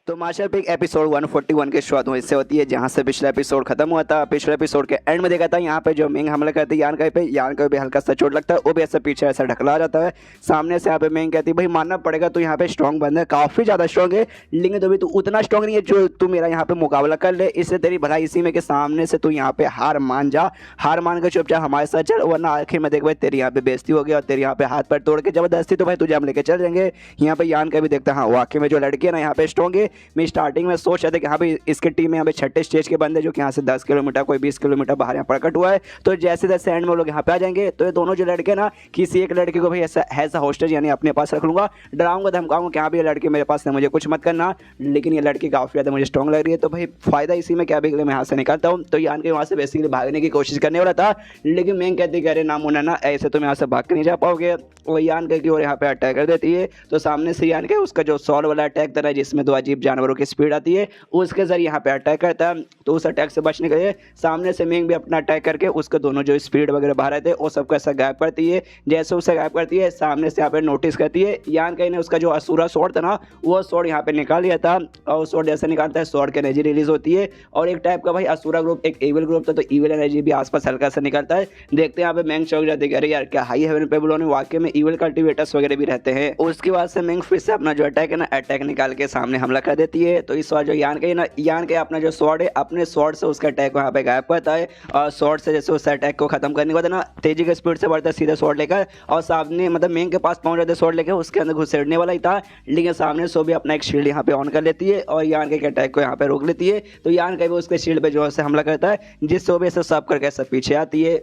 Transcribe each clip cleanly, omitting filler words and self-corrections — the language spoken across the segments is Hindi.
तो मास्टर पिग एपिसोड 141 की शुरुआत वहीं से होती है जहां से पिछला एपिसोड खत्म हुआ था। पिछले एपिसोड के एंड में देखा था यहाँ पे जो मिंग हमला करती है यानकाई पे, यानकाई भी हल्का सा चोट लगता है, वो भी ऐसा पीछे ऐसा ढकला जाता है। सामने से यहाँ पे मिंग कहती है भाई मानना पड़ेगा तो यहाँ पे स्ट्रॉन्ग बंदा है, काफी ज्यादा स्ट्रॉन्ग है, लेकिन तो भी तू उतना स्ट्रॉन्ग नहीं है जो तू मेरा यहाँ पे मुकाबला कर ले। इससे तेरी भलाई इसी में कि सामने से तू यहाँ पे हार मान जा, हार मान के चुपचाप हमारे साथ चल, वरना आखिर में देख भाई तेरी यहाँ पे बेइज्जती हो गई और तेरे यहाँ पे हाथ पैर तोड़ के जबरदस्ती तो भाई तुझे हम लेके चल जाएंगे। यहाँ पे यानकाई भी देखता है हाँ वाकई में जो लड़की है ना यहाँ पे स्ट्रॉन्ग है। मैं स्टार्टिंग में सोच रहा था कि हाँ भाई इसके टीम में यहाँ पे छठे स्टेज के बंदे जो कि यहाँ से 10 किलोमीटर कोई 20 किलोमीटर बाहर यहाँ प्रकट हुआ है, तो जैसे जैसे एंड में लोग यहाँ पे आ जाएंगे तो ये दोनों जो लड़के ना किसी एक लड़के को भाई ऐसा एज होस्टेज यानी अपने पास रख लूंगा, डराऊंगा धमकाऊंगा कि हाँ भाई ये लड़के मेरे पास है, मुझे कुछ मत करना। लेकिन ये लड़की काफ़ी ज़्यादा मुझे स्ट्रॉन्ग लग रही है तो भाई फायदा इसी में क्या भी मैं यहाँ से निकलता हूँ। तो यान के वहाँ से बेसिकली भागने की कोशिश करने वाला था, लेकिन मैं कहती कि अरे ना मुन्ना ना ऐसे तुम यहाँ से भाग के नहीं जा पाओगे। वो यान के और यहाँ पे अटैक कर देती है, तो सामने से यान के उसका जो सॉल वाला अटैक था जिसमें दो अजीब जानवरों की स्पीड आती है उसके जरिए यहाँ पे अटैक करता है। तो उस अटैक से बचने के लिए सामने से मिंग भी अपना अटैक करके उसके दोनों जो स्पीड वगैरह बाहर आते हैं वो सबको ऐसा गायब करती है। जैसे उसे गायब करती है सामने से यहाँ पे नोटिस करती है यान कहीं ने उसका जो असुरा स्वॉर्ड था ना वो स्वॉर्ड यहाँ पे निकाल लिया था, और स्वॉर्ड जैसे निकालता है स्वॉर्ड की एनर्जी रिलीज होती है और एक टाइप का भाई असुरा ग्रुप एक इविल ग्रुप था, तो इविल एनर्जी भी आसपास हल्का सा निकलता है। देखते हैं यहाँ पे मैंग चौक जाते हैं, अरे यार क्या हाई हेवन पे बोलो वाकई में इविल कल्टिवेटर्स वगैरह भी रहते हैं। उसके बाद से मैंग फिर से अपना जो अटैक है ना अटैक निकाल के सामने हमला कर देती है। तो इस बार जो यान के अपना जो स्वॉर्ड है अपने स्वॉर्ड से उसका अटैक वहाँ पे गायब करता है, और स्वॉर्ड से जैसे उस अटैक को खत्म करने के बाद ना तेजी के स्पीड से बढ़ता है सीधा स्वॉर्ड लेकर, और सामने मतलब मेंग के पास पहुंच जाते स्वॉर्ड लेकर, उसके अंदर घुसेड़ने वाला ही था, लेकिन सामने सो भी अपना एक शील्ड यहाँ पे ऑन कर लेती है और यान के अटैक को यहाँ पे रोक लेती है। तो यान का भी उसके शील्ड पे जो है हमला करता है, जिससे वो भी ऐसे सब करके ऐसा पीछे आती है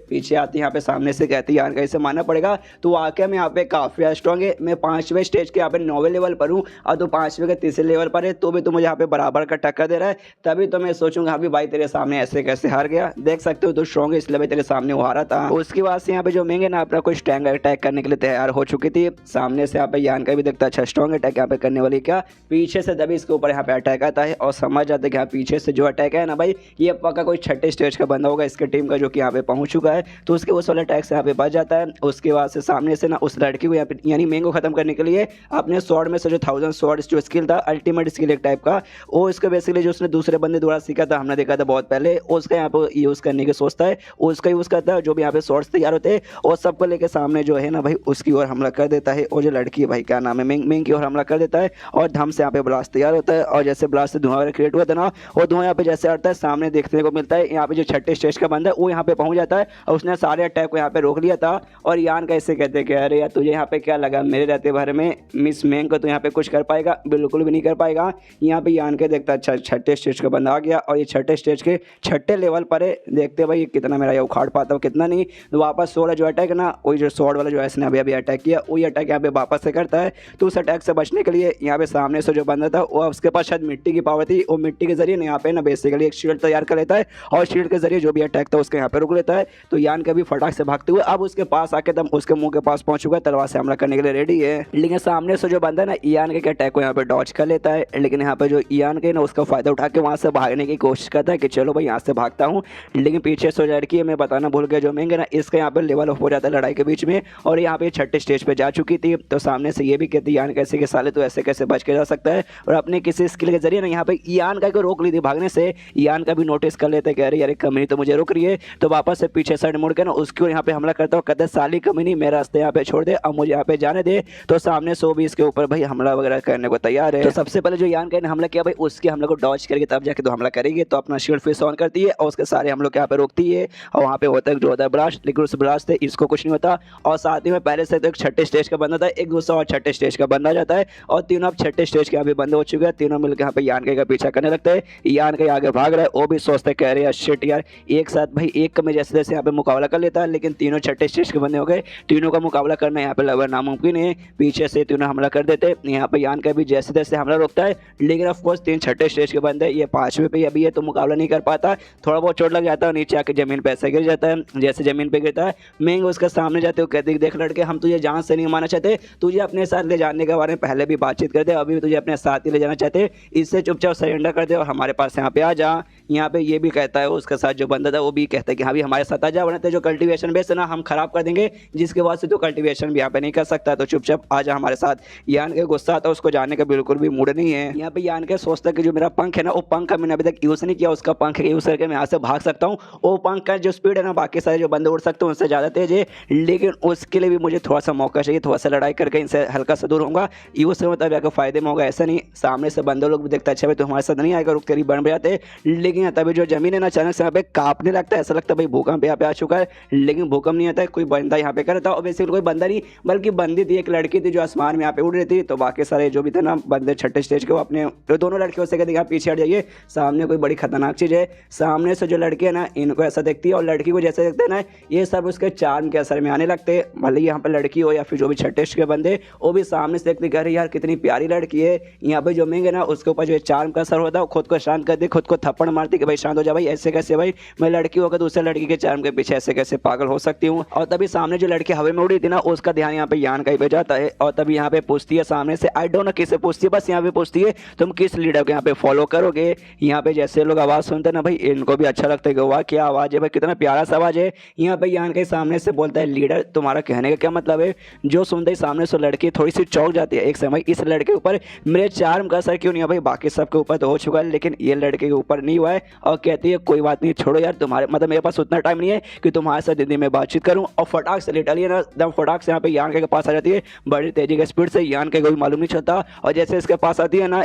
यहाँ पे सामने से कहती है यान का इसे मानना पड़ेगा तो वाकई में यहाँ पे काफी स्ट्रॉन्ग है। मैं 5वें स्टेज के यहाँ पे 9वें लेवल पर हूँ और तो 5वें के 3रे लेवल पर है, तो भी तो मुझे यहाँ पे बराबर का टक्कर दे रहा है। तभी तो मैं सोचूंगा हाँ भाई तेरे सामने ऐसे कैसे हार गया, देख सकते हो तो स्ट्रॉन्ग है इसलिए भाई तेरे सामने वो हारा था। उसके बाद से यहाँ पे जो मिंग है ना अपना कोई स्ट्रॉन्ग अटैक करने के लिए तैयार हो चुकी थी। सामने से यहाँ पे यान का भी देखता अच्छा स्ट्रॉन्ग अटैक यहाँ पे करने वाली क्या, पीछे से तभी इसके ऊपर यहाँ पे अटैक आता है और समझ जाते हैं कि हाँ पीछे से जो अटैक है ना भाई ये पक्का कोई छठे स्टेज का बंदा होगा इसके टीम का जो कि यहाँ पे पहुंच चुका है, तो उसके उस वाले अटैक से यहाँ पे बच जाता है। उसके बाद से सामने से ना उस लड़की को यहाँ पे यानी मिंग को खत्म करने के लिए अपने स्वॉर्ड में से जो 1000 स्वॉर्ड जो स्किल था अल्टीमेट स्किल एक टाइप का, वो इसका बेसिकली जो उसने दूसरे बंदे द्वारा सीखा था हमने देखा था बहुत पहले, उसका यहाँ पे यूज़ करने की सोचता है, उसका यूज़ करता है। जो भी यहाँ पे स्वॉर्ड्स तैयार होते हैं और सबको लेके सामने जो है ना भाई उसकी ओर हमला कर देता है, और जो लड़की है भाई क्या नाम है मिंग की ओर हमला कर देता है और धम से यहाँ पे ब्लास्ट तैयार होता है। और जैसे ब्लास्ट से धुआं क्रिएट हुआ था ना वो धुआं यहाँ पे जैसे आता है सामने देखने को मिलता है, यहाँ पे जो छठे स्टेज का बंदा है वो यहाँ पे पहुंच जाता है और उसने सारे अटैक को यहाँ पे रोक लिया था। और यान कैसे कहते हैं कि अरे यार तुझे यहाँ पे क्या लगा मेरे रहते भर में मिस मिंग को तो यहाँ पे कुछ कर पाएगा, बिल्कुल भी नहीं कर पाएगा। यहाँ पे यान के देखता अच्छा छठे स्टेज का बंदा आ गया और ये छठे स्टेज के छठे लेवल पर है, देखते भाई कितना मेरा ये उखाड़ पाता हूँ कितना नहीं। तो वापस सोलह जो अटैक है ना वही जो स्वॉर्ड वाला जो इसने अभी अभी अटैक किया वही अटैक यहाँ पे वापस से करता है। तो उस अटैक से बचने के लिए यहाँ पे सामने से जो बंदा था वो उसके पास शायद मिट्टी की पावर थी, वो मिट्टी के जरिए यहाँ पे ना बेसिकली एक शील्ड तैयार कर लेता है और शील्ड के जरिए जो भी अटैक था उसके यहाँ पे रोक लेता है। तो यान का भी फटाक से भागते हुए अब उसके पास आके दम उसके मुंह के पास पहुंच चुका है, तलवार से हमला करने के लिए रेडी है। लेकिन सामने से जो बंदा है ना यान के अटैक को यहाँ पे डॉज कर लेता है, लेकिन यहाँ पे जो यान के ना उसका फायदा उठा के वहां से भागने की कोशिश करता है कि चलो भाई यहाँ से भागता हूँ। लेकिन पीछे से लड़की है मैं बताना भूल गया जो मिंग है ना इसका यहाँ पे लेवल ऑफ हो जाता है लड़ाई के बीच में, और यहाँ पे छठे स्टेज पे जा चुकी थी। तो सामने से ये भी कहती यान कैसे के साले तो ऐसे कैसे बच के जा सकता है, और अपने किसी स्किल के जरिए ना यहाँ पे यान का को रोक ली थी भागने से। यान का भी नोटिस कर लेते कि अरे यार कमीनी तो मुझे रोक रही है, तो वापस से पीछे साइड मुड़ के ना उसकी ओर यहाँ पे हमला करता हूँ, कहते साली कमीनी मेरा रास्ते यहाँ पे छोड़ दे अब मुझे यहाँ पे जाने दे। तो सामने सो भी इसके ऊपर भाई हमला वगैरह करने को तैयार है। तो सबसे पहले जो यान का हमला किया भाई उसके हमले को डॉज करके तब जाके तो हमला करेगी, तो अपना शील्ड फिर ऑन करती है और उसके सारे हम लोग यहाँ पे रोकती है और वहाँ पे होता है जो होता है ब्लास्ट, लेकिन उस ब्लास्ट से इसको कुछ नहीं होता। और साथ ही में पहले से तो एक छठे स्टेज का बंदा था, एक दूसरा और छठे स्टेज का बंदा जाता है और तीनों अब छठे स्टेज के यहाँ पे बंद हो चुके हैं। तीनों मिलकर यहाँ पे यान का पीछा करने लगता है, यान के आगे भाग रहा है, वो भी सोचते कह रहे हैं शिट यार एक साथ भाई एक में जैसे जैसे यहाँ पे मुकाबला कर लेता है, लेकिन तीनों छठे स्टेज के बंदे हो गए, तीनों का मुकाबला करना यहाँ पे लगभग नामुमकिन है। पीछे से तीनों हमला कर देते, यहाँ पे यान का भी जैसे जैसे हमला रोकता है, लेकिन ऑफकोर्स तीन छठे स्टेज के बंदे ये 5वें पे अभी ये तो मुकाबला नहीं कर पाता, थोड़ा बहुत चोट लग जाता है, नीचे आके जमीन पे ऐसे गिर जाता है। जैसे जमीन पे गिरता है मिंग उसके सामने जाते हो कहते देख लड़के हम तुझे जान से नहीं मारना चाहते, तुझे अपने साथ ले जाने के बारे में पहले भी बातचीत करते, अभी भी तुझे अपने साथ ही ले जाना चाहते, इससे चुपचाप सरेंडर कर दे और हमारे पास यहाँ पे आ जा। यहाँ पे ये भी कहता है उसके साथ जो बंदा था वो भी कहता है कि हाँ भी हमारे साथ आ जा, वरना जो कल्टीवेशन बेस है ना हम खराब कर देंगे, जिसके बाद से तो कल्टीवेशन भी यहाँ पे नहीं कर सकता, तो चुपचाप आ जा हमारे साथ। यान के गुस्सा आता है उसको जाने का बिल्कुल भी मूड नहीं है। यहाँ पे यान के सोचता है कि जो मेरा पंख है ना, वो पंख का मैंने अभी तक यूज नहीं किया, उसका पंख यूज करके मैं यहाँ से भाग सकता हूँ। वो पंख का जो स्पीड है ना, बाकी सारे जो बंदे उड़ सकते हैं उनसे ज्यादा तेज है, लेकिन उसके लिए भी मुझे थोड़ा सा मौका चाहिए, थोड़ा सा लड़ाई करके इनसे हल्का सा दूर होगा, यूज से मतलब यहाँ फायदे में होगा। ऐसा नहीं सामने से बंदे लोग भी देखते अच्छा भाई तो हमारे साथ नहीं आएगा, रुक तेरी बन जाते, लेकिन तभी जो जमीन है ना अचानक से यहाँ पे कांपने लगता है, ऐसा लगता है भाई भूकंप यहाँ पे आ चुका है, लेकिन भूकंप नहीं आता है, कोई बंदा यहाँ पे करता और बेसिकली कोई बंदा नहीं बल्कि बंदी थी, एक लड़की थी जो आसमान में यहाँ पे उड़ रही थी। तो बाकी सारे जो भी थे ना बंदे छठे स्टेज के, वो अपने जो दोनों लड़कियों से कहते हैं पीछे हट जाइए, सामने कोई बड़ी खतरनाक चीज है। सामने से जो लड़की है ना इनको ऐसा देखती है और लड़की को जैसे देखते हैं ना, ये सब उसके चार्म के असर में आने लगते हैं, भले यहाँ पे लड़की हो या फिर जो भी छठे स्टेज के बंदे, वो भी सामने से देखते अरे यार कितनी प्यारी लड़की है। यहाँ पे जो मेंग है ना उसके ऊपर जो चार्म का असर होता है, खुद को शांत करती, खुद को थप्पड़ मारती कि भाई शांत हो जा भाई, ऐसे कैसे भाई मैं लड़की होकर दूसरे लड़की के चार्म के पीछे ऐसे कैसे पागल हो सकती हूँ। और तभी सामने जो लड़की हवा में उड़ी थी ना, उसका ध्यान यहाँ पे यान कहीं पे जाता है और तभी यहाँ पे पूछती है सामने से, आई डोंट नो किससे पूछती है, बस यहाँ पे पूछती है तुम किस लीडर को यहाँ पे फॉलो करोगे। यहाँ पे जैसे लोग आवाज सुनते हैं ना भाई, इनको भी अच्छा लगता है कि वाह क्या आवाज है भाई, कितना प्यारा सा आवाज है। यहाँ पे यान के सामने से बोलता है लीडर तुम्हारा कहने का क्या मतलब है। जो सुनते ही सामने से लड़की थोड़ी सी चौंक जाती है, एक समय इस लड़के के ऊपर मेरे चार्म का असर क्यों नहीं है भाई, बाकी सबके ऊपर तो हो चुका है लेकिन ये लड़के के ऊपर नहीं हुआ है। और कहती है कोई बात नहीं छोड़ो यार, तुम्हारे मतलब मेरे पास उतना टाइम नहीं है कि तुम्हारे साथ दीदी में बातचीत करूं। और फटाक से लिटरली ना एकदम फटाक से यहाँ पे यान के पास आ जाती है बड़ी तेजी के स्पीड से, यान के कोई मालूम नहीं चलता। और जैसे इसके पास आती है ना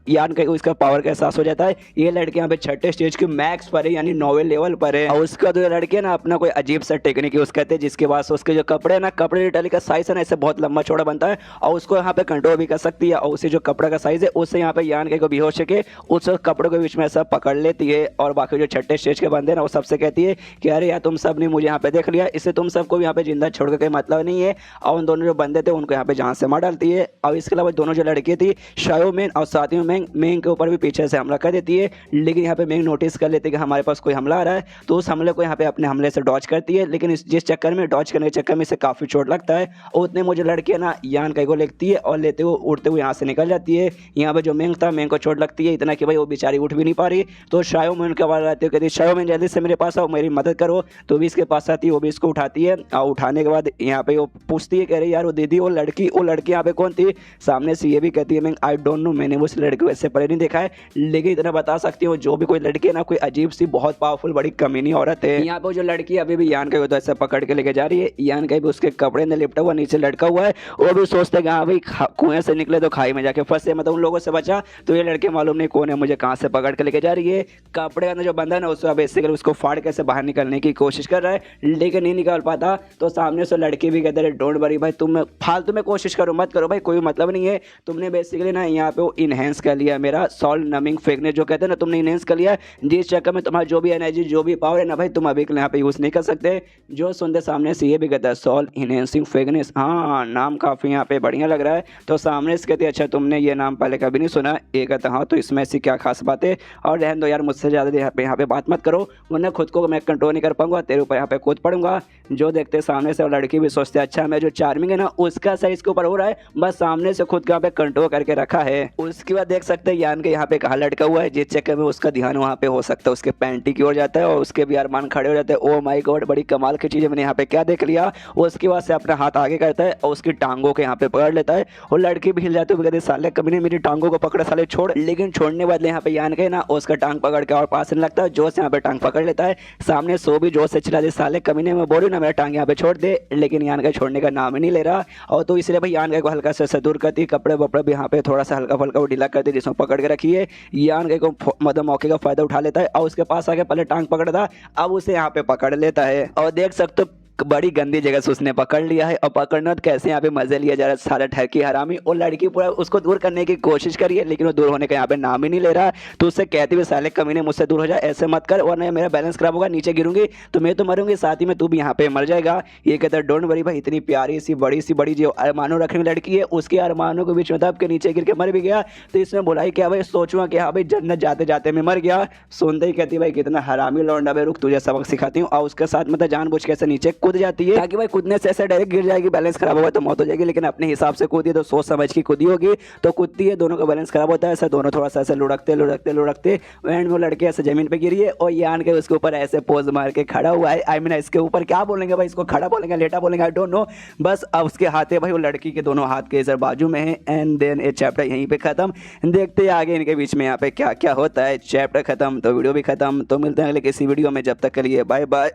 यान के इसका पावर का एहसास हो जाता है, ये लड़के यहाँ पे छठे स्टेज के मैक्स पर है यानी नोवेल लेवल पर है। और उसका जो लड़के ना अपना कोई अजीब सा टेक्निक यूज करते हैं, जिसके बाद उसके जो कपड़े ना, कपड़े लिटरली का साइज है ना इससे बहुत लंबा चौड़ा बनता है और उसको यहाँ पे कंट्रोल भी कर सकती है। और उसे जो कपड़े का साइज है उससे यहाँ पे यान के को बेहोश के उस कपड़ों के बीच में ऐसा पकड़ लेती है। और बाकी जो छठे स्टेज के बंदे ना वो सबसे कहती है कि अरे यार तुम सब ने मुझे यहाँ पे देख लिया, इससे तुम सबको यहाँ पे जिंदा छोड़ के मतलब नहीं है। और उन दोनों जो बंदे थे उनको यहाँ पे जान से मार डालती है। और इसके अलावा दोनों जो लड़की थी शाओमेन और साथ में मेंग के ऊपर भी पीछे से हमला कर देती है, लेकिन यहाँ पे मेंग नोटिस कर लेती है कि हमारे पास कोई हमला आ रहा है, तो उस हमले को यहाँ पे अपने हमले से डॉज करती है। लेकिन जिस चक्कर में डॉज करने के चक्कर में इसे काफी चोट लगता है और उतने मुझे लड़की है ना यान कई को लेती है और लेते हुए उड़ते हुए यहाँ से निकल जाती है। यहाँ पे जो मेंग था, मेंग को चोट लगती है इतना कि भाई वो बेचारी उठ भी नहीं पा रही। तो शाओमेन के पास आती है, कहती है शाओमेन जल्दी से मेरे पास आओ, मेरी मदद करो। तो भी इसके पास आती है, वो भी इसको उठाती है और उठाने के बाद यहाँ पे वो पूछती है कह रही यार वो दीदी वो लड़की यहाँ पे कौन थी। सामने से ये भी कहती है मैं आई डोंट नो, मैंने उस लड़की को ऐसे पहले नहीं देखा है, लेकिन इतना बता सकती हूँ जो भी कोई लड़की है ना कोई अजीब सी बहुत पावरफुल बड़ी कमीनी औरत है। यहाँ पे जो लड़की अभी भी यान का तो ऐसे पकड़ के लेके जा रही है, यान का भी उसके कपड़े में लिपटा हुआ नीचे लटका हुआ है, वो भी सोचते हैं हाँ भाई कुएं से निकले तो खाई में जाके फंसे, मतलब उन लोगों से बचा। तो ये लड़के मालूम नहीं कौन है, मुझे कहाँ से पकड़ के लेके जा रही है। कपड़े का अंदर जो बंधा है ना उसको बेसिकली उसको फाड़ के से बाहर निकलने की कोशिश कर रहा है, लेकिन नहीं निकाल पाता। तो सामने से लड़की भी कहते हैं डोंट वरी भाई, तुम फालतू में कोशिश करो मत करो भाई, कोई मतलब नहीं है। तुमने बेसिकली ना यहाँ पे वो इनहेंस कर लिया मेरा सॉल्ट नमिंग फ्रेगनेस जो कहते हैं ना, तुमने इनहेंस कर लिया, जिस चक्कर में तुम्हारा जो भी एनर्जी जो भी पावर है ना भाई तुम अभी के यहाँ पे यूज नहीं कर सकते। जो सुनते सामने से ये भी कहता है सॉल्ट इनहेंसिंग फ्रेगनेस, हाँ नाम काफी यहाँ पे बढ़िया लग रहा है। तो सामने से कहते अच्छा तुमने ये नाम पहले कभी नहीं सुना, ये कहता हाँ तो इसमें ऐसी क्या खास बात है, और रहने दो यार मुझसे ज़्यादा यहाँ पे बात मत करो वरना खुद को मैं कंट्रोल नहीं कर पाऊंगा, तेरे ऊपर यहाँ पे कूद पड़ूंगा। जो देखते सामने से लड़की भी सोचते अच्छा मैं जो चार्मिंग है ना उसका सही इसके ऊपर हो रहा है, बस सामने से खुद यहाँ पे कंट्रोल करके रखा है। उसके बाद देख सकते हैं यान के यहाँ पे कहा लटका हुआ है, जिस चक्कर में उसका ध्यान वहाँ पे हो सकता है उसके पैंटी की ओर जाता है और उसके भी अरमान खड़े हो जाते हैं। ओ माय गॉड बड़ी कमाल की चीज़ है, मैंने यहाँ पे क्या देख लिया। उसके बाद से अपना हाथ आगे करता है और उसकी टांगों के यहाँ पे पकड़ लेता है और लड़की भी हिल जाती है, कहते साले कभी ने मेरी टांगों को पकड़ा साले छोड़, लेकिन छोड़ने बदले यहाँ पे यान के ना उसका टांग पकड़ के और पास नहीं लगता है, जोश से यहाँ पे टांग पकड़ लेता है। सामने सो भी जोश से चिल्ला दे साले कभी ने मैं बोलूँ ना मेरा टांग यहाँ पे छोड़ दे, लेकिन यान का छोड़ने का नाम ही नहीं ले रहा। और तो इसलिए भाई यान को हल्का सा दूर करती, कपड़े वपड़े भी यहाँ पे थोड़ा सा हल्का फुल्का वो ढीला करती जिसमें पकड़ के रखी है। यान को मतलब मौके का फायदा उठा लेता है और उसके पास आके पहले टांग पकड़ता, अब उसे यहाँ पे पकड़ लेता है। और देख सकते हो बड़ी गंदी जगह से उसने पकड़ लिया है और पकड़ना तो कैसे यहाँ पे मजे लिया जा रहा है सारा ठरकी हरामी। और लड़की पूरा उसको दूर करने की कोशिश करी है लेकिन वो दूर होने का यहाँ पे नाम ही नहीं ले रहा। तो उससे कहती हुई साले कमीने मुझसे दूर हो जाए, ऐसे मत कर वरना मेरा बैलेंस खराब होगा, नीचे गिरूंगी तो मैं तो मरूंगी साथ ही में तू भी यहाँ पे मर जाएगा। ये कहता है डोंट वरी भाई, इतनी प्यारी सी बड़ी जो अरमानों रखने वाली लड़की है उसके अरमानों के बीच में आपके नीचे गिर के मर भी गया, तो इसमें बुलाई क्या भाई सोचूंगा कि हाँ भाई जन्नत जाते जाते मैं मर गया। सुनते ही कहती भाई कितना हरामी लौंडा भाई, रुक तुझे सबक सिखाती हूँ। और उसके साथ मतलब जानबूझ के ऐसे नीचे कूद जाती है, ताकि भाई कूदने से ऐसे डायरेक्ट गिर जाएगी, बैलेंस खराब होगा तो मौत हो जाएगी, लेकिन अपने हिसाब से कूदी तो सोच समझ की कूदी होगी तो कूदती है, दोनों का बैलेंस खराब होता है। ऐसा दोनों थोड़ा सा ऐसे लुढ़कते लुढ़कते लुढ़कते एंड वो लड़के ऐसे जमीन पे गिरी है और यान के उसके ऊपर ऐसे पोज मार के खड़ा हुआ है। आई मीन इसके ऊपर क्या बोलेंगे भाई, इसको खड़ा बोलेंगे लेटा बोलेंगे, आई डोंट नो। बस अब उसके हाथ है भाई, वो लड़की के दोनों हाथ के इधर बाजू में है। एंड देन ये चैप्टर यहीं पे खत्म। देखते हैं आगे इनके बीच में यहाँ पे क्या क्या होता है। चैप्टर खत्म तो वीडियो भी खत्म। तो मिलते हैं अगले किसी वीडियो में, जब तक के लिए बाय बाय।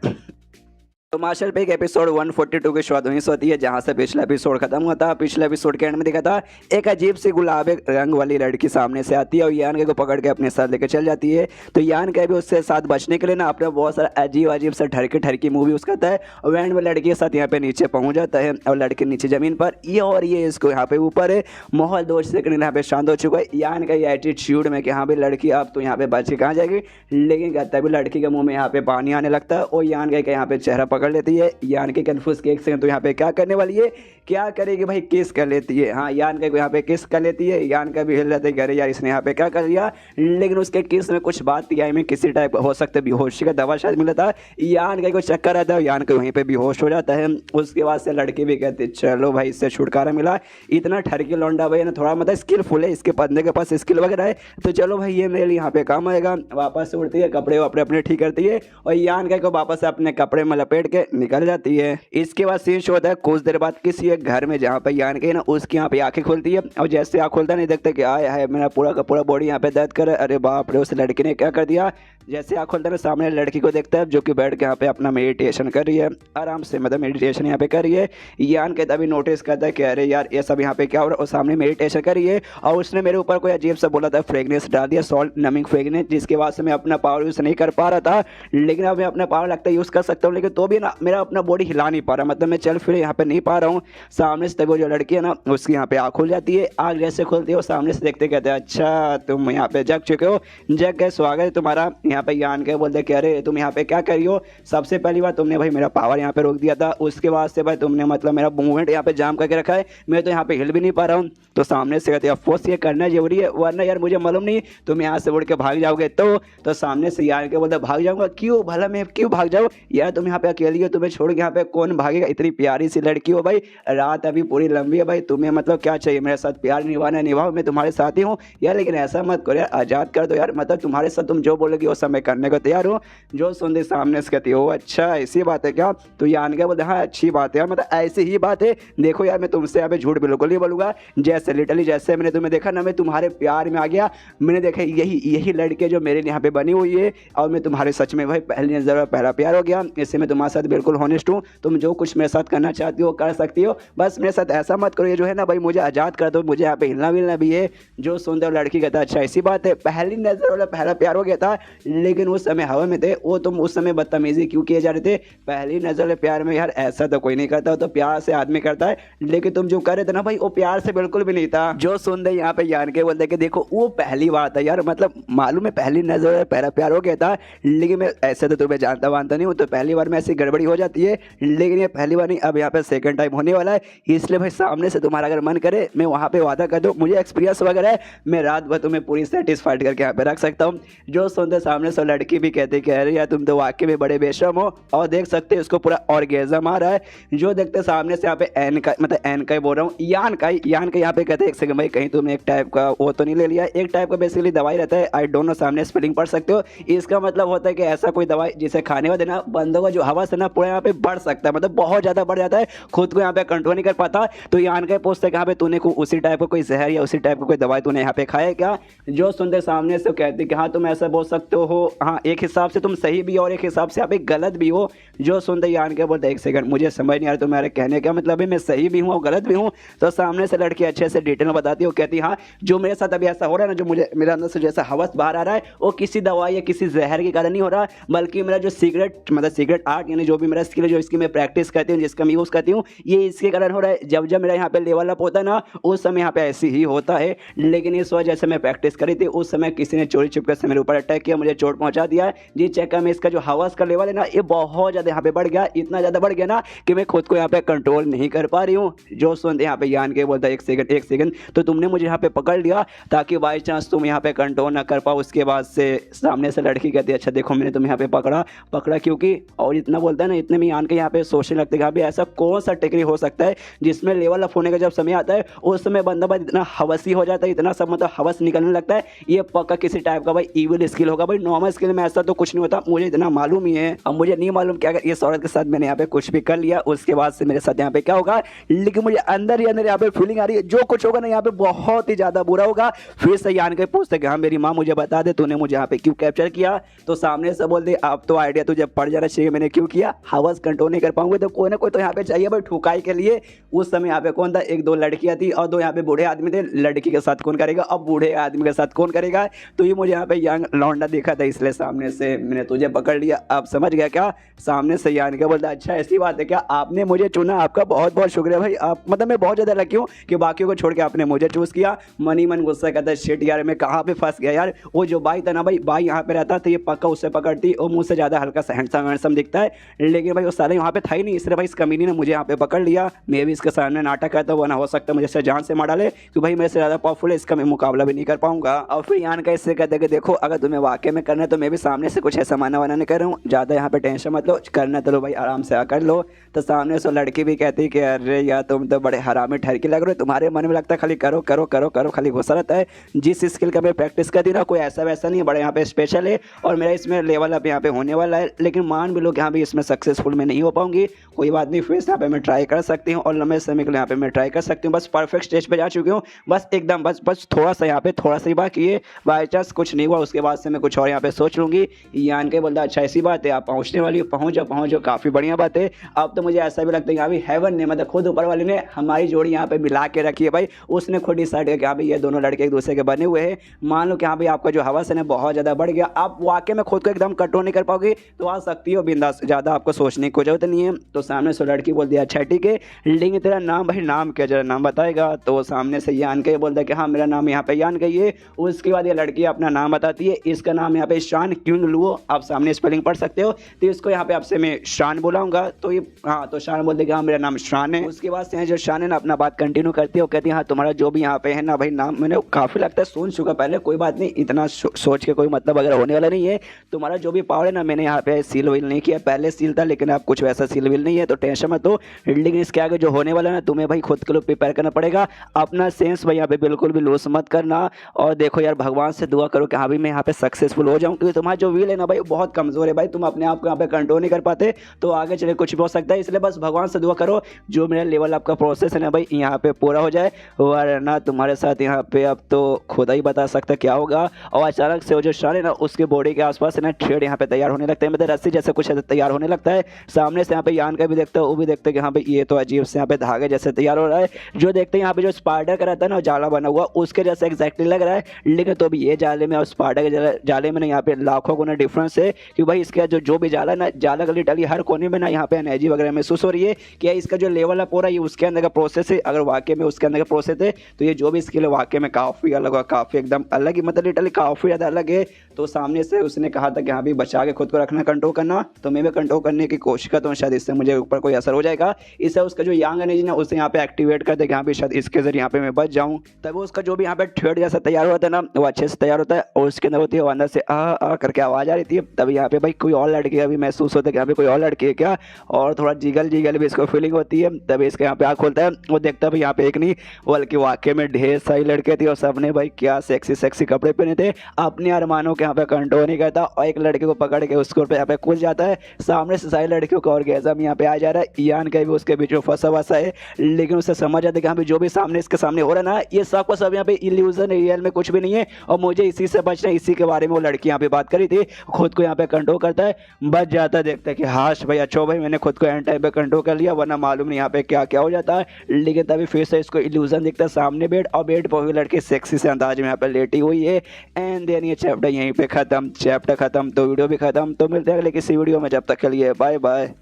तो मार्शल पे एक एपिसोड 142 की शुरुआत वहीं से होती है जहां से पिछला एपिसोड खत्म हुआ था। पिछले एपिसोड के एंड में देखा था एक अजीब सी गुलाबी रंग वाली लड़की सामने से आती है और यान के को पकड़ के अपने साथ लेकर चल जाती है। तो यान के भी उससे साथ बचने के लिए ना अपने बहुत सारा अजीब सा ठरकी मूवी उसका करता है और एंड में लड़की के साथ यहाँ पे नीचे पहुंच जाता है और लड़के नीचे जमीन पर ये इसको यहाँ पे ऊपर है। माहौल 2 सेकंड यहाँ पे शांत हो चुका है। यान का ये एटीट्यूड में कि हाँ भाई लड़की अब तो यहाँ पे बच के कहाँ जाएगी, लेकिन कहता है लड़की के मुँह में यहाँ पे पानी आने लगता है और यान का यहाँ पे चेहरा पकड़ लेती है। यान के कन्फ्यूज के एक सेकंड तो यहाँ पे क्या करने वाली है, क्या करेगी भाई, किस कर लेती है। हाँ यान के यहाँ पे किस कर लेती है। यान का भी हिल जाता है कि अरे यार इसने यहाँ पे क्या कर लिया, लेकिन उसके किस में कुछ बात थी। आई में किसी टाइप हो सकता है बेहोशी का दवा शायद मिला था। यान का कोई चक्कर आता है, यान के वहीं पे बेहोश हो जाता है। उसके बाद से लड़की भी कहती है चलो भाई इससे छुटकारा मिला, इतना ठरकी लौंडा भाई ना, थोड़ा मतलब स्किलफुल है, इसके बंदे के पास स्किल वगैरह है, तो चलो भाई ये मेरे लिए यहाँ पे काम आएगा। वापस से उड़ती है, कपड़े वपड़े अपने ठीक करती है और यान का को वापस से अपने कपड़े में लपेट के निकल जाती है। इसके बाद सीन शो होता है कुछ देर बाद किसी एक घर में जहाँ पे यान के ना उसकी यहाँ पे आंखें खुलती है और जैसे आँख खोलता नहीं देखते कि आए है मेरा पूरा का पूरा बॉडी यहाँ पे दर्द करे, अरे बाप रे उस लड़की ने क्या कर दिया। जैसे आँख खोलता है सामने लड़की को देखता है जो कि बैठ के यहाँ पे अपना मेडिटेशन कर रही है, आराम से मतलब मेडिटेशन यहाँ पे कर रही है। यान के तभी नोटिस करता है कि अरे यार ये सब यहाँ पे क्या हो रहा है, और सामने मेडिटेशन कर रही है और उसने मेरे ऊपर कोई अजीब सा बोला था, फ्रेगनेंस डाल दिया, सॉल्ट नमिंग फ्रेगनेंस, जिसके बाद से मैं अपना पावर यूज़ नहीं कर पा रहा था। लेकिन अब मैं अपना पावर लगता है यूज़ कर सकता हूँ, लेकिन तो भी ना मेरा अपना बॉडी हिला नहीं पा रहा, मतलब मैं चल फिर यहाँ पे नहीं पा रहा हूँ। सामने से तभी वो जो लड़की है ना उसकी यहाँ पे आँख खुल जाती है। आँख जैसे खुलती है वो सामने से देखते कहते हैं अच्छा तुम यहाँ पे जग चुके हो, जग गए, स्वागत है तुम्हारा। यहाँ पे यान के बोलते कि अरे तुम यहाँ पे क्या कर रही हो। सबसे पहली बार तुमने भाई मेरा पावर यहाँ पे रोक दिया था, उसके बाद से भाई तुमने मतलब मेरा मूवमेंट यहाँ पे जाम करके रखा है, मैं तो यहाँ पे हिल भी नहीं पा रहा हूँ। तो सामने से कहते अफकोर्स ये करना जरूरी है, वरना यार मुझे मालूम नहीं तुम यहाँ से उड़ के भाग जाओगे। तो सामने से यार के बोलते भाग जाऊंगा, क्यों भला मैं क्यों भाग जाऊँ यार, तुम यहाँ पे अकेली हो, तुम्हें छोड़ के यहाँ पे कौन भागेगा, इतनी प्यारी सी लड़की हो भाई, रात अभी पूरी लंबी है भाई, तुम्हें मतलब क्या चाहिए, मेरे साथ प्यार निभाना निभाओ, मैं तुम्हारे साथ ही हूँ यार, लेकिन ऐसा मत करो यार, आज़ाद कर दो यार, मतलब तुम्हारे साथ तुम जो बोलोगी वो सब मैं करने को तैयार हूँ। जो सुनते सामने से कहती हो अच्छा ऐसी बात है क्या, तो यान क्या बोलते हाँ अच्छी बात है यार, मतलब ऐसी ही बात है, देखो यार मैं तुमसे यहाँ पे झूठ बिल्कुल नहीं बोलूँगा, जैसे लिटरली जैसे मैंने तुम्हें देखा ना मैं तुम्हारे प्यार में आ गया, मैंने देखा यही लड़के जो मेरे यहाँ पे बनी हुई है और मैं तुम्हारे सच में भाई पहली नज़र में पहला प्यार हो गया। इससे मैं तुम्हारे साथ बिल्कुल हॉनेस्ट हूँ, तुम जो कुछ मेरे साथ करना चाहती हो कर सकती हो, बस मेरे साथ ऐसा मत करो, ये जो है ना भाई मुझे आज़ाद कर दो, मुझे यहाँ पे हिलना विलना भी है। जो सुनते हो लड़की कहता अच्छा ऐसी बात है, पहली नज़र वाला पहला प्यार हो गया था, लेकिन उस समय हवा में थे वो, तुम उस समय बदतमीजी क्यों किए जा रहे थे। पहली नज़र वाले प्यार में यार ऐसा तो कोई नहीं करता, तो प्यार से आदमी करता है, लेकिन तुम जो कर रहे थे ना भाई वो प्यार से बिल्कुल भी नहीं था। जो सुन दे यहाँ पे यान के बोलते कि देखो वो पहली बार था यार, मतलब मालूम है पहली नज़र वाला पहला प्यार हो गया था, लेकिन मैं ऐसे तो तुम्हें जानता वानता नहीं हूँ, तो पहली बार में ऐसी गड़बड़ी हो जाती है, लेकिन ये पहली बार नहीं, अब यहाँ पे सेकंड टाइम होने वाला है, इसलिए भाई सामने से तुम्हारा अगर मन करे मैं वहाँ पे वादा कर दूँ, मुझे एक्सपीरियंस वगैरह है, मैं रात भर तुम्हें पूरी सेटिस्फाइड करके यहाँ पे रख सकता हूँ। जो सुनते सामने से लड़की भी कहती कह रही यार तुम तो वाकई में बड़े बेशर्म हो, और देख सकते हो उसको पूरा ऑर्गेज़म आ रहा है। जो देखते सामने से यहाँ पे एन का मतलब एन का ही बोल रहा हूँ, यान का यहाँ पे कहते हैं एक सेकंड भाई कहीं तुमने एक टाइप का वो तो नहीं ले लिया, एक टाइप का बेसिकली दवाई रहता है, आई डोंट नो सामने स्पेलिंग पढ़ सकते हो, इसका मतलब होता है कि ऐसा कोई दवाई जिसे खाने वाले ना बंदों का जो हवस है ना पूरा यहाँ पे बढ़ सकता है, मतलब बहुत ज़्यादा बढ़ जाता है, खुद को यहाँ पे कंट्रोल नहीं कर पाता। तो यान का पूछते हैं यहाँ पे तूने को उसी टाइप का कोई जहर या उसी टाइप का कोई दवाई तूने यहाँ पे खाया क्या। जो सुनते सामने से कहते कि हाँ तुम ऐसा बोल सकते हो, हाँ एक हिसाब से तुम सही भी हो और एक हिसाब से यहाँ पे गलत भी हो। जो सुनते यान के बोलते एक सेकंड मुझे समझ नहीं आ रहा तुम्हारे कहने का मतलब है, मैं सही भी हूँ और गलत भी हूँ। तो सामने से लड़की अच्छे से डिटेल में बताती है, वो कहती हाँ जो मेरे साथ अभी ऐसा हो रहा है ना, जो मुझे मेरे अंदर से जैसा हवस बाहर आ रहा है वो किसी दवाई या किसी जहर के कारण नहीं हो रहा, बल्कि मेरा जो सीक्रेट आर्ट यानी जो भी मेरा स्किल है, जो इसकी मैं प्रैक्टिस करती हूँ, जिसका मैं यूज़ करती हूँ, ये इसके किसके कारण हो रहा है, जब जब मेरा यहाँ पे लेवल अप होता है ना उस समय यहाँ पे ऐसे ही होता है। लेकिन इस वजह से मैं प्रैक्टिस करी थी, उस समय किसी ने चोरी छुपकर से मेरे ऊपर अटैक किया, मुझे चोट पहुंचा दिया। जी चेक कर, मैं इसका जो हवस का लेवल है ना ये बहुत ज़्यादा यहाँ पे बढ़ गया, इतना ज़्यादा बढ़ गया ना कि मैं खुद को यहाँ पे कंट्रोल नहीं कर पा रही हूँ। जो सुनते यहाँ पे यान के बोलता है एक सेकंड तो तुमने मुझे यहाँ पे पकड़ लिया ताकि बाई चांस तुम यहाँ पे कंट्रोल ना कर पाओ। उसके बाद से सामने से लड़की कहती है अच्छा देखो मैंने तुम्हें यहाँ पे पकड़ा क्योंकि, और इतना बोलता है ना, इतने में यान के यहाँ पे सोचने लगते हैं कि ऐसा कौन सा टेक्निक हो सकता है जिसमें लेवल अप होने का जब समय आता है उस समय बंदा भाई इतना हवसी हो जाता है, इतना सब मतलब हवस निकलने लगता है। ये पक्का किसी टाइप का भाई इविल स्किल होगा भाई, नॉर्मल स्किल में ऐसा तो कुछ नहीं होता, मुझे इतना मालूम ही है। अब मुझे नहीं मालूम कि अगर इस औरत के साथ मैंने यहाँ पे कुछ भी कर लिया उसके बाद से मेरे साथ यहाँ पे क्या होगा, लेकिन मुझे अंदर ही अंदर यहाँ पे फीलिंग आ रही है जो कुछ होगा ना यहाँ पे बहुत ही ज्यादा बुरा होगा। फिर से यान के पूछते कि हाँ मेरी माँ मुझे बता दे तूने मुझे यहाँ पे क्यों कैप्चर किया, तो सामने से बोल दे अब तो आइडिया तुझे पड़ जाना चाहिए मैंने क्यों किया, हवस कंट्रोल नहीं कर पाऊंगे तो कोई ना कोई तो यहाँ पे चाहिए भाई ठुकाई के लिए। उस समय यहाँ पे कौन था, एक दो लड़कियां थी और दो यहाँ पे बूढ़े आदमी थे, लड़की के साथ कौन करेगा, अब बूढ़े आदमी के साथ कौन करेगा। तो ये मुझे यहाँ पे यंग लौंडा देखा था इसलिए सामने से मैंने तुझे पकड़ लिया। अब समझ गया क्या, सामने से यान के बोलता अच्छा ऐसी बात है क्या, आपने मुझे चुना, आपका बहुत बहुत शुक्रिया भाई, आप मतलब मैं बहुत ज़्यादा लकी हूँ कि बाकियों को छोड़ के आपने मुझे चूज़ किया। मनी मन गुस्सा कहता है शिट यार मैं कहाँ पे फंस गया यार। वो जो भाई था ना भाई, भाई यहाँ पे रहता तो ये पक्का उससे पकड़ती, और मुझसे ज़्यादा हल्का सा हैंडसम दिखता है, लेकिन भाई वो साले वहाँ पे था ही नहीं, इसलिए भाई इस कमीनी ने मुझे यहाँ पे पकड़ लिया। मैं भी इसके सामने नाटक करता हुआ ना हो सकता मुझे से जान से मार डाले कि भाई मेरे से ज़्यादा पावरफुल है, इसका मैं मुकाबला भी नहीं कर पाऊंगा। और फिर यान का इससे कहते कि देखो अगर तुम्हें वाकई में करना है तो मैं भी सामने से कुछ ऐसा माना वाना नहीं कर रहा हूँ, ज़्यादा यहाँ पे टेंशन मत लो, करना तो लो भाई आराम से आकर लो। तो सामने से लड़की भी कहती कि अरे यार तुम तो बड़े हरामी ठहरकी लग रहे हो, तुम्हारे मन में लगता है खाली करो करो करो करो खाली घुसा रहता है। जिस स्किल का मैं प्रैक्टिस करती ना कोई ऐसा वैसा नहीं है, बड़ा यहाँ पे स्पेशल है और मेरा इसमें लेवल अप यहाँ पे होने वाला है। लेकिन मान भी लोग यहाँ पे इसमें सक्सेसफुल में नहीं हो पाऊंगी, कोई बात नहीं, फिर से यहाँ पे मैं ट्राई कर सकती हूँ और लंबे समय के लिए यहाँ पे मैं ट्राई कर सकती हूँ। बस परफेक्ट स्टेज पे जा चुकी हूँ, बस एकदम बस थोड़ा सा यहाँ पे थोड़ा सा ही बाकी है, बाई चांस कुछ नहीं हुआ उसके बाद से मैं कुछ और यहाँ पे सोच लूँगी। यान के बोलता अच्छा ऐसी बात है आप पहुँचने वाली हो, पहुँच जाओ काफ़ी बढ़िया बात है। अब तो मुझे ऐसा भी लगता है यहाँ भी हेवन ने मतलब खुद ऊपर वाले ने हमारी जोड़ी यहाँ पे मिला के रखी है भाई, उसने खुद डिसाइड किया कि यहाँ पे ये दोनों लड़के एक दूसरे के बने हुए हैं। मान लो कि यहाँ पे आपका जो हवस है ना बहुत ज़्यादा बढ़ गया, आप वाकई में खुद को एकदम कंट्रोल नहीं कर पाओगे तो आ सकती हो बिंदास, ज़्यादा आपको सोचने की जरूरत नहीं है। तो सामने से लड़की बोल दिया अच्छा ठीक है, लेकिन तेरा नाम भाई नाम क्या, जरा नाम बताएगा। तो सामने से यान के बोलता है कि हाँ मेरा नाम यहाँ पे यान के ही है। उसके बाद ये लड़की अपना नाम बताती है, इसका नाम यहाँ पे शान क्यूंग लुओ, आप सामने स्पेलिंग पढ़ सकते हो, तो इसको यहाँ पे आपसे मैं शान बुलाऊंगा। तो ये हाँ तो शान बोल देगा हाँ मेरा नाम शान है। उसके बाद से जो शान है ना अपना बात कंटिन्यू करती है, वो कहती है हाँ तुम्हारा जो भी यहाँ पे है ना भाई नाम मैंने काफ़ी लगता है सुन चुका पहले, कोई बात नहीं इतना सोच के कोई मतलब अगर होने वाला नहीं है। तुम्हारा जो भी पावर है ना मैंने यहाँ पे सील विल नहीं किया, पहले सील था लेकिन अब कुछ वैसा सील विल नहीं है, तो टेंशन मत हो। लेकिन इसके आगे जो होने वाला है ना तुम्हें भाई खुद के लिए प्रिपेयर करना पड़ेगा, अपना सेंस भाई यहाँ पे बिल्कुल भी लूज मत करना। और देखो यार भगवान से दुआ करो कि हाँ भाई मैं यहाँ पे सक्सेसफुल हो जाऊँ, क्योंकि तुम्हारा जो विल है ना भाई बहुत कमज़ोर है भाई, तुम अपने आप को यहाँ पे कंट्रोल नहीं कर पाते, तो आगे चले कुछ भी हो सकता है। इसलिए बस भगवान से दुआ करो जो मेरा लेवल आपका प्रोसेस है ना भाई यहाँ पे पूरा हो जाए, वरना तुम्हारे साथ यहाँ पे अब तो खुदा ही बता सकता क्या होगा। और अचानक से वो जो शान है ना उसके बॉडी के आसपास है ना थ्रेड यहाँ पे तैयार होने लगता है, मतलब रस्सी जैसे कुछ तैयार होने लगता है। सामने से यहाँ पे यान का भी देखता है, वो भी देखता है कि हाँ भाई ये तो अजीब से यहाँ पे धागे जैसे तैयार हो रहा है। जो देखते हैं यहाँ पे जो स्पाइडर का रहता है ना जाला बना हुआ उसके जैसे एग्जैक्टली लग रहा है, लेकिन तो भी ये जाले में और स्पाइडर के जाले में ना यहाँ पे लाखों गुना डिफरेंस है। कि भाई इसका जो भी जाला है ना, जाला का लिटरली हर कोने में ना यहाँ पे एनर्जी वगैरह महसूस हो रही है कि इसका जो लेवल अप हो रहा है उसके अंदर का प्रोसेस है। अगर वाकई में उसके अंदर का प्रोसेस है तो ये जो भी स्किल है वाकई में काफ़ी अलग है, काफ़ी एकदम अलग ही, मतलब लिटरली काफ़ी ज़्यादा अलग है। तो सामने से उसने कहा था कि हाँ भी बचा के खुद को रखना, कंट्रोल करना, तो मैं भी कंट्रोल करने की कोशिश करता हूँ, शायद इससे मुझे ऊपर कोई असर हो जाएगा। इससे उसका जो यांग एनर्जी ना उसे यहाँ पे एक्टिवेट कर दे कि यहाँ पे शायद इसके जरिए यहाँ पे मैं बच जाऊँ। तब उसका जो भी यहाँ पे थ्रेड जैसा तैयार हुआ था ना वो अच्छे से तैयार होता है और उसके अंदर होती है वो अंदर से आ करके आवाज़ आ रही थी। तब यहाँ पे भाई कोई और लड़की का भी महसूस होता है कि यहाँ पे कोई और लड़की है क्या, और थोड़ा जिगल भी इसको फीलिंग होती है। तब इसके यहाँ पे आँख खोलता है, वो देखता है भाई यहाँ पे एक नहीं बल्कि वाकई में ढेर सारी लड़के थे और सबने भाई क्या सेक्सी कपड़े पहने थे, अपने अरमानों के यहाँ पे कंट्रोल नहीं करता और एक लड़के को पकड़ के उसको यहाँ पे कूद जाता है। सामने से सारी लड़कियों का ऑर्गेज़म यहाँ पे आ जा रहा है, यान का भी उसके बीच में फंसा वसा है, लेकिन उसे समझ आता है कि यहाँ पे जो भी सामने इसके सामने हो रहा है ना ये सब का सब यहाँ पे इल्यूजन है, रियल में कुछ भी नहीं है और मुझे इसी से बचना है। इसी के बारे में वो लड़की यहाँ पे बात करी थी, खुद को यहाँ पे कंट्रोल करता है, बच जाता है, देखता है कि हाश भाई अच्छा भाई मैंने खुद को एंड टाइम पे कंट्रोल कर लिया, वरना मालूम नहीं यहाँ पे क्या क्या हो जाता है। लेकिन तभी फिर से इसको इल्यूजन दिखता है सामने बेड, और बेड पर हुई लड़की सेक्सी से अंदाज में यहाँ पे लेटी हुई है। एंड देन ये चैप्टर यहीं पे खत्म, चैप्टर खत्म तो वीडियो भी खत्म। तो मिलते हैं अगले किसी वीडियो में, जब तक के लिए बाय बाय।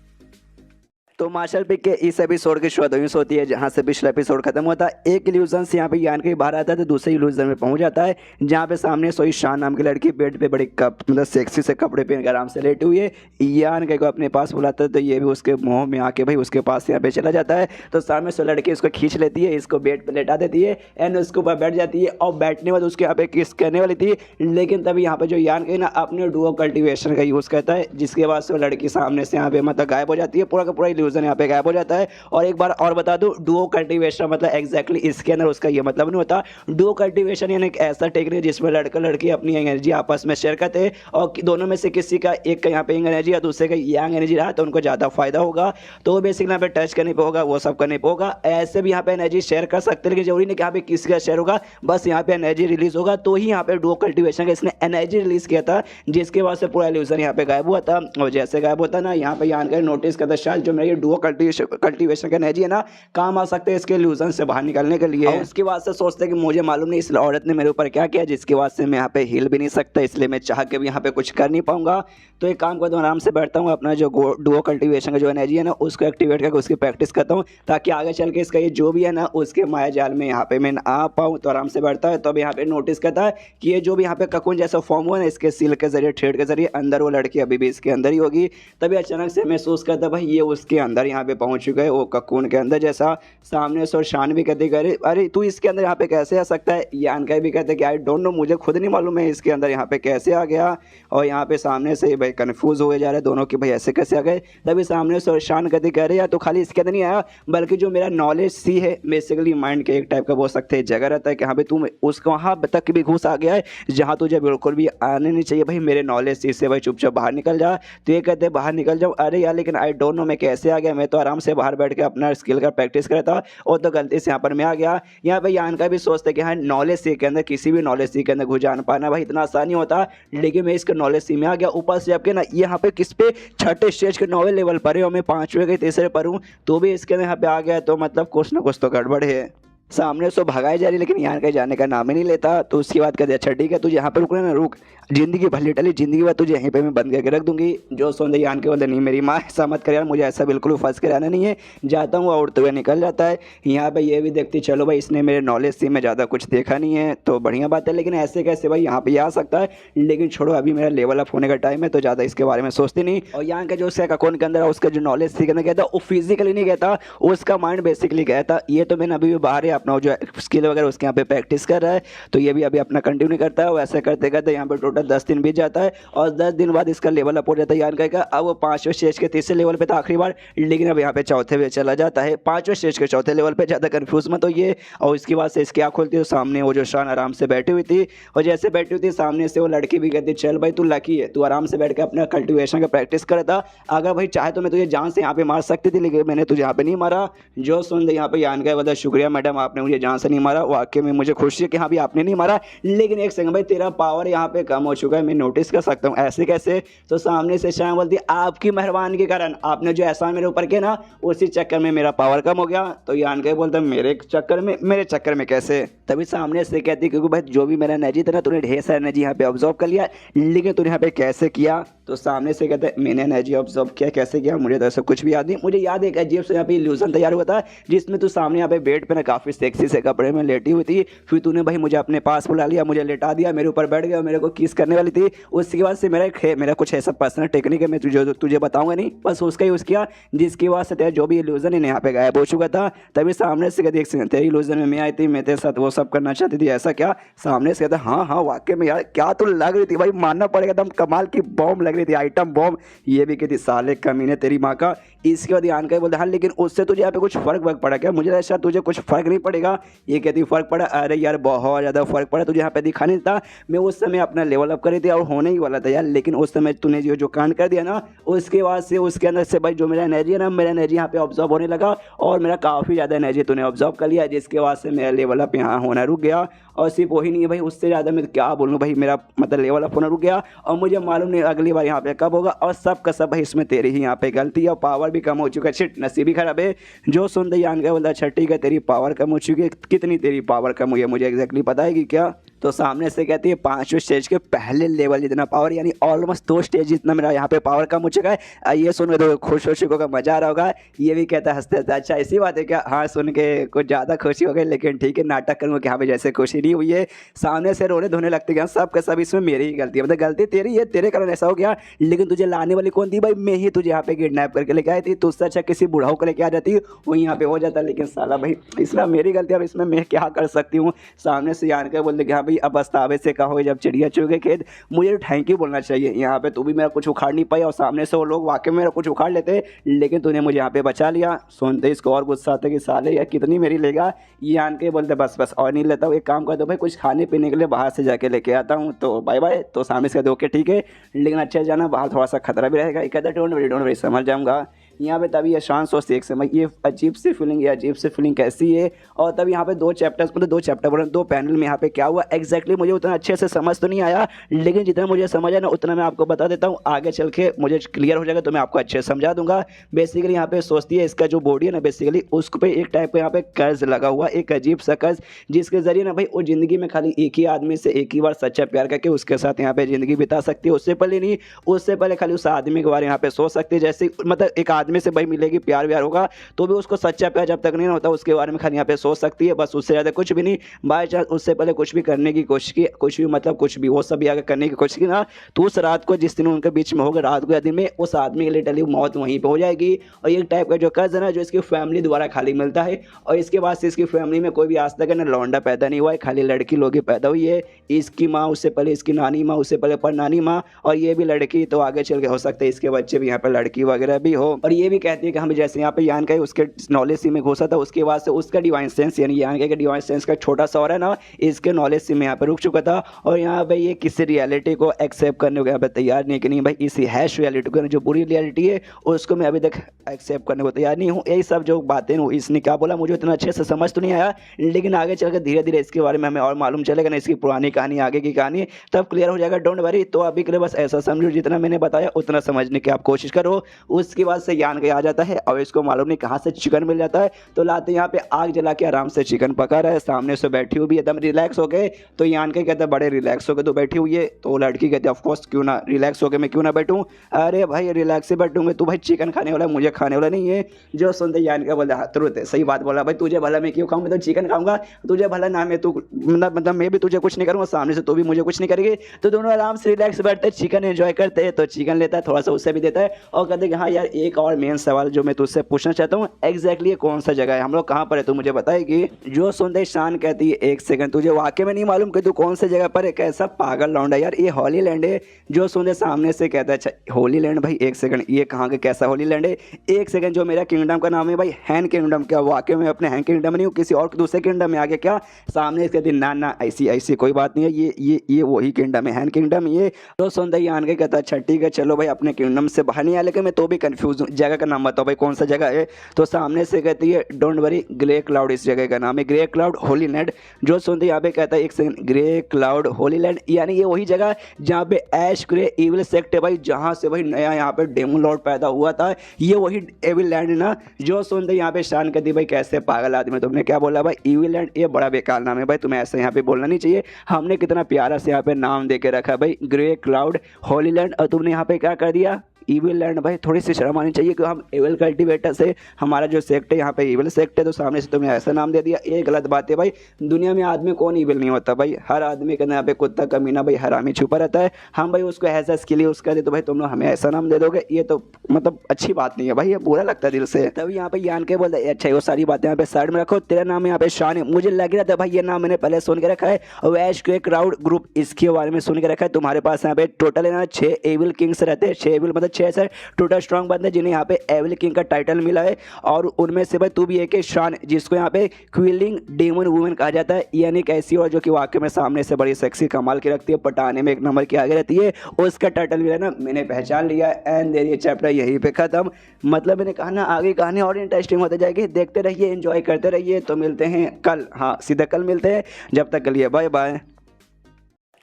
तो मार्शल पिक के इस एपिसोड की शुरुआत वहीं से होती है जहां से पिछला एपिसोड खत्म होता है। एक इल्यूजन से यहाँ पे यान के बाहर आता है तो दूसरे इल्यूजन में पहुंच जाता है जहां पे सामने सोई शान नाम की लड़की बेड पे बड़े कप मतलब सेक्सी से कपड़े पहनकर आराम से लेटी हुई है। यान के को अपने पास बुलाता है तो ये भी उसके मुंह में आके भाई उसके पास यहाँ पे चला जाता है। तो सामने से लड़की इसको खींच लेती है, इसको बेड पे लेटा देती है एंड उसके ऊपर बैठ जाती है और बैठने बाद उसके यहाँ पे किस करने वाली थी, लेकिन तभी यहाँ पे जो यान के ना अपने डुओ कल्टीवेशन का यूज़ करता है जिसके बाद से वो लड़की सामने से यहाँ पे मतलब गायब हो जाती है। पूरा का पूरा इल्यूजन यहाँ पे गायब हो जाता है। और एक बार और बता दूं, डुओ कल्टीवेशन मतलब एग्जैक्टली इसके अंदर उसका ये मतलब नहीं होता। डुओ कल्टीवेशन यानी एक ऐसा टेक्निक है जिसमें लड़का लड़की अपनी एनर्जी आपस में शेयर करते हैं और दोनों में से किसी का एक का यहाँ पे एनर्जी या दूसरे का यांग एनर्जी रहा तो उनको ज़्यादा फायदा होगा। तो वो बेसिकली यहाँ पे टच करने पे होगा, वो सब करने पे होगा। ऐसे भी यहाँ पे एनर्जी शेयर कर सकते हैं लेकिन जरूरी नहीं कि यहाँ पे किसी का शेयर होगा, बस यहाँ पे एनर्जी रिलीज होगा तो ही यहाँ पे डुओ कल्टीवेशन का इसने एनर्जी रिलीज किया था जिसके बाद से पूरा इल्यूजन यहाँ पे गायब हुआ था। और जैसे गायब होता ना यहाँ पे यान कर नोटिस करता शायद जो मेरा ये डुओ कल्टीवेशन का एनर्जी है ना काम आ सकते हैं इसके इल्यूजन से बाहर निकलने के लिए। उसके बाद से सोचते हैं कि मुझे मालूम नहीं इस औरत ने मेरे ऊपर क्या किया जिसके बाद से मैं यहाँ पे हिल भी नहीं सकता, इसलिए मैं चाह के भी यहाँ पे कुछ कर नहीं पाऊंगा। तो एक काम करता हूँ, आराम से बैठता हूँ, अपना जो डुओ कल्टीवेशन का जो एनर्जी है ना उसको एक्टिवेट करके उसकी प्रैक्टिस करता हूँ ताकि आगे चल के इसका ये जो भी है ना उसके माया जाल में यहाँ पे मैं आ पाऊँ। तो आराम से बैठता है तो अब यहाँ पे नोटिस करता है कि ये जो भी यहाँ पे ककून जैसा फॉर्म हुआ ना इसके सील के जरिए थ्रेड के जरिए अंदर वो लड़की अभी भी इसके अंदर ही होगी। तभी अचानक से महसूस करता भाई ये उसके अंदर यहाँ पे पहुँच चुका है, वो ककून के अंदर जैसा। सामने से शान भी कहते अरे तू इसके अंदर यहाँ पे कैसे आ सकता है। यान का भी कहते कि आई डोंट नो, मुझे खुद नहीं मालूम है इसके अंदर यहाँ पे कैसे आ गया। और यहाँ पे सामने से भाई कंफ्यूज हो जा रहे दोनों कि भाई ऐसे कैसे आ गए। तभी सामने से शान कहते कह रहे यार तो खाली इसके अंदर नहीं आया बल्कि जो मेरा नॉलेज सी है बेसिकली माइंड के एक टाइप का बोल सकते हैं जगह रहता है कि हाँ भाई तुम उसको वहाँ तक भी घुस आ गया है जहाँ तुझे बिल्कुल भी आने नहीं चाहिए भाई मेरे नॉलेज सी से भाई चुपचाप बाहर निकल जा। तो ये कहते बाहर निकल जाओ। अरे यार लेकिन आई डोंट नो मैं कैसे आ गया, मैं तो आराम से बाहर बैठ के अपना स्किल का प्रैक्टिस कर था और तो गलती से यहाँ पर मैं आ गया। यहाँ पे यान का भी सोचते कि हाँ नॉलेज सी के अंदर किसी भी नॉलेज सी के अंदर घुस जान पाना भाई इतना आसान नहीं होता, लेकिन मैं इसके नॉलेज सी में आ गया। ऊपर से आपके ना यहाँ पे किस पे छठे स्टेज के 9वें लेवल पर है और मैं 5वें के तीसरे पर हूँ तो भी इसके अंदर यहाँ पे आ गया, तो मतलब कुछ ना कुछ तो गड़बड़ है। सामने से भगाई जा रही लेकिन यहाँ कहीं जाने का नाम ही नहीं लेता। तो उसकी बात कहते अच्छा ठीक है तुझे यहाँ पे रुकना ना रुक, जिंदगी भर लिटली जिंदगी भर तुझे यहीं पे मैं बंद करके रख दूंगी। जो सोंदे यान के बोलते नहीं मेरी माँ ऐसा मत कर यार, मुझे ऐसा बिल्कुल फंस कर आना नहीं है, जाता हूँ और तो निकल जाता है। यहाँ पे ये भी देखती चलो भाई इसने मेरे नॉलेज से में ज़्यादा कुछ देखा नहीं है तो बढ़िया बात है, लेकिन ऐसे कैसे भाई यहाँ पे आ सकता है। लेकिन छोड़ो अभी मेरा लेवल अप होने का टाइम है तो ज़्यादा इसके बारे में सोचती नहीं। और यहाँ का जो उसका अकाउंट के अंदर है उसका जो नॉलेज सीखने गया था वो फिजिकली नहीं गया था, उसका माइंड बेसिकली गया था। ये तो मैंने अभी भी बाहर है अपना जो स्किल वगैरह उसके यहाँ पे प्रैक्टिस कर रहा है तो ये भी अभी अपना कंटिन्यू करता है। वैसे करते करते यहाँ पे टोटल 10 दिन बीत जाता है और 10 दिन बाद इसका लेवल अप हो जाता है यान का। अब वो 5वें स्टेज के तीसरे लेवल पे था आखिरी बार, लेकिन अब यहाँ पे चौथे पे चला जाता है। 5वें स्टेज के चौथे लेवल पे, ज़्यादा कंफ्यूज मत होइए। और इसके बाद से इसकी आँख खुलती है तो सामने वो जो शान आराम से बैठी हुई थी और जैसे बैठी हुई थी सामने से वो लड़की भी कहती चल भाई तू लकी है, तू आराम से बैठ के अपना कल्टिवेशन का प्रैक्टिस कर था, अगर भाई चाहे तो मैं तुझे जान से यहाँ पे मार सकती थी लेकिन मैंने तुझे यहाँ पे नहीं मारा। जो सुन यहाँ पे यान का बता शुक्रिया मैडम आपने मुझे जान से नहीं मारा, वाकई में मुझे खुशी है कि हाँ भी आपने नहीं मारा, लेकिन एक सेकंड भाई तेरा पावर यहाँ पे कम हो चुका है, मैं नोटिस कर सकता हूँ। ऐसे कैसे? तो सामने से शाम बोलती आपकी मेहरबानी के कारण आपने जो एहसान मेरे ऊपर किया ना उसी चक्कर में मेरा पावर कम हो गया। तो यान के बोलता मेरे चक्कर में कैसे? तभी सामने से कहती क्योंकि भाई जो भी मेरा एनर्जी था ना तूने ढेर सारा एनर्जी यहाँ पे ऑब्जर्व कर लिया, लेकिन तूने यहाँ पे कैसे किया? तो सामने से कहते मैंने एनर्जी ऑब्जर्व किया, कैसे किया मुझे तो ऐसा कुछ भी याद नहीं। मुझे याद है एक अजीब से यहाँ पे इल्यूजन तैयार हुआ था जिसमें तू सामने यहाँ पे बेड पे ना काफी सेक्सी से कपड़े में लेटी हुई थी, फिर तूने भाई मुझे अपने पास बुला लिया, मुझे लेटा दिया, मेरे ऊपर बैठ गया, मेरे को किस करने वाली थी। उसके बाद से मेरा कुछ ऐसा पर्सनल टेक्निक है मैं तुझे बताऊंगा नहीं, बस उसका यूज़ किया जिसकी वजह से तेरा जो भी इल्यूजन है यहाँ पे गायब हो चुका था। तभी सामने से कहती एक तेरी इल्यूजन में मैं आई थी, मैं तेरे साथ वो सब करना चाहती थी, ऐसा क्या? सामने से कहता हाँ वाकई में यार क्या तो लग रही थी भाई, मानना पड़ेगा एकदम कमाल की बॉम्ब लग रही थी, आइटम बॉम्ब। ये भी कहती साले कमीने तेरी माँ का। इसके बाद ध्यान कर बोलता हाँ लेकिन उससे तुझे यहाँ पे कुछ फर्क पड़ा क्या? मुझे ऐसा तुझे कुछ फर्क नहीं पड़ेगा। ये कहती फर्क पड़ा? अरे यार बहुत ज़्यादा फर्क पड़ा, तुझे यहाँ पे दिखा नहीं था, मैं उस समय अपना लेवल अप कर रही थी और होने ही वाला था यार, लेकिन उस समय तूने जो कांड कर दिया ना उसके बाद से उसके अंदर से भाई जो मेरा एनर्जी है ना मेरा एनर्जी यहाँ पे ऑब्जर्व होने लगा और मेरा काफ़ी ज़्यादा एनर्जी तूने ऑब्जर्व कर लिया, जिसके बाद से मेरा लेवल अप यहाँ होना रुक गया। और सिर्फ वही नहीं है भाई, उससे ज़्यादा मैं क्या बोलूँ भाई, मेरा मतलब लेवल अप होना रुक गया और मुझे मालूम नहीं अगली बार यहाँ पे कब होगा। और सब का सब भाई इसमें तेरी ही यहाँ पे गलती है और पावर भी कम हो चुका है, शिट नसीब ही खराब है। जो सुन दे यान गया बोलता अच्छा ठीक है तेरी पावर कम हो चुकी है, कितनी तेरी पावर कम हुई है मुझे एग्जैक्टली पता है कि क्या? तो सामने से कहती है 5वें स्टेज के पहले लेवल जितना पावर, यानी ऑलमोस्ट 2 स्टेज जितना मेरा यहाँ पे पावर कम हो चुका है। ये सुन के तो खुश हो चुका होगा, मजा आ रहा होगा। ये भी कहता है हंसते हंसते, अच्छा ऐसी बात है क्या? हाँ, सुन के कुछ ज़्यादा खुशी हो गई, लेकिन ठीक है नाटक करूँगा कि हाँ भाई जैसे खुशी नहीं हुई है। सामने से रोने धोने लगते हैं, सब का सब इसमें मेरी ही गलती है, मतलब गलती तेरी है, तेरे कारण ऐसा हो गया। लेकिन तुझे लाने वाली कौन थी भाई? मैं ही तुझे यहाँ पे किडनैप करके लेके आई थी। तुझसे अच्छा किसी बुढ़ाऊ को लेके आ जाती, वही यहाँ पे हो जाता। लेकिन साला भाई इसमें मेरी गलती, अब इसमें मैं क्या कर सकती हूँ? सामने से यार के बोलते कि हाँ भाई अब पछतावे से कहो जब चिड़िया चुग गए खेत। मुझे थैंक यू बोलना चाहिए, यहाँ पे तू भी मेरा कुछ उखाड़ नहीं पाई, और सामने से वो लोग वाकई में मेरा कुछ उखाड़ लेते, लेकिन तूने मुझे यहाँ पे बचा लिया। सुनते इसको और गुस्सा आता कि साले यार कितनी मेरी लेगा। ये आन के बोलते बस बस और नहीं लेता हूँ, एक काम कर दो भाई, कुछ खाने पीने के लिए बाहर से जाके लेके आता हूँ, तो बाय बाय। तो सामने से ओके ठीक है, लेकिन अच्छा जाना, बाहर थोड़ा सा खतरा भी रहेगा। कहता डोंट वरी समझ जाऊँगा। यहाँ पे तभी शांत सोचते एक समय, ये अजीब सी फीलिंग, ये अजीब सी फीलिंग कैसी है? और तब यहाँ पे 2 चैप्टर्स, मतलब 2 चैप्टर बोले 2 पैनल में यहाँ पे क्या हुआ एग्जैक्टली मुझे उतना अच्छे से समझ तो नहीं आया, लेकिन जितना मुझे समझ आया ना उतना मैं आपको बता देता हूँ। आगे चल के मुझे क्लियर हो जाएगा तो मैं आपको अच्छे से समझा दूंगा। बेसिकली यहाँ पे सोचती है इसका जो बॉडी है ना, बेसिकली उसको पे एक टाइप का यहाँ पे कर्ज लगा हुआ, एक अजीब सा कर्ज, जिसके जरिए ना भाई वो जिंदगी में खाली एक ही आदमी से एक ही बार सच्चा प्यार करके उसके साथ यहाँ पे जिंदगी बिता सकती है। उससे पहले नहीं, उससे पहले खाली उस आदमी के बारे यहाँ पे सोच सकती है। जैसे मतलब एक आदमी से भाई मिलेगी, प्यार व्यार होगा, तो भी उसको सच्चा प्यार जब तक नहीं होता उसके बारे में खाली यहाँ पे सोच सकती है, बस उससे ज़्यादा कुछ भी नहीं। बाय चांस उससे पहले कुछ भी करने की कोशिश की, कुछ भी मतलब कुछ भी वो सब भी अगर करने की कोशिश की ना, तो उस रात को जिस दिन उनके बीच में होगा, रात को या दिन में, उस आदमी के लिए टली मौत वहीं पे हो जाएगी। और ये टाइप का जो कर्ज है ना, जो इसकी फैमिली द्वारा खाली मिलता है, और इसके बाद से इसकी फैमिली में कोई भी आज तक है ना लौंडा पैदा नहीं हुआ है, खाली लड़की लोग ही पैदा हुई है। इसकी माँ, उससे पहले इसकी नानी माँ, उससे पहले पर नानी माँ, और ये भी लड़की, तो आगे चल के हो सकता है इसके बच्चे भी यहाँ पर लड़की वगैरह भी हो। और ये भी कहती है कि हम जैसे यहाँ पे यान का उसके नॉलेज सी में घुसा था, उसके बाद से उसका डिवाइन सेंस, यानी यान का डिवाइन सेंस का छोटा सा और है ना, इसके नॉलेज सी में यहाँ पे रुक चुका था। और यहाँ पे ये किसी रियलिटी को एक्सेप्ट करने को यहाँ पे तैयार नहीं कि नहीं भाई इसी हैश रियलिटी को, जो बुरी रियलिटी है उसको मैं अभी तक एक्सेप्ट करने को तैयार नहीं हूँ। यही सब जो बातें हूँ, इसने क्या बोला मुझे उतना अच्छे से समझ तो नहीं आया, लेकिन आगे चलकर धीरे धीरे इसके बारे में हमें और मालूम चलेगा ना, इसकी पुरानी कहानी, आगे की कहानी तब क्लियर हो जाएगा, डोंट वरी। तो अभी के लिए बस ऐसा समझो, जितना मैंने बताया उतना समझने की आप कोशिश करो। उसके बाद से यान के आ जाता है और इसको मालूम नहीं कहाँ से चिकन मिल जाता है, तो लाते यहाँ पे आग जला के आराम से चिकन पका रहा है, सामने से बैठी हुई भी एकदम रिलैक्स हो गए। तो यान के कहते हैं बड़े रिलैक्स हो गए तो बैठी हुई है, तो लड़की कहती है ऑफकोर्स क्यों ना रिलैक्स हो गए, मैं क्यों ना बैठूँ? अरे भाई रिलैक्स से बैठूंगे, तू भाई चिकन खाने वाला, मुझे खाने वाला नहीं है। जो सुनते यान का बोला हाँ तुरंत सही बात बोला, भाई तुझे भला मैं क्यों खाऊँ, मैं तो चिकन खाऊंगा, तुझे भला ना मैं, तू मतलब मैं भी तुझे कुछ नहीं करूँगा, सामने से तू भी मुझे कुछ नहीं करेगी। तो दोनों आराम से रिलैक्स बैठते चिकन एंजॉय करते हैं। तो चिकन लेता है, थोड़ा सा उससे भी देता है, और कहते हैं कि हाँ यार एक और मेन सवाल जो मैं तुझसे पूछना चाहता हूँ, एग्जैक्टली ये कौन सा जगह है, हम लोग कहाँ पर है, तू मुझे बताएगी? जो सुनते शान कहती है एक सेकंड, तुझे वाकई में नहीं मालूम कि तू कौन से जगह पर है? कैसा पागल लौंडा यार, ये हॉली लैंड है। जो सुनते सामने से कहता है अच्छा होली लैंड, भाई एक सेकंड ये कहाँ का कैसा होली लैंड है? एक सेकंड, जो मेरा किंगडम का नाम है भाई हैन किंगडम, क्या वाकई में अपने हैन किंगडम नहीं हूँ, किसी और दूसरे किंगडम में आ गया क्या? सामने इसके दिन ना ना ऐसी ऐसी कोई बात नहीं है, ये वही किंगडम है, हैन किंगडम ये। तो सुनते ही आन के कहता अच्छा ठीक है चलो भाई अपने किंगडम से बाहर नहीं आया, लेकिन मैं तो भी कंफ्यूज हूँ, जगह का नाम बताओ भाई कौन सा जगह है? तो सामने से कहती है डोंट वरी ग्रे क्लाउड इस जगह का नाम है, ग्रे क्लाउड होली लैंड। जो सुनते यहाँ पे कहता है एक second, grey cloud Holi land, यानी ये वही जगह जहाँ पे ऐश ग्रे इविल सेक्ट है भाई, जहाँ से भाई नया यहाँ पे डेमन लॉर्ड पैदा हुआ था, ये वही एविल लैंड है ना। जो सुनते यहाँ पे शान कहती भाई कैसे पागल आदमी, तुमने क्या बोला भाई इविल लैंड, ये बड़ा बेकार नाम है भाई, तुम्हें ऐसे यहाँ पे बोलना नहीं चाहिए, हमने कितना प्यारा से यहाँ पे नाम दे के रखा भाई ग्रे क्लाउड होली लैंड, और तुमने यहाँ पे क्या कर दिया इविल लैंड। भाई थोड़ी सी शर्म आनी चाहिए कि हम एविल कल्टिवेटर से, हमारा जो सेक्ट है यहाँ पे एविल सेक्ट है, तो सामने से तुमने ऐसा नाम दे दिया, ये गलत बात है भाई। दुनिया में आदमी कौन एविल नहीं होता भाई, हर आदमी के यहाँ पे कुत्ता कमीना भाई हरामी छुपा रहता है, हम भाई उसको ऐसा इसके लिए उसका दे, तो भाई तुम लोग हमें ऐसा नाम दे दोगे, ये तो मतलब अच्छी बात नहीं है भाई, ये बुरा लगता है दिल से। तभी यहाँ पे यान के बोलते अच्छा वो सारी बातें यहाँ पे साइड में रखो, तेरा नाम यहाँ पे शान है, मुझे लग रहा था भाई ये नाम मैंने पहले सुन के रखा है, वैश के क्राउड ग्रुप इसके बारे में सुन के रखा है। तुम्हारे पास यहाँ पे टोटल है ना 6 एविल किंग्स रहते हैं, 6 एविल मतलब 6 सर टोटल स्ट्रॉन्ग बंदे जिन्हें यहाँ पे एविल किंग का टाइटल मिला है, और उनमें से भाई तू भी एक है शान, जिसको यहाँ पे क्विलिंग डेमन वुमेन कहा जाता है, यानी एक ऐसी और जो कि वाकई में सामने से बड़ी सेक्सी कमाल की रखती है, पटाने में एक नंबर की आगे रहती है, उसका टाइटल मिला ना, मैंने पहचान लिया। एंड देयर ये चैप्टर यहीं पे खत्म, मतलब मैंने कहा ना आगे कहानी और इंटरेस्टिंग होती जाएगी, देखते रहिए एंजॉय करते रहिए। तो मिलते हैं कल, हाँ सीधा कल मिलते हैं, जब तक के लिए बाय बाय।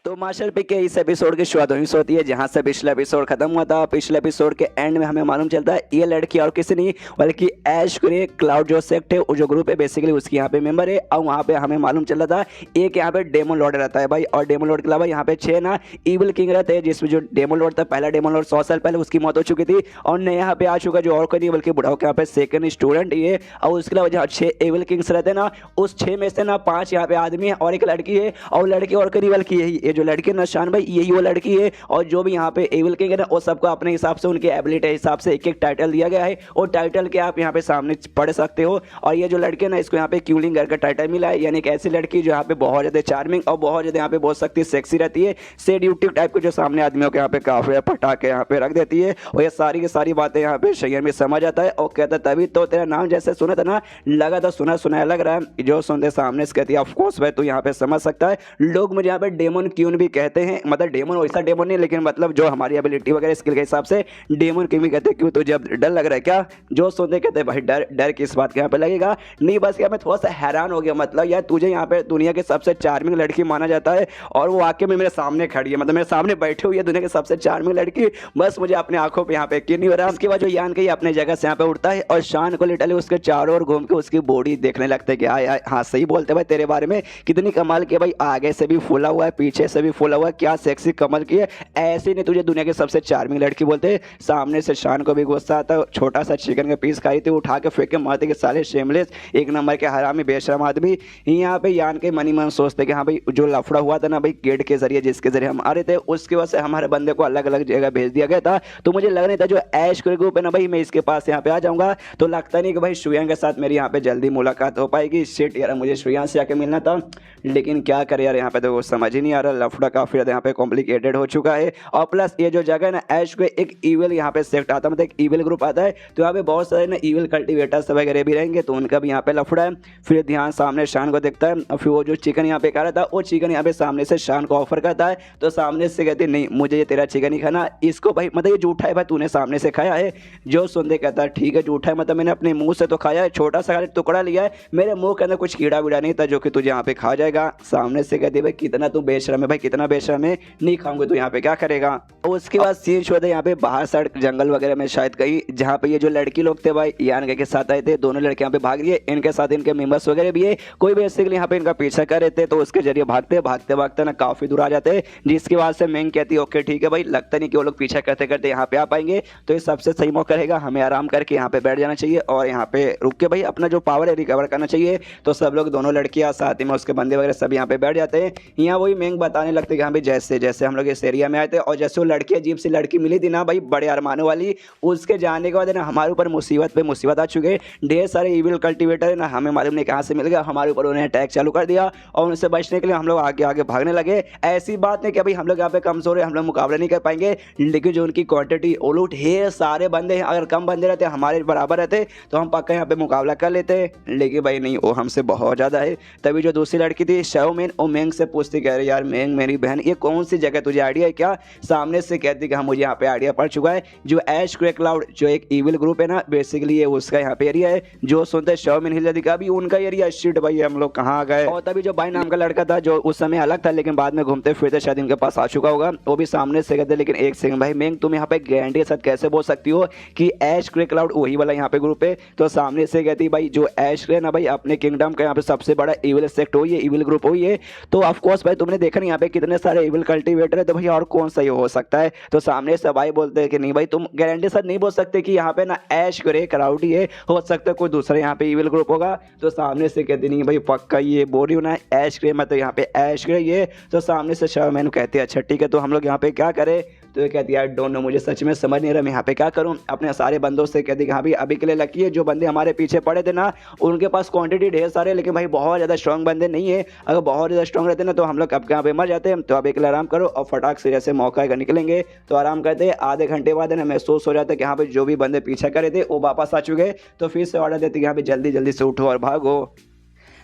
तो मास्टर पी के इस एपिसोड की शुरुआत वहीं से होती है जहां से पिछला एपिसोड खत्म हुआ था। पिछले एपिसोड के एंड में हमें मालूम चलता है ये लड़की और किसी नहीं बल्कि ऐश ग्रे क्लाउड जो सेक्ट है वो जो ग्रुप है बेसिकली उसकी यहाँ पे मेंबर है। और वहाँ पे हमें मालूम चल रहा था एक यहाँ पे डेमन लॉर्ड रहता है भाई, और डेमन लॉर्ड के अलावा यहाँ पे 6 ना इविल किंग रहते हैं, जिसमें जो डेमन लॉर्ड था पहला डेमन लॉर्ड 100 साल पहले उसकी मौत हो चुकी थी और नया यहाँ पे आ चुका जो और कोई नहीं बल्कि बुढ़ाओ के यहाँ पे सेकंड स्टूडेंट ये। और उसके अलावा जहाँ 6 एविल किंग्स रहते हैं ना उस 6 में से ना 5 यहाँ पे आदमी है और एक लड़की है, और लड़की और करीब बल्कि यही ये जो लड़की ना शान भाई यही वो लड़की है। और जो भी यहाँ पे एविल किंग है ना वो सबको अपने हिसाब से उनके एबिलिटी के हिसाब से एक एक टाइटल दिया गया है और टाइटल के आप यहाँ पे सामने पढ़ सकते हो। और ये जो लड़के ना इसको यहाँ पे क्यूलिंग गर्ल का टाइटल मिला है, यानी एक ऐसी लड़की जो यहाँ पे बहुत ज्यादा चार्मिंग और बहुत ज्यादा यहाँ पे बहुत सकती सेक्सी रहती है, सेड्यूटिव टाइप के जो सामने आदमियों के यहाँ पे काफी पटाखे यहाँ पे रख देती है। और ये सारी की सारी बातें यहाँ पे शहर में समझ आता है और कहता तभी तो तेरा नाम जैसे सुना था ना लगा था सुना सुनाया लग रहा है। जो सुनते सामने से कहती है ऑफकोर्स भाई तू यहाँ पे समझ सकता है, लोग मुझे यहाँ पे डेमन क्यून भी कहते हैं, मतलब डेमन वैसा डेमन नहीं लेकिन मतलब जो हमारी एबिलिटी वगैरह स्किल के हिसाब से डेमन क्यों भी कहते हैं। क्यों तो जब डर लग रहा है क्या? जो सुनते कहते हैं भाई डर डर किस बात के यहाँ पे लगेगा नहीं, बस क्या मैं थोड़ा सा हैरान हो गया, मतलब यार तुझे यहाँ पे दुनिया के सबसे चार्मिंग लड़की माना जाता है और वो आके में मेरे सामने खड़ी है, मतलब मेरे सामने बैठे हुई है दुनिया की सबसे चार्मिंग लड़की, बस मुझे अपने आंखों पे यहाँ पे यकीन नहीं हो रहा। उसके बाद जो यान के अपने जगह से यहाँ पे उठता है और शान को लिटरली उसके चारों ओर घूम के उसकी बॉडी देखने लगता है कि हाँ सही बोलते भाई तेरे बारे में, कितनी कमाल की भाई, आगे से भी फूला हुआ है पीछे से भी फूला हुआ है, क्या सेक्सी कमल की है, ऐसे नहीं तुझे दुनिया की सबसे चार्मिंग लड़की बोलते। सामने से शान को भी गुस्सा आता, छोटा सा चिकन का पीस खाई थी उठा के फेंक के मारते के साले शेमलेस एक नंबर के हरामी बेशरम आदमी। यहाँ पे यान के मनी मन सोचते कि हाँ भाई जो लफड़ा हुआ था ना भाई गेट के जरिए जिसके जरिए हम आ रहे थे उसकी वजह से हमारे बंदे को अलग अलग जगह भेज दिया गया था, तो मुझे लग नहीं था जो ऐश ग्रुप है ना भाई मैं इसके पास यहाँ पे आ जाऊंगा, तो लगता नहीं कि भाई श्रेया के साथ मेरी यहाँ पे जल्दी मुलाकात हो पाएगी। शिट यार मुझे श्रेया से आके मिलना था, लेकिन क्या करे यार यहाँ पे तो समझ ही नहीं आ रहा, लफड़ा काफी ज्यादा यहाँ पे कॉम्प्लिकेटेड हो चुका है। और प्लस ये जो जगह है ना ऐश को एक ईविल यहाँ पे सेक्ट आता है, मतलब एक ईविल ग्रुप आता है, तो यहाँ पे बहुत सारे ना ईविल कल्टिवेटर्स वगैरह भी रहेंगे, तो उनका भी यहाँ पे लफड़ा है। फिर ध्यान सामने शान को देखता है और फिर वो जो चिकन यहाँ पे खा रहा था वो चिकन यहाँ पे सामने से शान को ऑफर करता है, तो सामने से कहती नहीं मुझे ये तेरा चिकन ही खाना, इसको भाई मतलब ये झूठा है भाई तूने सामने से खाया है। जो सुनते कहता है ठीक है झूठा है, मतलब मैंने अपने मुंह से तो खाया है, छोटा सा टुकड़ा लिया है, मेरे मुंह के अंदर कुछ कीड़ा वीड़ा नहीं था जो कि तुझे यहाँ पे खा जाएगा। सामने से कहती भाई कितना तू बेशरम है भाई, कितना बेशरम है, नहीं खाऊंगे तो यहाँ पे क्या करेगा। उसके बाद सीन शो था यहाँ पे बाहर सड़क जंगल वगैरह में शायद कहीं, जहाँ पे ये जो लड़की लोग थे भाई यान के साथ आए थे, दोनों लड़के यहाँ पे भाग रही है, इनके साथ इनके मेंबर्स वगैरह भी है, कोई बेसिकली यहाँ पे इनका पीछा कर रहे थे, तो उसके जरिए भागते भागते भागते ना काफी दूर आ जाते हैं, जिसके बाद से मेंग कहती है ओके ठीक है भाई लगता नहीं कि वो लोग पीछा करते करते यहाँ पे आ पाएंगे, तो ये सबसे सही मौका रहेगा हमें आराम करके यहाँ पे बैठ जाना चाहिए और यहाँ पे रुक के भाई अपना जो पावर है रिकवर करना चाहिए। तो सब लोग दोनों लड़कियां साथ ही में उसके बंदे वगैरह सब यहाँ पे बैठ जाते हैं। यहाँ वही मेंग बताने लगते कि हाँ भाई जैसे जैसे हम लोग इस एरिया में आए थे और जैसे वो लड़की अजीब सी लड़की मिली थी ना भाई बड़े अरमानों वाली, उसके जाने के बाद ना हमारे ऊपर मुसीबत पे मुसीबत आ चुके, ढेर सारे इविल कल्टिवेटर है ना, हमें मालूम नहीं कहाँ से मिल गया, हमारे ऊपर उन्हें अटैक चालू कर दिया और उनसे बचने के लिए हम लोग आगे आगे भागने लगे। ऐसी बात नहीं कि भाई हम लोग यहाँ पे कमजोर है हम लोग मुकाबला नहीं कर पाएंगे, लेकिन जो उनकी क्वांटिटी वो लोग ढेर सारे बंदे हैं, अगर कम बंदे रहते हमारे बराबर रहते तो हम पक्का यहाँ पे मुकाबला कर लेते, लेकिन भाई नहीं वो हमसे बहुत ज़्यादा है। तभी जो दूसरी लड़की थी शाओमेन वो मेंग से पूछती कह रही यार मेंग मेरी बहन ये कौन सी जगह तुझे आइडिया है क्या? सामने से कहती कि हाँ मुझे यहाँ पे आइडिया पड़ चुका है, जो ऐश ग्रे क्लाउड जो एक इविल ग्रुप है ना बेसिकली ये उसका यहाँ पे एरिया है, जो सुनते शाओमेन हिल का भी उनका एरिया। शिट भाई हम लोग कहाँ आ गए। और तभी जो बाई नाम का लड़का था जो उस समय अलग था लेकिन बाद में घूमते फिरते शायद इनके पास आ चुका होगा, वो भी सामने से कहते लेकिन एक सेकंड भाई मेंग तुम यहाँ पे गारंटी के साथ कैसे बोल सकती हो कि ऐश ग्रे क्लाउड वही वाला यहाँ पे ग्रुप है? तो सामने से कहती भाई जो ऐश ग्रे ना भाई अपने किंगडम का यहाँ पे सबसे बड़ा इविल सेक्ट हुई है, इविल ग्रुप हुई है, तो ऑफ कोर्स भाई तुमने देखा नहीं यहाँ पे कितने सारे इविल कल्टिवेटर है, तो भाई और कौन सा ये हो सकता है? तो सामने से भाई बोलते हैं कि नहीं भाई तुम गारंटी साथ नहीं बोल सकते कि यहाँ पे ना ऐश ग्रे क्लाउड ही है, हो सकता है कोई दूसरा यहाँ पे इविल ग्रुप होगा। तो सामने से कहती नहीं भाई पक्का ये बोल रही हूँ ना ऐश ग्रे मतलब यहाँ पे ऐश ग्रे ये। तो सामने से शाओमेन कहते हैं अच्छा ठीक है तो हम लोग यहाँ पे क्या करें? तो ये कहती है यार डोंट नो मुझे सच में समझ नहीं रहा मैं यहाँ पे क्या करूँ। अपने सारे बंदों से कहती कि हाँ भाई अभी के लिए लकी है जो बंदे हमारे पीछे पड़े थे ना उनके पास क्वांटिटी ढेर सारे, लेकिन भाई बहुत ज़्यादा स्ट्रॉन्ग बंदे नहीं है, अगर बहुत ज़्यादा स्ट्रॉन्ग रहते ना तो हम लोग अब यहाँ पे मर जाते हैं। तो अब एक आराम करो और फटाक से जैसे मौका आएगा निकलेंगे। तो आराम करते आधे घंटे बाद है ना महसूस हो जाता है कि हाँ भाई जो भी बंदे पीछा करे थे वो वापस आ चुके, तो फिर से ऑर्डर देते कि हाँ भाई जल्दी जल्दी से उठो और भागो।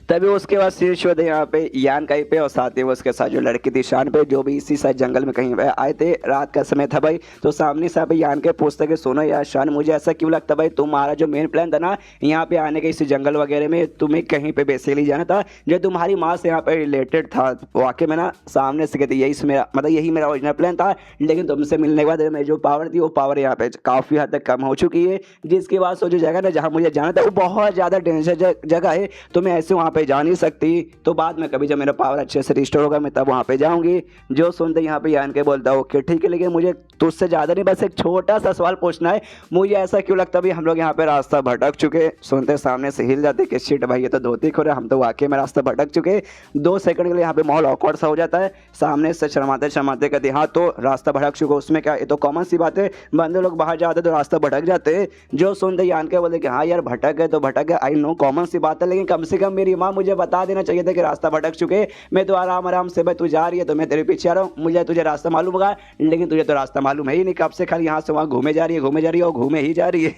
तभी उसके बाद शीर्ष होते यहाँ पे यान कहीं पे और साथ ही उसके साथ जो लड़की थी शान पे, जो भी इसी साइड जंगल में कहीं पे आए थे, रात का समय था भाई। तो सामने से यान के पूछते कि सुनो यार शान, मुझे ऐसा क्यों लगता भाई तुम्हारा जो मेन प्लान था ना यहाँ पे आने के इस जंगल वगैरह में, तुम्हें कहीं पे बेसिकली जाना था जो तुम्हारी माँ से यहाँ पे रिलेटेड था। वाकई में ना सामने से कहती यही मेरा मतलब यही मेरा ओरिजिनल प्लान था, लेकिन तुमसे मिलने के बाद मेरी जो पावर थी वो पावर यहाँ पे काफ़ी हद तक कम हो चुकी है। जिसके बाद जो जगह ना जहाँ मुझे जाना था वो बहुत ज़्यादा डेंजर जगह है, तो मैं ऐसे वहाँ पे जा नहीं सकती। तो बाद में कभी जब मेरा पावर अच्छे से रिस्टोर होगा मैं तब वहाँ पे जाऊँगी। जो सुनते यहाँ पे यान के बोलता है ओके ठीक है, लेकिन मुझे तुझसे ज़्यादा नहीं बस एक छोटा सा सवाल पूछना है, मुझे ऐसा क्यों लगता है हम लोग यहाँ पे रास्ता भटक चुके। सुनते सामने से हिल जाते कि शिट भाई ये तो धोती खोरे, हम तो वाकई में रास्ता भटक चुके। 2 सेकंड के लिए यहाँ पे माहौल ऑकवर्ड सा हो जाता है। सामने से शर्माते शर्माते कहते हाँ तो रास्ता भटक चुके, उसमें क्या, ये तो कॉमन सी बात है, बंदे लोग बाहर जाते तो रास्ता भटक जाते हैं। जो सुनते यान के बोलते कि हाँ यार भटक गए तो भटक गए, आई नो कॉमन सी बात है, लेकिन कम से कम मेरी माँ मुझे बता देना चाहिए था कि रास्ता भटक चुके। मैं तो आराम आराम से भाई तू जा रही है तो मैं तेरे पीछे आ रहा हूँ, मुझे तुझे रास्ता मालूम होगा, लेकिन तुझे तो रास्ता मालूम है ही नहीं, कब से खाली यहाँ से वहाँ घूमे जा रही है घूमे जा रही है और घूमे ही जा रही है।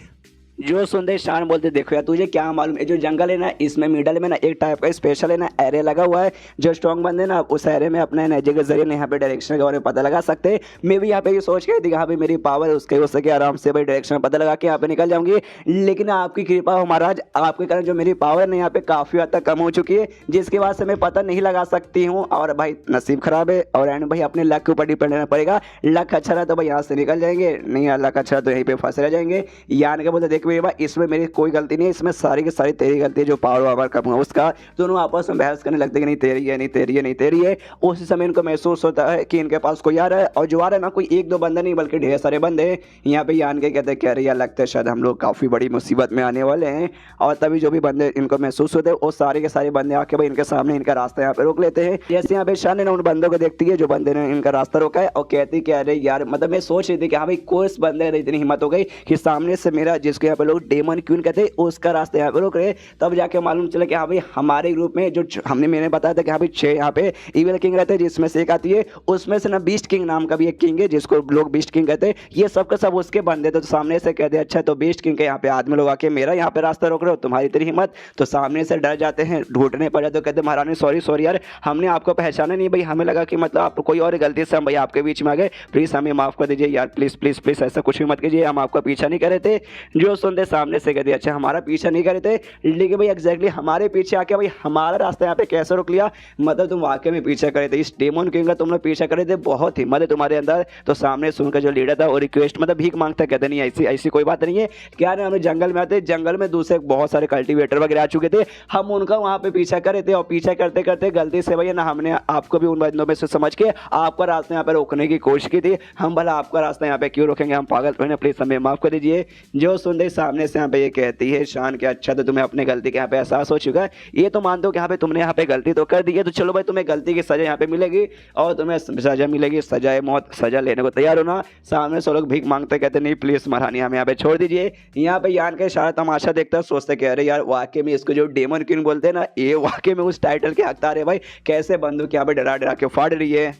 जो सुनते शान बोलते देखो यार तुझे क्या मालूम है, जो जंगल है ना इसमें मिडल में ना एक टाइप का स्पेशल है ना एरे लगा हुआ है, जो स्ट्रॉन्ग बंदे ना उस एरे में अपने एनर्जी के जरिए यहाँ पे डायरेक्शन के बारे में पता लगा सकते हैं। मैं भी यहाँ पे ये सोच के थी यहाँ पे मेरी पावर है उसके हो सके आराम से भाई डायरेक्शन पता लगा के यहाँ पे निकल जाऊंगी, लेकिन आपकी कृपा हो महाराज, आपके कारण जो मेरी पावर है यहाँ पे काफ़ी हद तक कम हो चुकी है, जिसके बाद से मैं पता नहीं लगा सकती हूँ। और भाई नसीब खराब है और एंड भाई अपने लक के ऊपर डिपेंड रहना पड़ेगा। लक अच्छा रहा तो भाई यहाँ से निकल जाएंगे, नहीं लक अच्छा रहा तो यहीं पे फंस रह जाएंगे। यान के बोलते देख भाई इसमें मेरी कोई गलती नहीं है, इसमें सारी की सारी तेरी गलती है, जो पावर वावर कम है उसका। दोनों आपस में बहस करने लगते कि नहीं तेरी है नहीं तेरी है नहीं तेरी है। उस समय इनको महसूस होता है कि इनके पास कोई आ रहा है, और जो आ रहा है ना कोई 1-2 बंदा नहीं बल्कि ढेर सारे बंदे हैं। यहाँ पे यान के कहते कह रही है लगता है शायद हम लोग काफ़ी बड़ी मुसीबत में आने वाले हैं। और तभी जो भी बंदे इनको महसूस होते हैं वो सारे के सारे बंदे आके भाई इनके सामने इनका रास्ता यहाँ पे रोक लेते हैं। जैसे यहाँ पे शान है ना उन बंदों को देखती है जो बंदे ने इनका रास्ता रोका है और कहती कह रही यार मतलब मैं सोच रही थी कि हाँ भाई कोई इस बंदे ने इतनी हिम्मत हो गई कि सामने से मेरा जिसको यहाँ पे लोग डेमन क्वीन कहते हैं उसका रास्ता यहाँ पे रोक रहे। तब जाके मालूम चला कि हाँ भाई हमारे ग्रुप में जो हमने मैंने बताया था कि हाँ भाई 6 यहाँ पे इविल किंग रहते हैं, जिसमें से एक आती है उसमें से ना बीस्ट किंग नाम का भी एक किंग है जिसको लोग बीस्ट किंग कहते हैं। ये सब का सब उसके बंदे थे। तो सामने से कहते हैं अच्छा तो बीस्ट किंग के यहाँ पे आदमी लोग आके मेरा यहाँ पे रास्ता रोक रहे हो, तुम्हारी तेरी हिम्मत। तो सामने से डर जाते हैं, ढूंढने पड़ जाते, तो कहते महारानी सॉरी यार हमने आपको पहचाना नहीं भाई, हमें लगा कि मतलब आप कोई और गलती से हम भाई आपके बीच में आ गए, प्लीज़ हमें माफ़ कर दीजिए यार, प्लीज़ प्लीज़ प्लीज़ ऐसा कुछ भी मत कीजिए, हम आपका पीछा नहीं कर रहे थे। जो सुनते सामने से कहते अच्छा हमारा पीछा नहीं कर रहे थे, लेकिन भाई एग्जैक्टली हमारे पीछे आके भाई हमारा रास्ता यहाँ पे कैसे रोक लिया, मतलब तुम वाकई में पीछे करे थे, इस डेमन किंग का तुम लोग पीछा करे थे, बहुत हिम्मत है तुम्हारे अंदर। तो सामने सुनकर जो लीडर था वो रिक्वेस्ट मतलब भीख मांगता, कहते नहीं ऐसी ऐसी कोई बात नहीं है, क्या ना हमें जंगल में आते, जंगल में दूसरे बहुत सारे कल्टीवेटर वगैरह आ चुके थे, हम उनका वहाँ पे पीछा कर रहे थे और पीछा करते करते गलती से भैया ना हमने आपको भी उन बंदों में से समझ के आपका रास्ता यहाँ पे रोकने की कोशिश की थी। हम भला आपका रास्ता यहाँ पे क्यों रोकेंगे, हम पागल थोड़ी ना, प्लीज हमें माफ कर दीजिए। जो सुनते सामने से यहाँ पे ये कहती है शान के अच्छा तो तुम्हें अपने गलती के यहाँ पे एहसास हो चुका है, ये तो मानते हो कि यहाँ पे तुमने यहाँ पे गलती तो कर दी है, तो चलो भाई तुम्हें गलती की सजा यहाँ पे मिलेगी और तुम्हें सजा मिलेगी, सजा मौत, सजा लेने को तैयार होना। सामने से लोग भीख मांगते कहते नहीं प्लीज महारानी हमें यहाँ पे छोड़ दीजिए। यहाँ पे यान का इशारा तमाशा देखता सोचते कह रहे यार वाकई में इसको जो डेमन किंग बोलते हैं ना ये वाकई में उस टाइटल के हकदार है भाई, कैसे बंदूक यहाँ पे डरा डरा के फाड़ रही है।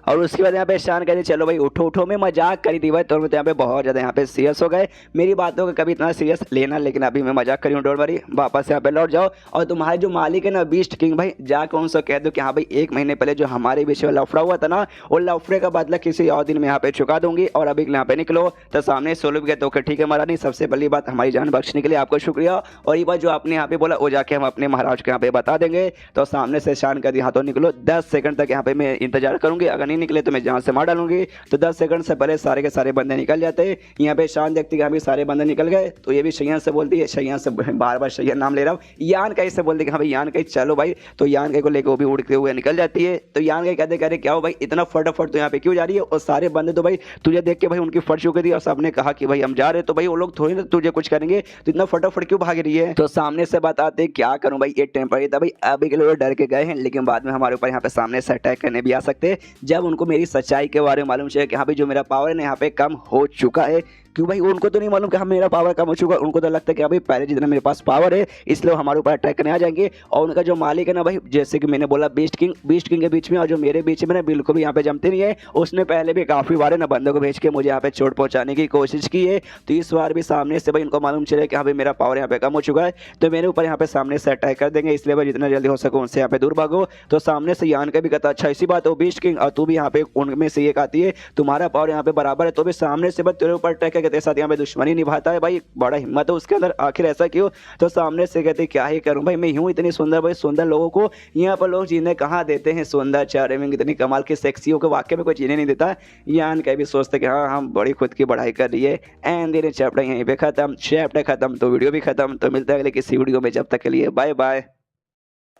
और उसके बाद यहाँ पे शान कहते चलो भाई उठो उठो, मैं मजाक करी थी भाई, तो यहाँ पे बहुत ज़्यादा यहाँ पे सीरियस हो गए, मेरी बातों का कभी इतना सीरियस लेना, लेकिन अभी मैं मजाक करी हूँ, डोंट वरी, वापस यहाँ पे लौट जाओ। और तुम्हारे जो मालिक है ना बीस्ट किंग भाई, जाकर उनसे कह दो कि हाँ भाई 1 महीने पहले जो हमारे बीच में लफड़ा हुआ था ना वो लफड़े का बदला किसी और दिन में यहाँ पे चुका दूंगी, और अभी यहाँ पे निकलो। तो सामने सोलो भी कहते ठीक है महारानी, सबसे पहली बात हमारी जान बख्शने के लिए आपको शुक्रिया, और ये बात जो आपने यहाँ पे बोला वो जाके हम अपने महाराज को यहाँ पे बता देंगे। तो सामने से शान कर दी हाँ तो निकलो, 10 सेकंड तक यहाँ पे मैं इंतजार करूंगी, अगर नहीं निकले तो मैं जहाँ से मार डालूंगी। तो 10 सेकंड से पहले सारे के सारे बंदे निकल जाते हैं। यहाँ पे शान देखती है सारे बंदे निकल गए, तो ये भी शैयान से बोलती है, शैयान से बार बार शैयान नाम ले रहा हूँ, यान कहीं से बोलती है हाँ भाई यान कहीं चलो भाई, तो यान कहीं को लेकर वो भी उड़ते हुए निकल जाती है। तो यान कहीं कहते कह रहे क्या हो भाई इतना फटाफट तो यहाँ पे क्यों जा रही है, और सारे बंदे तो भाई तुझे देख के भाई उनकी फट चुकी थी और सबने कहा कि भाई हम जा रहे, तो भाई वो लोग थोड़ी ना तुझे कुछ करेंगे, तो इतना फटाफट क्यों भाग रही है। तो सामने से बताते क्या करूं भाई ये टेम्पररी था भाई, अभी के लिए डर के गए हैं, लेकिन बाद में हमारे ऊपर यहाँ पे सामने से अटैक करने भी आ सकते हैं जब उनको मेरी सच्चाई के बारे में मालूम चाहिए कि हाँ भाई जो मेरा पावर है ना यहाँ पे कम हो चुका है। क्यों भाई, उनको तो नहीं मालूम कि हम मेरा पावर कम हो चुका है। उनको तो लगता है कि अभी पहले जितना मेरे पास पावर है इसलिए वो हमारे ऊपर अटैक करने आ जाएंगे। और उनका जो मालिक है ना भाई, जैसे कि मैंने बोला बीस्ट किंग के बीच में और जो मेरे बीच में ना बिल्कुल भी यहाँ पे जमते नहीं है। उसने पहले भी काफ़ी बार ना बंदों को भेज के मुझे यहाँ पे चोट पहुँचाने की कोशिश की है। तो इस बार भी सामने से भाई इनको मालूम चले कि हाँ भाई मेरा पावर यहाँ पे कम हो चुका है, तो मेरे ऊपर यहाँ पे सामने से अटैक कर देंगे। इसलिए भाई जितना जल्दी हो सको उनसे यहाँ पे दूर भागो। तो सामने से यान का भी कहता अच्छा इसी बात हो बीस्ट किंग, और तू भी यहाँ पे उनमें से एक आती है, तुम्हारा पावर यहाँ पे बराबर है, तो भी सामने से बस तेरे ऊपर अटैक है, तेरे साथ यहाँ पे दुश्मनी निभाता है। भाई बड़ा हिम्मत है उसके अंदर, आखिर ऐसा क्यों? तो सामने से कहते क्या ही करूं भाई, मैं हूँ इतनी सुंदर, भाई सुंदर लोगों को यहाँ पर लोग जीने कहाँ देते हैं। सुंदर चारे में इतनी कमाल की सेक्सियों के वाक्य में कोई जीने नहीं देता। यान का भी सोचते कि हाँ हम बड़ी खुद की बढ़ाई कर रही है। एंड देन चैप्टर यहीं पे खत्म, चैप्टर खत्म तो वीडियो भी खत्म। तो मिलता है अगले किसी वीडियो में, जब तक के लिए बाय बाय।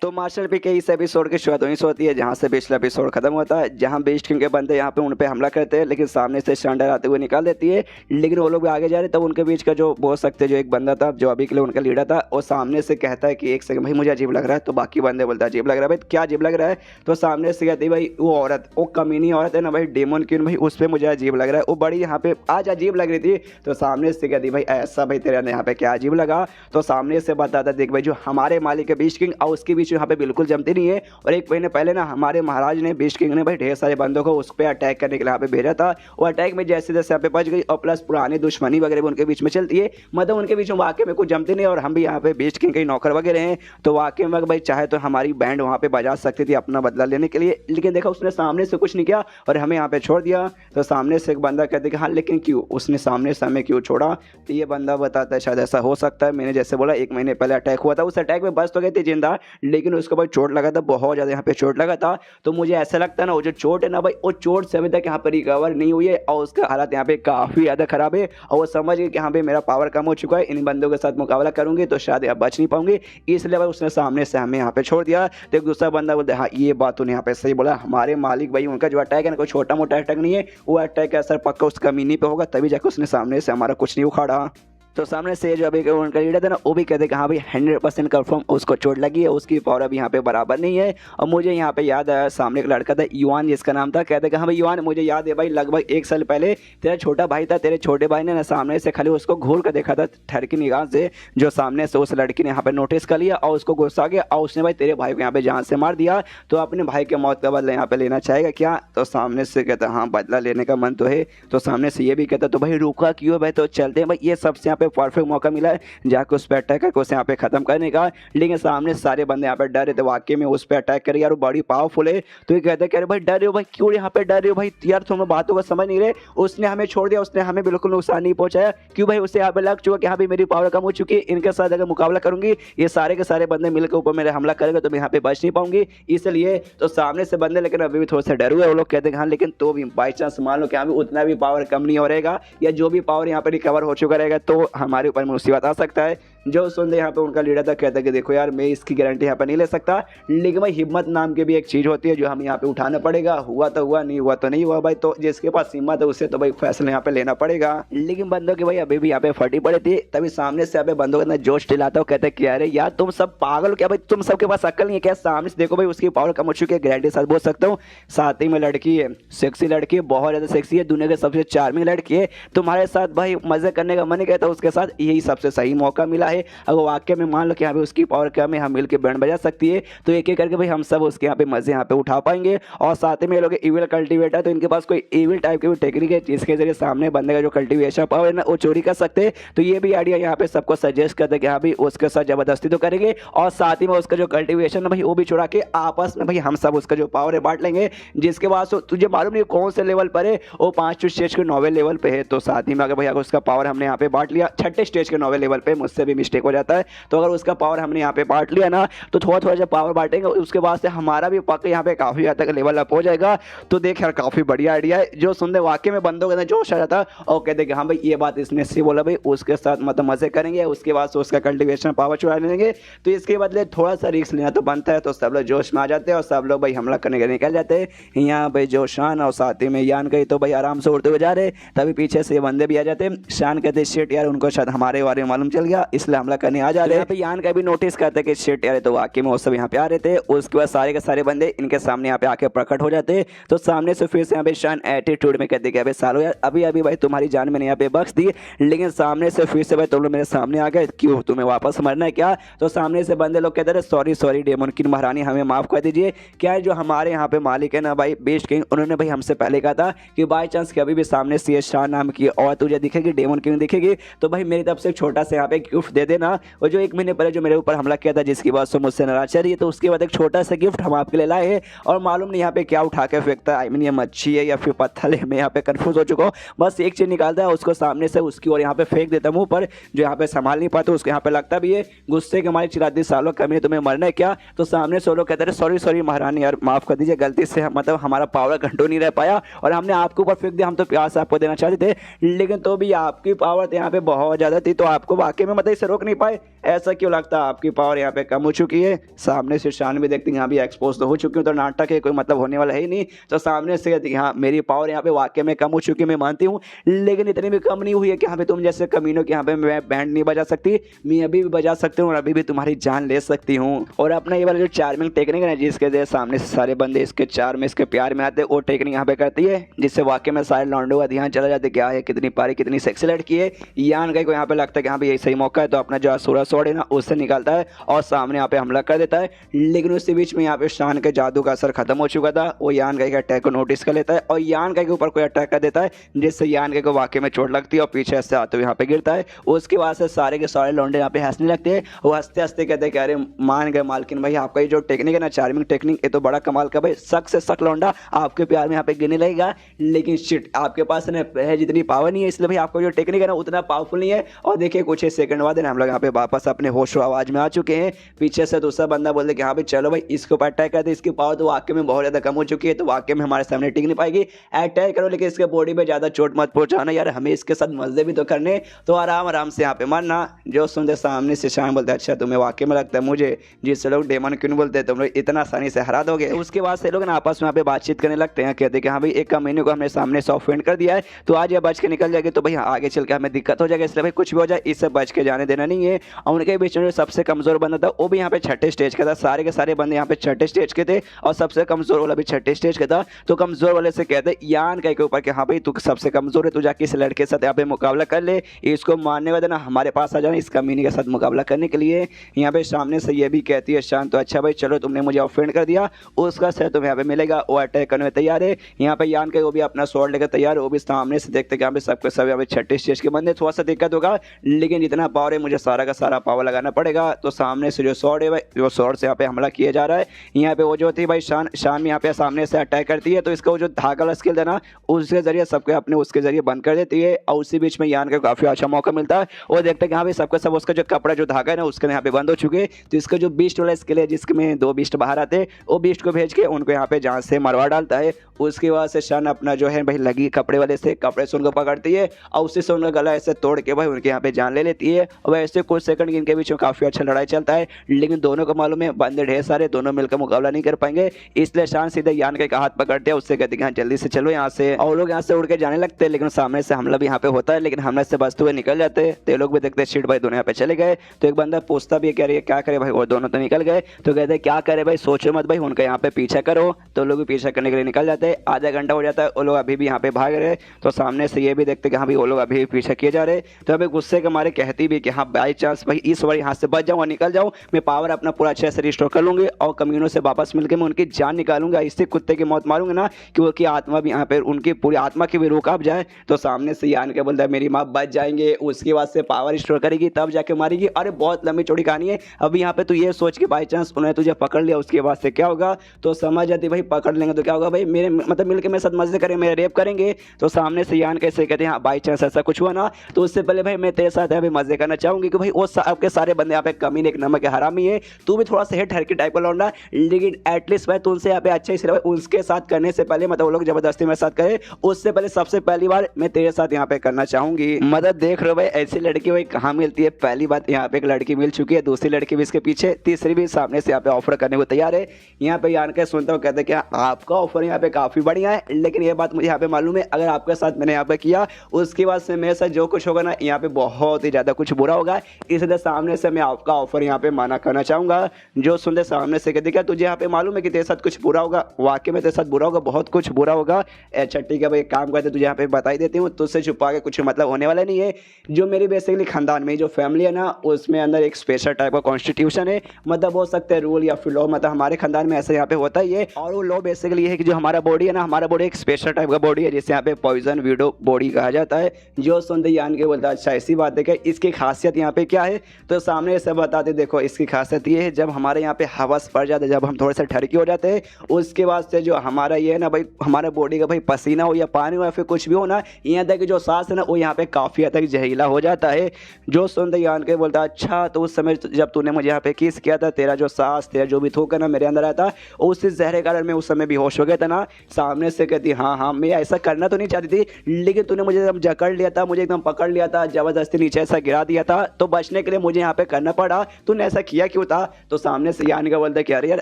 तो मार्शल पी के इस एपिसोड की शुरुआत वहीं से होती है जहाँ से पिछला एपिसोड खत्म होता है, जहाँ बीस्ट किंग के बंदे यहाँ पे उन पे हमला करते हैं, लेकिन सामने से शांडर आते हुए निकाल देती है। लेकिन वो लोग भी आगे जा रहे, तब उनके बीच का जो बोल सकते जो एक बंदा था जो अभी के लिए उनका लीडर था, वो सामने से कहता है कि एक सेकंड भाई मुझे अजीब लग रहा है। तो बाकी बंदे बोलता है अजीब लग रहा है भाई, क्या अजीब लग रहा है? तो सामने से कहती है भाई वो औरत, वो कमीनी औरत है ना भाई डेमन क्वीन, भाई उस पर मुझे अजीब लग रहा है, वो बड़ी यहाँ पे आज अजीब लग रही थी। तो सामने से कहती भाई ऐसा भाई तेरा यहाँ पे क्या अजीब लगा? तो सामने से बताता देख भाई जो हमारे मालिक है बीस्ट किंग और उसके बीच यहाँ पे बिल्कुल जमती नहीं है। और एक महीने पहले ना हमारे महाराज ने बीस्ट किंग ने भाई ढेर सारे बंदों को उस पर अटैक करने के लिए यहाँ पे भेजा था। वो अटैक में जैसे जैसे यहाँ पे बच गई, और प्लस पुरानी दुश्मनी वगैरह भी उनके बीच में चलती है, मतलब उनके बीच में वाकई में कुछ जमते नहीं। और हम भी यहाँ पे बीस्ट किंग के नौकर वगैरह हैं, तो वाकई में भाई चाहे तो हमारी बैंड वहाँ पे बजा सकती थी अपना बदला लेने के लिए, लेकिन देखा उसने सामने से कुछ नहीं किया और हमें यहाँ पे छोड़ दिया। तो सामने से एक बंदा कहते कि हाँ लेकिन क्यों उसने सामने से हमें क्यों छोड़ा? तो ये बंदा बताता है शायद ऐसा हो सकता है, मैंने जैसे बोला एक महीने पहले अटैक हुआ था, उस अटैक में बच तो गए थे जिंदा, लेकिन उसको भाई चोट लगा था, बहुत ज़्यादा यहाँ पे चोट लगा था। तो मुझे ऐसा लगता है ना वो जो चोट है ना भाई, वो चोट से अभी तक यहाँ पर रिकवर नहीं हुई है और उसका हालत यहाँ पे काफ़ी ज़्यादा खराब है। और वो समझ गए कि यहाँ पे मेरा पावर कम हो चुका है, इन बंदों के साथ मुकाबला करूंगी तो शायद यहाँ बच नहीं पाऊंगी, इसलिए भाई उसने सामने से हमें यहाँ पे छोड़ दिया। तो एक दूसरा बंदा बोलता है हाँ ये बात उन्हें यहाँ पे सही बोला, हमारे मालिक भाई उनका जो अटैक है ना कोई छोटा मोटा अटैक नहीं है, वो अटैक का असर पक्का उस कमीनी पे होगा, तभी जाकर उसने सामने से हमारा कुछ नहीं उखाड़ा। तो सामने से जो अभी उनका लीडर था ना वो भी कहते कि हाँ भाई 100% कंफर्म उसको चोट लगी है, उसकी पावर अभी यहाँ पे बराबर नहीं है। और मुझे यहाँ पे याद आया सामने एक लड़का था युआन जिसका नाम था, कहते कि हाँ भाई युआन मुझे याद है भाई लगभग 1 साल पहले तेरा छोटा भाई था, तेरे छोटे भाई ने ना सामने से खाली उसको घूर कर देखा था ठहर की निगाह से, जो सामने से उस लड़की ने यहाँ पे नोटिस कर लिया और उसको गुस्सा गया और उसने भाई तेरे भाई को यहाँ पे जान से मार दिया। तो अपने भाई के मौत का बदला यहाँ पे लेना चाहेगा क्या? तो सामने से कहता हाँ बदला लेने का मन तो है। तो सामने से ये भी कहता तो भाई रुका क्यों भाई, तो चलते हैं भाई, ये सबसे यहाँ पे परफेक्ट मौका मिला है जाकर उस पर अटैक करके उसे यहाँ पे खत्म करने का। लेकिन सामने सारे बंदे यहाँ पे डर रहे थे, वाकई में उस पर अटैक करे यार वो बड़ी पावरफुल है। तो ये कहते हैं भाई डर रहे हो भाई, क्यों यहाँ पे डर रहे हो भाई यार, तुम बातों को समझ नहीं रहे, उसने हमें छोड़ दिया, उसने हमें बिल्कुल नुकसान नहीं पहुंचाया, क्यों भाई उसे यहाँ पे लग चुका कि हाँ भाई मेरी पावर कम हो चुकी है, इनके साथ अगर मुकाबला करूंगी ये सारे के सारे बंदे मिलकर ऊपर मेरे हमला करेंगे तो मैं यहाँ पे बच नहीं पाऊंगी, इसलिए। तो सामने से बंदे लेकिन अभी भी थोड़े से डर हुए, वो लोग कहते हैं हाँ लेकिन तो भी बाई चांस मान लो कि हाँ उतना भी पावर कम नहीं हो रहेगा या जो भी पावर यहाँ पे रिकवर हो चुका रहेगा तो हमारे ऊपर मुसीबत आ सकता है। जो सुनते यहाँ पे उनका लीडर था कहता है कि देखो यार मैं इसकी गारंटी यहाँ पे नहीं ले सकता, लेकिन भाई हिम्मत नाम की भी एक चीज़ होती है जो हम यहाँ पे उठाना पड़ेगा, हुआ तो हुआ, नहीं हुआ तो नहीं हुआ भाई, तो जिसके पास हिम्मत है उससे तो भाई फैसला यहाँ पे लेना पड़ेगा। लेकिन बंदों की भाई अभी भी यहाँ पे फटी पड़ी थी, तभी सामने से यहाँ पे बंदों के अंदर जोश दिलाता हो, कहते क्या अरे यार तुम सब पागल हो क्या भाई, तुम सबके पास अक्ल नहीं है क्या? सामने से देखो भाई उसकी पावर कम हो चुकी है, गारंटी साथ बोल सकता हूँ, साथ ही में लड़की है, सेक्सी लड़की है, बहुत ज़्यादा सेक्सी है, दुनिया की सबसे चार्मिंग लड़की है, तुम्हारे साथ भाई मजे करने का मन नहीं कहता, उसके साथ यही सबसे सही मौका मिला है। अगर वाकई में मान लो कि यहाँ पे उसकी पावर कम है, हम मिल के बैंड बजा सकती है तो एक एक करके भाई हम सब उसके यहाँ पे मजे यहाँ पे उठा पाएंगे। और साथ ही में ये लोग इविल कल्टिवेटर, तो इनके पास कोई इविल टाइप की भी टेक्निक है जिसके जरिए सामने बंदे का जो कल्टिवेशन पावर है ना वो चोरी कर सकते हैं। तो ये भी आइडिया यहाँ पे सबको सजेस्ट करते हैं कि हाँ भाई उसके साथ जबरदस्ती तो करेंगे और साथ ही में उसका जो कल्टिवेशन है भाई वो भी चुरा के आपस में भाई हम सब उसका जो पावर है बांट लेंगे, जिसके बाद तुझे मालूम नहीं कौन से लेवल पर है, वो 5 स्टेज के 9वें लेवल पे है। तो साथ ही में अगर भाई अगर उसका पावर हमने यहाँ पे बांट लिया 6ठे स्टेज के 9वें लेवल पे, मुझसे भी मिस्टेक हो जाता है, तो अगर उसका पावर हमने यहाँ पे बांट लिया ना तो थोड़ा थोड़ा जब पावर बांटेंगे उसके बाद से हमारा भी पक्का यहाँ पे काफी हद तक लेवल अप हो जाएगा। तो देख यार काफी बढ़िया आइडिया है, जो सुनने वाकई में बंदों के अंदर जोश आ जाता है और कहते कि हाँ भाई ये बात इसने सही बोला भाई, उसके साथ मतलब मजे करेंगे, उसके बाद से उसका कल्टिवेशन पावर चुरा लेंगे, तो इसके बदले थोड़ा सा रिस्क लेना तो बनता है। तो सब लोग जोश में आ जाते हैं और सब लोग भाई हमला करने के निकल जाते हैं। यहाँ भाई जो शान और साथ ही में यान गई तो भाई आराम से उड़ते हुए जा रहे, तभी पीछे से बंदे भी आ जाते हैं। शान कहते शेट यार उनको शायद हमारे बारे में मालूम चल गया, इसलिए इसलिए हमला करने आ जा रहे हैं। यहाँ पे यान का भी नोटिस करते कि शिट यार, तो वाकई में वो सब यहाँ पे आ रहे थे। उसके बाद सारे के सारे बंदे इनके सामने यहाँ पे आके प्रकट हो जाते। तो सामने से फिर से यहाँ पे शान एटीट्यूड में कहते कि अबे सालो यार, अभी अभी भाई तुम्हारी जान मैंने यहाँ पे बख्श दी, लेकिन सामने से फिर से भाई तुम लोग मेरे सामने आ गए, क्यों तुम्हें वापस मरना है क्या? तो सामने से बंदे लोग कहते रहे सॉरी सॉरी डेमन किंग महारानी, हमें माफ कर दीजिए। क्या है जो हमारे यहाँ पे मालिक है ना भाई बीस्ट किंग, उन्होंने भाई हमसे पहले कहा था कि बाई चांस कभी भी सामने से शान नाम की और तुझे दिखेगी डेमन किंग दिखेगी तो भाई मेरी तरफ से एक छोटा सा यहाँ पे गिफ्ट दे देना। और जो 1 महीने पहले जो मेरे ऊपर हमला किया था जिसकी बात से मुझसे नाराज चल रही है, तो उसके बाद एक छोटा सा गिफ्ट हम आपके लिए लाए और मालूम नहीं यहाँ पे क्या उठा के फेंकता है। आई मीन ये मच्छी है या फिर पत्थर है, मैं यहाँ पे कंफ्यूज हो चुका हूँ। बस एक चीज निकालता है उसको सामने से उसकी और यहाँ पे फेंक देता मुंह पर, जो यहाँ पे संभाल नहीं पाते उसको यहाँ पे लगता भी है गुस्से के हमारे चिरादी सालों कमी तुम्हें मरना है क्या? तो सामने से लोग कहते हैं सॉरी सॉरी महारानी यार माफ कर दीजिए, गलती से मतलब हमारा पावर कंट्रोल नहीं रह पाया और हमने आपके ऊपर फेंक दिया। हम तो प्यार से आपको देना चाहते थे, लेकिन तो भी आपकी पावर यहाँ पे बहुत ज्यादा थी, तो आपको वाकई में मतलब इसे रोक नहीं पाए। ऐसा क्यों लगता है आपकी पावर यहाँ पे कम हो चुकी है? सामने से शान भी देखती है यहाँ भी एक्सपोज तो हो चुकी हूँ, तो नाटक है कोई मतलब होने वाला है ही नहीं। तो सामने से कहती है हाँ मेरी पावर यहाँ पे वाकई में कम हो चुकी है, मैं मानती हूँ, लेकिन इतनी भी कम नहीं हुई है कि यहाँ पे तुम जैसे कमीनों के यहाँ पे मैं बैंड नहीं बजा सकती, मैं अभी भी बजा सकती हूँ और अभी भी तुम्हारी जान ले सकती हूँ। और अपना ये वाला जो चार्मिंग टेक्निक है जिसके जरिए सामने से सारे बंदे इसके चार में इसके प्यार में आते हैं, वो टेक्निक यहाँ पे करती है जिससे वाकई में सारे लौंडों का ध्यान चला जाता है क्या है कितनी पारी कितनी सेक्सी लड़की है। यान का को यहाँ पे लगता है कि हाँ भाई यही सही मौका है, तो अपना जो असुरा स्वॉर्ड है ना उससे निकालता है और सामने यहाँ पे हमला कर देता है। लेकिन उसी बीच में यहाँ पे शान के जादू का असर खत्म हो चुका था, वो यान का अटैक को नोटिस कर लेता है और यान का के ऊपर कोई अटैक कर देता है जिससे यान के को वाकई में चोट लगती है और पीछे से आते हुए यहाँ पे गिरता है। उसके बाद से सारे के सारे लौंडे यहाँ पे हंसने लगते हैं, वो हंसते हंसते कहते हैं कि अरे मान गए मालकिन भाई आपका ये जो टेक्निक है ना चार्मिंग टेक्निक ये तो बड़ा कमाल का भाई, सक से सक लौंडा आपके प्यार में यहाँ पे गिरने लगेगा, लेकिन शिट आपके पास ना है जितनी पावर नहीं है, इसलिए भाई आपका जो टेक्निक है ना उतना पावरफुल नहीं है। और देखिए कुछ ही सेकंड बाद हम लोग यहाँ पे वापस अपने होश आवाज में आ चुके हैं। पीछे से दूसरा बंदा बोलते कि हाँ भाई चलो भाई इसके ऊपर अटैक करते, इसकी पावर तो वाकई में बहुत ज्यादा कम हो चुकी है, तो वाकई में हमारे सामने टिक नहीं पाएगी, अटैक करो लेकिन इसके बॉडी पे ज्यादा चोट मत पहुंचाना यार, हमें इसके साथ मजे भी तो करने, तो आराम आराम से यहाँ पे मरना। जो सुनते सामने से शान बोलते अच्छा तुम्हें वाकई में लगता है मुझे जिससे लोग डेमन क्यों बोलते हैं तुम लोग इतना आसानी से हरा दोगे। तो उसके बाद से लोग ना आपस में यहाँ पे बातचीत करने लगते हैं, कहते हैं कि हाँ भाई एक महीने को हमने सामने से ऑफेंड कर दिया है, तो आज ये बच के निकल जाएगी तो भाई आगे चल के हमें दिक्कत हो जाएगी, इसलिए भाई कुछ भी हो जाए इससे बच के जाने देना नहीं है। और उनके बीच में जो सबसे कमजोर बंदा था वो भी यहाँ पे छठे स्टेज का था, सारे के सारे बंदे यहाँ पे छठे स्टेज के थे और सबसे कमजोर वाला भी छठे स्टेज का था। तो कमजोर वाले से कहते यान के ऊपर कि हाँ भाई तू सबसे कमजोर है, तू जाके इस लड़के के साथ यहाँ पे मुकाबला कर ले, इसको मारने वाले ना हमारे पास आ जाना इस कमीने के साथ मुकाबला करने के लिए। यहाँ पे सामने से ये भी कहती है शान तो अच्छा भाई चलो तुमने मुझे ऑफेंड कर दिया, उसका सह तुम्हें यहाँ पे मिलेगा, वो अटैक करने में तैयार है। यहाँ पे यान के वो भी अपना स्वॉर्ड लेकर तैयार है, वो भी सामने से देखते यहाँ पे सबके सब यहाँ पे छठे स्टेज के बंदे, थोड़ा सा दिक्कत होगा लेकिन जितना पावर है मुझे सारा का सारा पावर लगाना पड़ेगा। तो सामने से जो स्वॉर्ड है भाई जो स्वॉर्ड से यहाँ पे हमला किया जा रहा है, यहाँ पे वो जो थी भाई शान यहाँ पे सामने से अटैक करती है, तो इसका वो जो धागा स्किल है ना उसके जरिए सबके अपने उसके जरिए बंद कर देती है। और उसी बीच में यान का काफी अच्छा मौका मिलता है, वो देखते हैं कि हाँ भाई सबके सब उसका जो कपड़ा जो धागा है ना उसके यहाँ पे बंद हो चुके, तो इसका जो बीस्ट वाला स्किल है जिसमें 2 बीस्ट बाहर आते हैं वो बीस्ट को भेज के उनको यहाँ पे जान से मरवा डालता है। उसके बाद से शान अपना जो है भाई लगी कपड़े वाले से कपड़े से उनको पकड़ती है और उसी से उनका गला ऐसे तोड़ के भाई उनके यहाँ पे जान ले लेती है। और वैसे कुछ सेकंड इनके बीच में काफी अच्छा लड़ाई चलता है, लेकिन दोनों को मालूम है बंदे ढेर सारे, दोनों मिलकर मुकाबला नहीं कर पाएंगे, इसलिए शान सीधे यान के हाथ पकड़ते हैं, उससे कहते हैं जल्दी से चलो यहाँ से। और लोग यहाँ से उड़ के जाने लगते हैं, लेकिन सामने से हमला भी यहाँ पे होता है, लेकिन हमले से बचते हुए निकल जाते हैं। तो लोग भी देखते हैं शिट भाई दोनों यहाँ पे चले गए। तो एक बंदा पूछता भी कह रही है क्या करे भाई, और दोनों तो निकल गए। तो कहते हैं क्या करे भाई, सोचो मत भाई उनका यहाँ पे पीछा करो। तो लोग भी पीछा करने के लिए निकल जाते हैं। आधा घंटा हो जाता है, वो लोग अभी भी यहाँ पे भाग रहे। तो सामने से ये भी देखते कि हाँ भाई वो लोग अभी भी पीछा किए जा रहे। तो अभी गुस्से के मारे कहती भी कि हाँ बाई चांस भाई इस बार यहाँ से बच जाऊँ और निकल जाऊँ, मैं पावर अपना पूरा अच्छे से रिस्टोर कर लूंगी और कम्युनों से वापस मिलकर मैं उनकी जान निकालूंगा, इससे कुत्ते की मौत मारूंगा ना कि उनकी आत्मा भी यहाँ पे उनकी पूरी आत्मा की भी रुकाब जाए। तो सामने से यान के बोलता है मेरी माँ बच जाएंगे, उसके बाद से पावर रिस्टोर करेगी तब जाके मारेगी। अरे बहुत लंबी चौड़ी कहानी है। अभी यहाँ पे तू ये सोच के बाई चांस उन्होंने तुझे पकड़ लिया उसके बाद से क्या होगा, तो समझ जाती भाई पकड़ लेंगे तो क्या होगा भाई, मेरे मतलब मिलकर मेरे साथ मजे करेंगे, मेरे रेप करेंगे। तो सामने से यान कैसे कहते हैं हाँ बाई चांस ऐसा कुछ हुआ ना तो उससे पहले भाई मैं तेरे साथ अभी मजे करना चाहूंगी कि भाई वो आपके सारे बंदे यहाँ पे कमीने एक नमक के हरामी है, तू भी थोड़ा सा हेट हरकी टाइप का लौंडा, लेकिन एटलीस्ट भाई तुमसे यहाँ पे अच्छा ही सिर्फ उसके साथ करने से पहले मतलब वो लोग जबरदस्ती मेरे साथ करे उससे पहले सबसे पहली बार मैं तेरे साथ यहाँ पे करना चाहूंगी। मदद देख रहे हो भाई ऐसी लड़की भाई कहाँ मिलती है, पहली बात यहाँ पे एक लड़की मिल चुकी है, दूसरी लड़की भी इसके पीछे, तीसरी भी सामने से यहाँ पे ऑफर करने को तैयार है। यहाँ पे यान के सुनता हूँ कहते हैं कि आपका ऑफर यहाँ पे काफी बढ़िया है, लेकिन ये बात मुझे यहाँ पे मालूम है अगर आपके साथ मैंने यहाँ पे किया उसके बाद से मेरे साथ जो कुछ होगा ना यहाँ पे बहुत ही ज्यादा कुछ बुरा होगा, इसलिए सामने से मैं आपका ऑफर यहाँ पे माना करना चाहूँगा। जो सुनते सामने से कहते क्या तुझे यहाँ पे मालूम है कि तेरे साथ कुछ बुरा होगा, वाकई में तेरे साथ बुरा होगा, बहुत कुछ बुरा होगा। अच्छा ठीक है भाई, एक काम करते तुझे यहाँ पे बता ही देती हूँ, तुझसे छुपा के कुछ मतलब होने वाला नहीं है। जो मेरी बेसिकली खानदान में जो फैमिली है ना, उसमें अंदर एक स्पेशल टाइप का कॉन्स्टिट्यूशन है, मतलब बोल सकते हैं रूल या फिर लॉ, मतलब हमारे खानदान में ऐसा यहाँ पे होता ही है। और वो लॉ बेसिकली ये है कि जो हमारा बॉडी है ना, हमारा बॉडी एक स्पेशल टाइप का बॉडी है जिसे यहाँ पे पॉइजन विडो बॉडी कहा जाता है। जो सुनते यान के बोलता है अच्छा ऐसी बात है क्या, इसकी खासियत यहाँ पे क्या है, तो सामने से बताते देखो। इसकी खासियत ये है जब हमारे यहाँ पे हवस पड़ जाता है, जब हम थोड़े से ठरकी हो जाते हैं, उसके बाद से जो हमारा ये है ना भाई, हमारे बॉडी का भाई पसीना हो या पानी हो या फिर कुछ भी हो ना, यहाँ तक कि जो सांस है ना वो यहाँ पे काफ़ी हद तक जहरीला हो जाता है। जो सुनते यान के बोलता है अच्छा तो उस समय जब तूने मुझे यहाँ पे किस किया था, तेरा जो सांस तेरा जो भी थूक है ना मेरे अंदर आया था, उस जहरे कारण मैं उस समय बेहोश हो गया था ना। सामने से कहती हाँ हाँ मैं ऐसा करना तो नहीं चाहती थी, लेकिन तूने मुझे एकदम जकड़ लिया था, मुझे एकदम पकड़ लिया था, जबरदस्ती नीचे ऐसा गिरा दिया था, तो बचने के लिए मुझे यहाँ पे करना पड़ा। तूने ऐसा किया क्यों था? तो सामने से यान का बोलता है कि अरे यार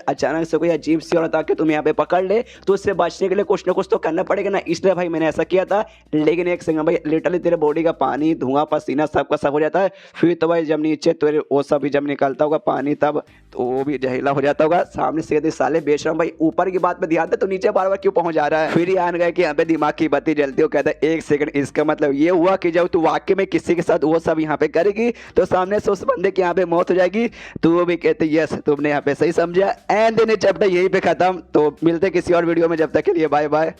अचानक से कोई अजीब सी औरत आके तुम यहाँ पे पकड़ ले, तो उससे बचने के लिए कुछ ना कुछ तो करना पड़ेगा ना, इसलिए भाई मैंने ऐसा किया था। लेकिन एक सेकंड भाई, लिटरली तेरे बॉडी का पानी धुआं पसीना सबका सब हो जाता है, फिर तो भाई जब नीचे तेरे वो सब भी जब निकलता होगा पानी तब तो वो भी जहरीला हो जाता होगा। सामने से कहते साले बेशरम भाई ऊपर की बात पे ध्यान दे, तो नीचे बार बार क्यों पहुंच जा रहा है? फिर यान गए कि यहाँ पे दिमाग की बत्ती जलती हो, कहता है एक सेकंड, इसका मतलब ये हुआ कि जब तू वाकई में किसी के साथ वो सब यहाँ पे करेगी तो सामने से उस बंदे की यहाँ पे मौत हो जाएगी। तो वो भी कहते यस तुमने यहाँ पे सही समझा। एंड देन चैप्टर यहीं पे खत्म। तो मिलते किसी और वीडियो में, जब तक के लिए बाय बाय।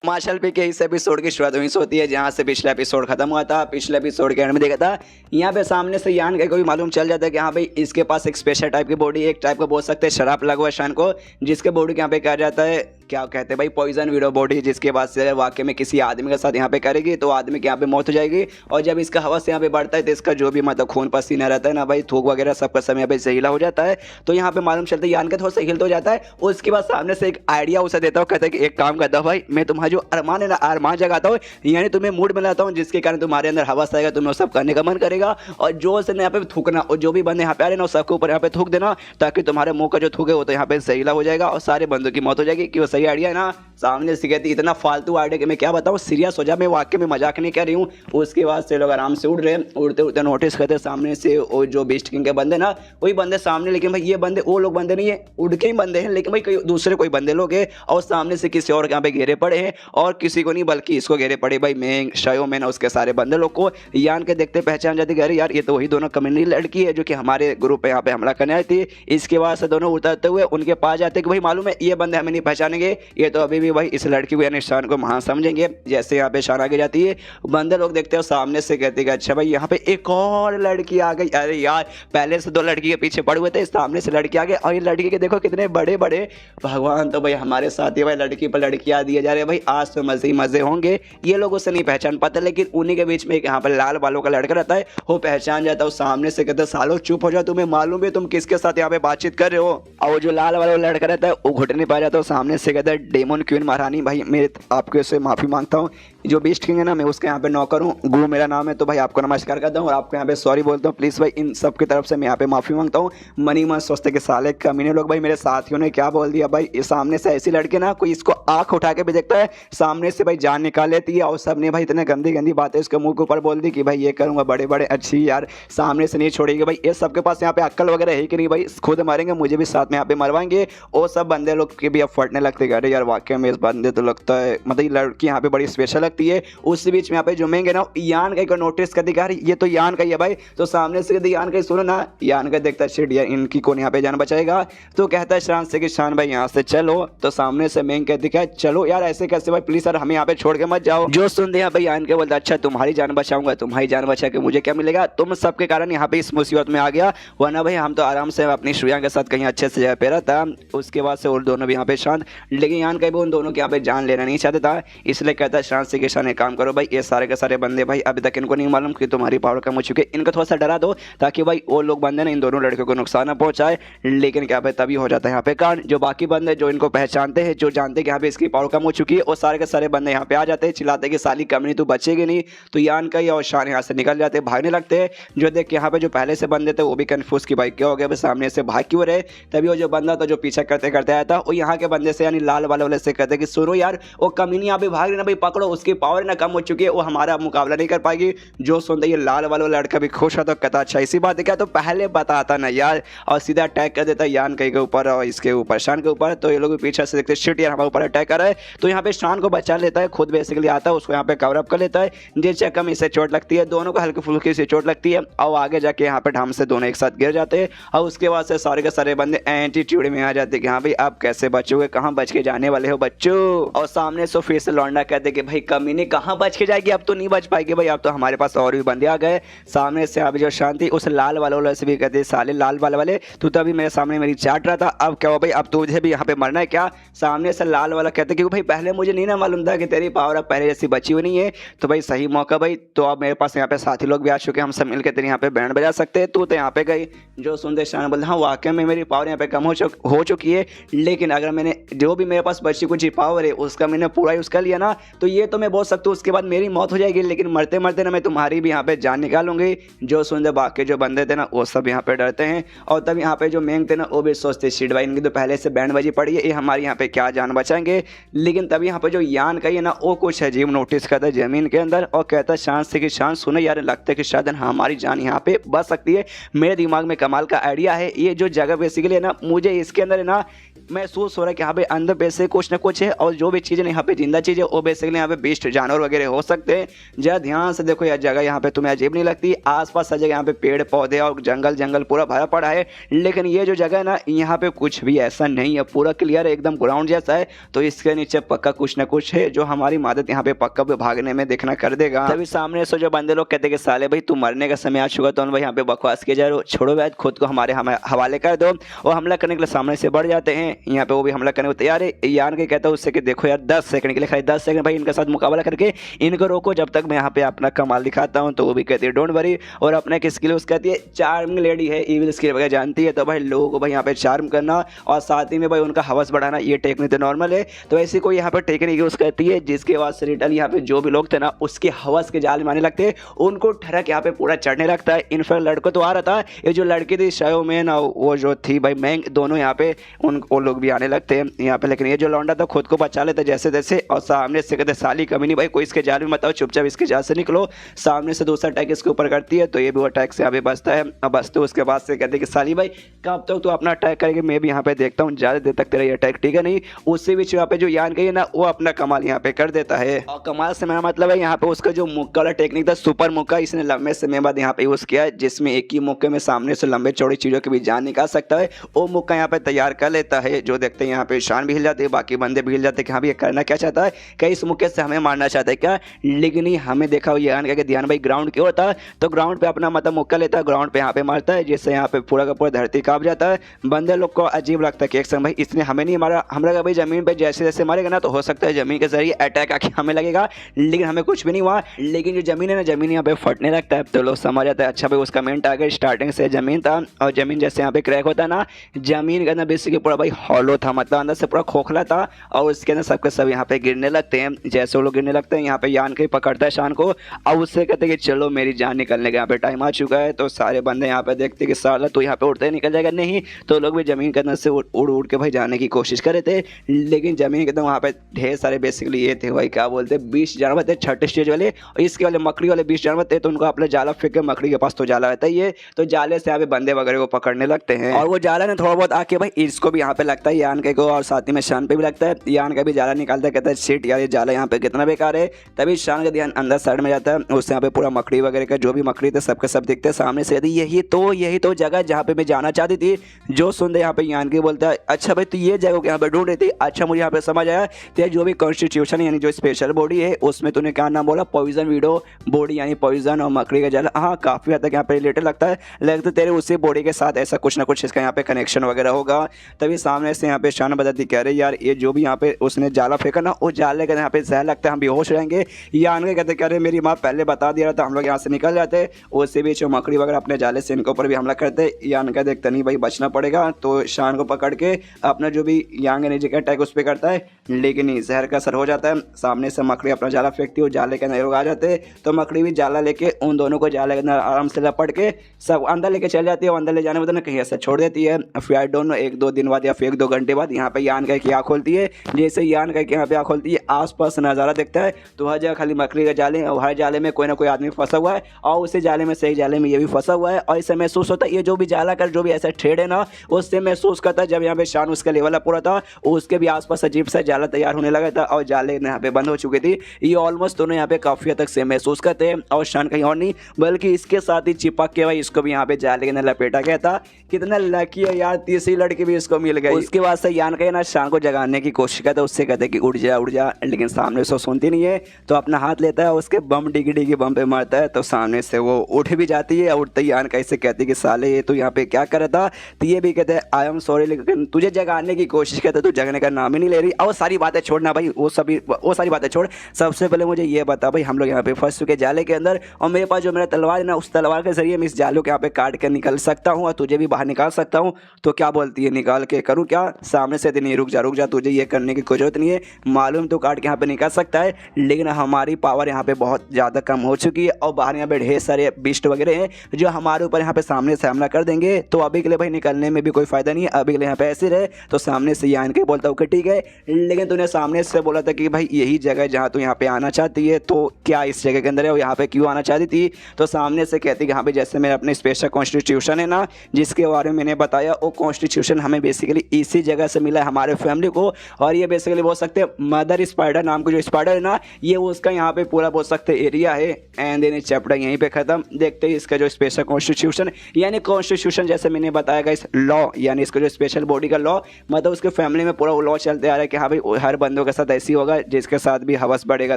मार्शल पे के इस एपिसोड की शुरुआत वहीं से होती है जहाँ से पिछला एपिसोड खत्म हुआ था। पिछले एपिसोड के एंड में देखा था यहाँ पे सामने से यान का कोई मालूम चल जाता है कि हाँ भाई इसके पास एक स्पेशल टाइप की बॉडी, एक टाइप का बोल सकते हैं शराब लगा हुआ शान को, जिसके बॉडी के यहाँ पे कहा जाता है क्या कहते हैं भाई पॉइजन विडो बॉडी, जिसके बाद से वाकई में किसी आदमी के साथ यहाँ पे करेगी तो आदमी के यहाँ पे मौत हो जाएगी। और जब इसका हवा से यहाँ पे बढ़ता है तो इसका जो भी मतलब खून पसीना रहता है ना भाई, थूक वगैरह सबका समय यहाँ पे जहरीला हो जाता है। तो यहाँ पे मालूम चलता है यान का थोड़ा सा हिल तो जाता है। उसके बाद सामने से एक आइडिया उसे देता हूँ, कहता है कि एक काम करता हूँ भाई, मैं तुम्हारा जो अरमान है ना अरमान जगाता हूँ, यानी तुम्हें मूड में लाता हूँ जिसके कारण तुम्हारे अंदर हवस आएगा, तुम्हें सब करने का मन करेगा और जोर से यहाँ पे थूकना, और जो भी बंदे यहाँ पे आ रहे ना सबके ऊपर यहाँ पे थूक देना, ताकि तुम्हारे मुंह का जो थूक है वो तो यहाँ पे जहरीला हो जाएगा और सारे बंदों की मौत हो जाएगी। कि वो सही आइडिया है ना? सामने से कहती इतना फालतू आइडिया कि मैं क्या बताऊँ, सीरियस हो जा, मैं वाकई में मजाक नहीं कर रही हूँ। उसके बाद से लोग आराम से उड़ रहे हैं, उड़ते उड़ते नोटिस करते सामने से वो जो बीस्ट किंग के बंदे ना वही बंदे सामने, लेकिन भाई ये बंदे वो लोग बंदे नहीं है, उड़ के ही बंदे हैं, लेकिन भाई कोई दूसरे कोई बंदे लोग हैं और सामने से किसी और यहाँ पे घेरे पड़े हैं, और किसी को नहीं बल्कि इसको घेरे पड़े भाई मैं शायो मैंने उसके सारे बंदे लोग को। यान के देखते पहचान जाती अरे यार ये तो वही दोनों कम्युनिटी लड़की है जो कि हमारे ग्रुप पे यहाँ पे हमला करने आई थी। इसके बाद से दोनों उतरते हुए उनके पास जाते कि भाई मालूम है ये बंदे हमें नहीं पहचानेंगे, ये तो अभी भी भाई इस लड़की को यानी शान को महान समझेंगे। जैसे यहाँ पे शान आगे जाती है बंदे लोग देखते हो सामने से कहते हैं अच्छा भाई यहाँ पे एक और लड़की आ गई। अरे यार पहले से दो लड़की के पीछे पड़े हुए थे, सामने से लड़की आ गई और ये लड़की के देखो कितने बड़े बड़े, भगवान तो भाई हमारे साथ ही भाई लड़की पर लड़कियाँ दिए जा रहे हैं भाई, आज तो मजे ही मजे होंगे। ये लोग उसे नहीं पहचान पाते, लेकिन उन्हीं के बीच में एक यहाँ पर लाल बालों का लड़का रहता है, वो पहचान जाता है। सामने से कहते सालो चुप हो जाओ, तुम्हें मालूम है तुम किसके साथ यहाँ पे बातचीत कर रहे हो? और वो जो लाल वाला लड़का रहता है वो घुट नहीं पा जाता, सामने से कहता है डेमन क्वीन महारानी भाई मेरे आपके से माफी मांगता हूँ, जो बीस्ट किंग है ना मैं उसके यहाँ पे नौकर हूँ, गु मेरा नाम है, तो भाई आपको नमस्कार करता हूँ और आपको यहाँ पे सॉरी बोलता हूँ, प्लीज़ भाई इन सब की तरफ से मैं यहाँ पे माफ़ी मांगता हूँ। मनी मन सोचते के साले कमीने लोग भाई मेरे साथियों ने क्या बोल दिया भाई, सामने से ऐसी लड़की ना कोई इसको आँख उठा के भी देखता है सामने से भाई जान निकाल लेती है, और सब ने भाई इतने गंदी गंदी बातें उसके मुंह के ऊपर बोल दी कि भाई ये करूँगा बड़े बड़े अच्छी यार सामने से नहीं छोड़ेगी भाई। ये सबके पास यहाँ पे अक्ल वगैरह है कि नहीं भाई, खुद मारेंगे मुझे भी साथ में यहाँ पे मरवाएंगे। और सब बंदे लोग के भी अब फटने लगते अरे यार वाकई में इस बंदे तो लगता है मतलब ये लड़की यहाँ पे बड़ी स्पेशल लगती है। उस बीच में यहाँ पे जुमेंगे ना यान का को नोटिस कर दिया ये तो यान का ही है भाई, तो सामने से कहते यान का सुनो ना, यान का देखता शिट यार इनकी कौन यहाँ पे जान बचाएगा, तो कहता है शान से कि शान भाई यहाँ से चलो, तो सामने से मेंग कहती है चलो यार ऐसे कैसे भाई प्लीज सर हमें यहाँ पे छोड़ के मत जाओ। जो सुनते हैं भाई यान के बोलता अच्छा तुम्हारी जान बचाऊंगा, तुम्हारी जान बचा के मुझे क्या मिलेगा, तुम सबके कारण यहाँ पे इस मुसीबत में आ गया, वरना भाई हम तो आराम से अपनी श्रेया के साथ कहीं अच्छे से जगह पे रहता। उसके बाद से और दोनों भी यहाँ पे शांत, लेकिन यान का भी उन दोनों के यहाँ पे जान लेना नहीं चाहता था, इसलिए कहता है शान से कि शान एक काम करो भाई ये सारे के सारे बंदे भाई अभी तक इनको नहीं मालूम कि तुम्हारी पावर कम हो चुकी है, इनको थोड़ा सा डरा दो ताकि भाई वो लोग बंदे ना इन दोनों लड़कियों को नुकसान ना पहुंचाए। लेकिन क्या भाई तभी हो जाता है यहाँ पे कांड, जो बाकी बंदे जो इनको पहचानते हैं जो जानते हैं कि यहाँ पे इसकी पावर कम हो चुकी है वो सारे के सारे बंदे यहाँ पे आ जाते हैं, चिल्लाते कि साली कमनी तू बचेगी नहीं, तो यान का और शान यहाँ से निकल जाते भागने लगते हैं। जो देख यहाँ पे जो पहले से बंदे थे वो भी कन्फ्यूज कि भाई क्या हो गया सामने से भाग क्यों रहे, तभी वो जो बंदा था जो पीछा करते करते आया था वो यहाँ के बंदे से यानी लाल वाले से कहते हैं कि सुनो यार वो कमीनी यहाँ पे भाग रही ना भाई, पकड़ो, उसकी पावर ना कम हो चुकी है, वो हमारा मुकाबला नहीं कर पाएगी। जो सुनते ये लाल वाला लड़का भी खुश होता, कहता अच्छा इसी बात है क्या, तो पहले बताता ना यार, और सीधा अटैक कर देता यान कई के ऊपर और इसके ऊपर शान के ऊपर। तो ये लोग पीछे से देखते शिट यार हमारे ऊपर अटैक कर रहा है, तो यहाँ पे शान को बचा लेता है, खुद बेसिकली आता है, उसको यहाँ पे कवर अप कर लेता है, जिस चक्कर में इसे चोट लगती है, दोनों को हल्की फुल्की से चोट लगती है और आगे जाके यहाँ पे ढम से दोनों एक साथ गिर जाते हैं। और उसके बाद से सारे के सारे बंदे एटीट्यूड में आ जाते हैं कि हाँ भाई आप कैसे बचोगे, कहाँ बच के जाने वाले हो बच्चों। और सामने से फिर से लौंडा कहते कि भाई कमीने कहाँ बच के जाएगी, अब तो नहीं बच पाएगी भाई, अब तो हमारे पास और भी बंदे आ गए। सामने से अब जो शांति उस लाल वाले से भी कहते साले लाल वाले तू तो अभी मेरे सामने मेरी चाट रहा था, अब क्या हो भाई, अब तुझे भी यहाँ पे मरना है क्या। सामने से लाल वाला कहते कि भाई पहले मुझे नहीं ना मालूम था कि तेरी पावर अब पहले जैसी बची हुई नहीं है, तो भाई सही मौका भाई, तो अब मेरे पास यहाँ पे साथी लोग भी आ चुके हैं, हम सब मिलकर तेरे यहाँ पे बैंड बजा सकते हैं, तू तो यहाँ पे गई। जो सुनते शान बोलते हाँ वाकई में मेरी पावर यहाँ पे कम हो चुकी है, लेकिन अगर मैंने जो भी मेरे पास बची कुछ पावर है उसका मैंने पूरा यूज़ कर लिया ना, तो ये तो मैं बोल सकता हूँ उसके बाद मेरी मौत हो जाएगी, लेकिन मरते मरते ना मैं तुम्हारी भी यहाँ पे जान निकालूंगी। जो सुनते बाकी जो बंदे थे ना वो सब यहाँ पे डरते हैं, और तब यहाँ पे जो मेंग थे ना वो भी सोचते शिट भाई इनकी तो पहले से बैंड बजी पड़ी है, ये हमारी यहाँ पे क्या जान बचाएंगे। लेकिन तभी यहाँ पे जो यान का है ना वो कुछ अजीब नोटिस करता है जमीन के अंदर, और कहता है शांत से कि शांत सुनो यार, लगता है कि शायद हमारी जान यहाँ पे बच सकती है। मेरे दिमाग में कमाल का आइडिया है, ये जो जगह बेसिकली है ना मुझे इसके अंदर है ना महसूस हो रहा है कि यहाँ पे अंदर बेसिकली कुछ ना कुछ है, और जो भी चीज़ें यहाँ पे जिंदा चीज़ है वो बेसिकली यहाँ पे बेस्ट जानवर वगैरह हो सकते हैं। जरा ध्यान से देखो यह जगह यहाँ पे तुम्हें अजीब नहीं लगती, आसपास हर जगह यहाँ पे पेड़ पौधे और जंगल पूरा भरा पड़ा है, लेकिन ये जो जगह है ना यहाँ पे कुछ भी ऐसा नहीं है, पूरा क्लियर है, एकदम ग्राउंड जैसा है, तो इसके नीचे पक्का कुछ ना कुछ है जो हमारी मदद यहाँ पे पक्का भागने में देखना कर देगा। तभी सामने से जो बंदे लोग कहते कि साले भाई तू मरने का समय आ चुका, तो भाई यहाँ पे बकवास किया जा रहा, छोड़ो भाई खुद को हमारे हवाले कर दो, और हमला करने के लिए सामने से बढ़ जाते हैं। यहाँ पे वो भी हमला करने को तैयार है, यान के कहता है उससे कि देखो यार 10 सेकंड के लिए खाली 10 सेकंड भाई इनके साथ मुकाबला करके इनको रोको, जब तक मैं यहाँ पे अपना कमाल दिखाता हूँ। तो वो भी कहती है डोंट वरी, और अपने की स्किल उसकी कहती है चार्मिंग लेडी है, इविल स्किल वगैरह जानती है, तो भाई लोगों को भाई यहाँ पे चार्म करना और साथ ही में भाई उनका हवस बढ़ाना ये टेक्निक तो नॉर्मल है। तो ऐसी कोई यहाँ पे टेक्निक यूज़ करती है जिसके बाद से रिटर्न यहाँ पे जो भी लोग थे ना उसके हवस के जाल में आने लगते हैं, उनको ठरक यहाँ पे पूरा चढ़ने लगता है। इनफैक्ट लड़कों तो आ रहा था, ये जो लड़की थी शायो में ना वो जो थी भाई मैंग, दोनों यहाँ पे वो लोग भी आने लगते हैं यहाँ पे, लेकिन ये जो लौंडा था खुद को बचा लेता जैसे तैसे, और सामने से कहते साली कमी नहीं भाई कोई इसके जाल में मत आओ, चुपचाप इसके जाल से निकलो। सामने से दूसरा अटैक इसके ऊपर करती है, तो ये भी वो अटैक से यहाँ पे बचता है। अब बचते उसके बाद से कहते कि साली भाई कब तक तो अपना अटैक करेंगे, मैं भी यहाँ पे देखता हूँ ज़्यादा देर तक तेरा ये अटैक ठीक है नहीं। उससे भी यहाँ पे जो यान गई है ना वो अपना कमाल यहाँ पे कर देता है, और कमाल से मेरा मतलब है यहाँ पे उसका जो मुक्का वाला टेक्निक था सुपर मुक्का, इसने लंबे समय बाद यहाँ पे यूज़ किया है, जिसमें एक ही मुक्के में सामने से लंबे चौड़ी चीज़ों के भी जान निकाल सकता है, वो मुक्का यहाँ पे तैयार कर लेता है। जो देखते हैं यहाँ पे शान भी हिल जाते हैं, बाकी बंदे भी हिल जाते हैं कि हाँ भी ये करना क्या चाहता है, क्या इस मुक्के से हमें मारना चाहता है क्या। लेकिन हमें देखा वो यान का ध्यान भाई ग्राउंड क्यों होता है, तो ग्राउंड पे अपना मतलब मुक्का लेता है, ग्राउंड पे यहाँ पे मारता है, जिससे यहाँ पे पूरा का पूरा धरती कांप जाता है। बंदे लोग को अजीब लगता है कि एक समय भाई इसने हमें नहीं मारा, हम लगा भाई जमीन पे जैसे जैसे मारेगा ना तो हो सकता है जमीन के जरिए अटैक आके हमें लगेगा, लेकिन हमें कुछ भी नहीं हुआ। लेकिन जो जमीन है ना जमीन यहाँ पे फटने लगता है, तो लोग समझ जाता है अच्छा भाई उसका मेंट आ गया, स्टार्टिंग से जमीन था, और जमीन जैसे यहाँ पे क्रैक होता है ना, जमीन के अंदर बेसिकली पूरा भाई हॉलो था, मतलब अंदर से पूरा खोखला था, और उसके अंदर सबके सब यहाँ पे गिरने लगते हैं। जैसे वो लोग गिरने लगते हैं यहाँ पे यान के पकड़ता है शान को, और उससे कहते हैं कि चलो मेरी जान निकलने का यहाँ पे टाइम आ चुका है। तो सारे बंदे यहाँ पे देखते हैं कि साला तो यहाँ पे उड़ते निकल जाएगा, नहीं तो लोग भी जमीन के अंदर से उड़ उड़ के भाई जाने की कोशिश कर रहे थे, लेकिन जमीन के अंदर वहाँ पे ढेर सारे बेसिकली ये थे भाई क्या बोलते हैं 20 जानवर थे छठे स्टेज वाले, और इसके वाले मकड़ी वाले 20 जानवर थे, तो उनको अपने जाला फेंक के, मकड़ी के पास तो जाला रहता ही है, तो जाले से यहाँ पे बंदे वगैरह को पकड़ने लगते हैं, और वो जाला ने थोड़ा बहुत आके भाई इसको भी यहाँ पे लगता है यान के को, और साथ ही में शान पे भी लगता है। यान का भी जाला निकालता है, कहता है शिट यार ये जाला यहाँ पे कितना बेकार है। तभी शान का ध्यान अंदर साइड में जाता है, उससे यहाँ पे पूरा मकड़ी वगैरह का जो भी मकड़ी थे सबके सब दिखते हैं सामने से, यही तो जगह जहाँ पे मैं जाना चाहती थी। जो सुनते यहाँ पे यान के बोलता है अच्छा भाई तो ये जगह यहाँ पे ढूंढ रही थी, अच्छा मुझे यहाँ पे समझ आया तेरा जो भी कॉन्स्टिट्यूशन यानी जो स्पेशल बॉडी है उसमें तूने क्या नाम बोला, पॉइजन वीडो बॉडी, यानी पॉइजन और मकड़ी का जाला। हाँ काफ़ी हद तक यहाँ पे रिलेटेड लगता है, लगता तेरे उसी बॉडी के साथ ऐसा कुछ ना कुछ इसका यहाँ पे कनेक्शन वगैरह होगा। तभी सामने से यहाँ पे शान बताती कह रहे यार ये जो भी यहाँ पे उसने जाला फेंका ना, वो जाले का यहाँ पे जहर लगता है, हम बेहोश रहेंगे। यान के कहते कह रहे मेरी माँ पहले बता दिया था, हम लोग यहाँ से निकल जाते। उससे बीच मकड़ी वगैरह अपने जाले से इनके ऊपर भी हमला करते। यान का देखते नहीं भाई बचना पड़ेगा, तो शान को पकड़ के अपना जो भी यांग एनर्जी का अटैक उस पर करता है, लेकिन नहीं, जहर का असर हो जाता है। सामने से मकड़ी अपना जाला फेंकती है, वो जाले के अंदर लोग आ जाते हैं, तो मकड़ी भी जाला लेके उन दोनों को जाले के अंदर आराम से लपट के सब अंदर लेके चल जाती है। और अंदर ले जाने में ना कहीं ऐसा छोड़ देती है। फिर आई डोंट नो 1-2 दिन बाद या फिर 1-2 घंटे बाद यहाँ पे यान का की आँख खोलती है। जैसे यान का यहाँ पे आँख खोलती है, आसपास नज़ारा देखता है तो हर जगह खाली मकड़ी के जाले, और हर जाले में कोई ना कोई आदमी फंसा हुआ है, और उसी जाले में से एक जाले में ये भी फंसा हुआ है। और इससे महसूस होता है ये जो भी जाला कर जो भी ऐसा ठेड़ है ना, उससे महसूस करता है जब यहाँ पे शान उसका लेवल पूरा था, उसके भी आसपास अजीब सा जाला तैयार होने लगा था और जाले यहाँ पे बंद हो चुकी थी। ये ऑलमोस्ट दोनों यहाँ पे काफी हद तक से महसूस करते हैं, और शान कहीं और नहीं बल्कि इसके साथ ही चिपक के भाई इसको भी यहाँ पे जाले के अंदर लपेटा गया था। कितना लकी है यार, तीसरी लड़की भी इसको मिल गई। उसके बाद से यान का ना शान को जगाने की कोशिश करता है, उससे कहते हैं कि उड़ जा, लेकिन सामने से सुनती नहीं है, तो अपना हाथ लेता है, उसके बम डिगी बम पे मारता है, तो सामने से वो उठ भी जाती है। उठते ही यान का इससे कहती है कि साले ये तो यहाँ पे क्या कर रहा था, तो ये भी कहते हैं आई एम सॉरी, लेकिन तुझे जगाने की कोशिश करता, तू जगने का नाम ही नहीं ले रही। और सारी बातें छोड़ना भाई, वो सारी बातें छोड़, सबसे पहले मुझे ये बता भाई, हम लोग यहाँ पे फंस चुके जाले के अंदर, और मेरे पास जो मेरा तलवार है ना, उस तलवार के जरिए मैं इस जालों के यहाँ पे काट कर निकल सकता हूँ और तुझे भी बाहर निकाल सकता हूँ। तो क्या बोलती है, निकाल के करूँ क्या? सामने से नहीं, रुक जा, तुझे ये करने की कोई जरूरत नहीं है, मालूम तो काट के यहाँ पे निकाल सकता है, लेकिन हमारी पावर यहाँ पे बहुत ज़्यादा कम हो चुकी है, और बाहर यहाँ पे ढेर सारे बिस्ट वगैरह हैं जो हमारे ऊपर यहाँ पे सामने से हमला कर देंगे। तो अभी के लिए भाई निकलने में भी कोई फायदा नहीं है, अभी के लिए यहाँ पे ऐसे रहे। तो सामने से यान के बोलता हूँ कि ठीक है, लेकिन तूने सामने से बोला था कि भाई यही जगह जहाँ तू यहाँ पे आना चाहती है, तो क्या इस जगह के अंदर है, और यहाँ पे क्यों आना चाहती थी? तो सामने से कहती कि यहाँ पे जैसे मेरा अपने स्पेशल कॉन्स्टिट्यूशन है ना, जिसके बारे में मैंने बताया, वो कॉन्स्टिट्यूशन हमें बेसिकली इसी जगह से मिला है हमारे फैमिली को। और ये बेसिकली बोल सकते हैं मदर स्पाइडर नाम का जो स्पाइडर है ना, ये उसका यहाँ पे पूरा बोल सकते एरिया है। एंड देन चैप्टर यहीं पे खत्म। देखते हैं इसका जो स्पेशल कॉन्स्टिट्यूशन, यानी कॉन्स्टिट्यूशन जैसे मैंने बताया गया, इस लॉ यानी इसका जो स्पेशल बॉडी का लॉ, मतलब उसके फैमिली में पूरा लॉ चलते आ रहा है कि हाँ भाई हर बंदों के साथ ऐसी होगा, जिसके साथ भी हवस बढ़ेगा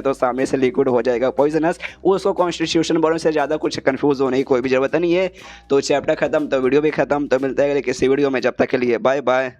तो सामने से लिक्विड हो जाएगा पॉइजनस। उसको कॉन्स्टिट्यूशन बोलने से ज़्यादा कुछ कंफ्यूज होने की कोई भी जरूरत नहीं है। तो चैप्टर खत्म तो वीडियो भी खत्म। तो मिलता है किसी वीडियो में, जब तक के लिए बाय बाय।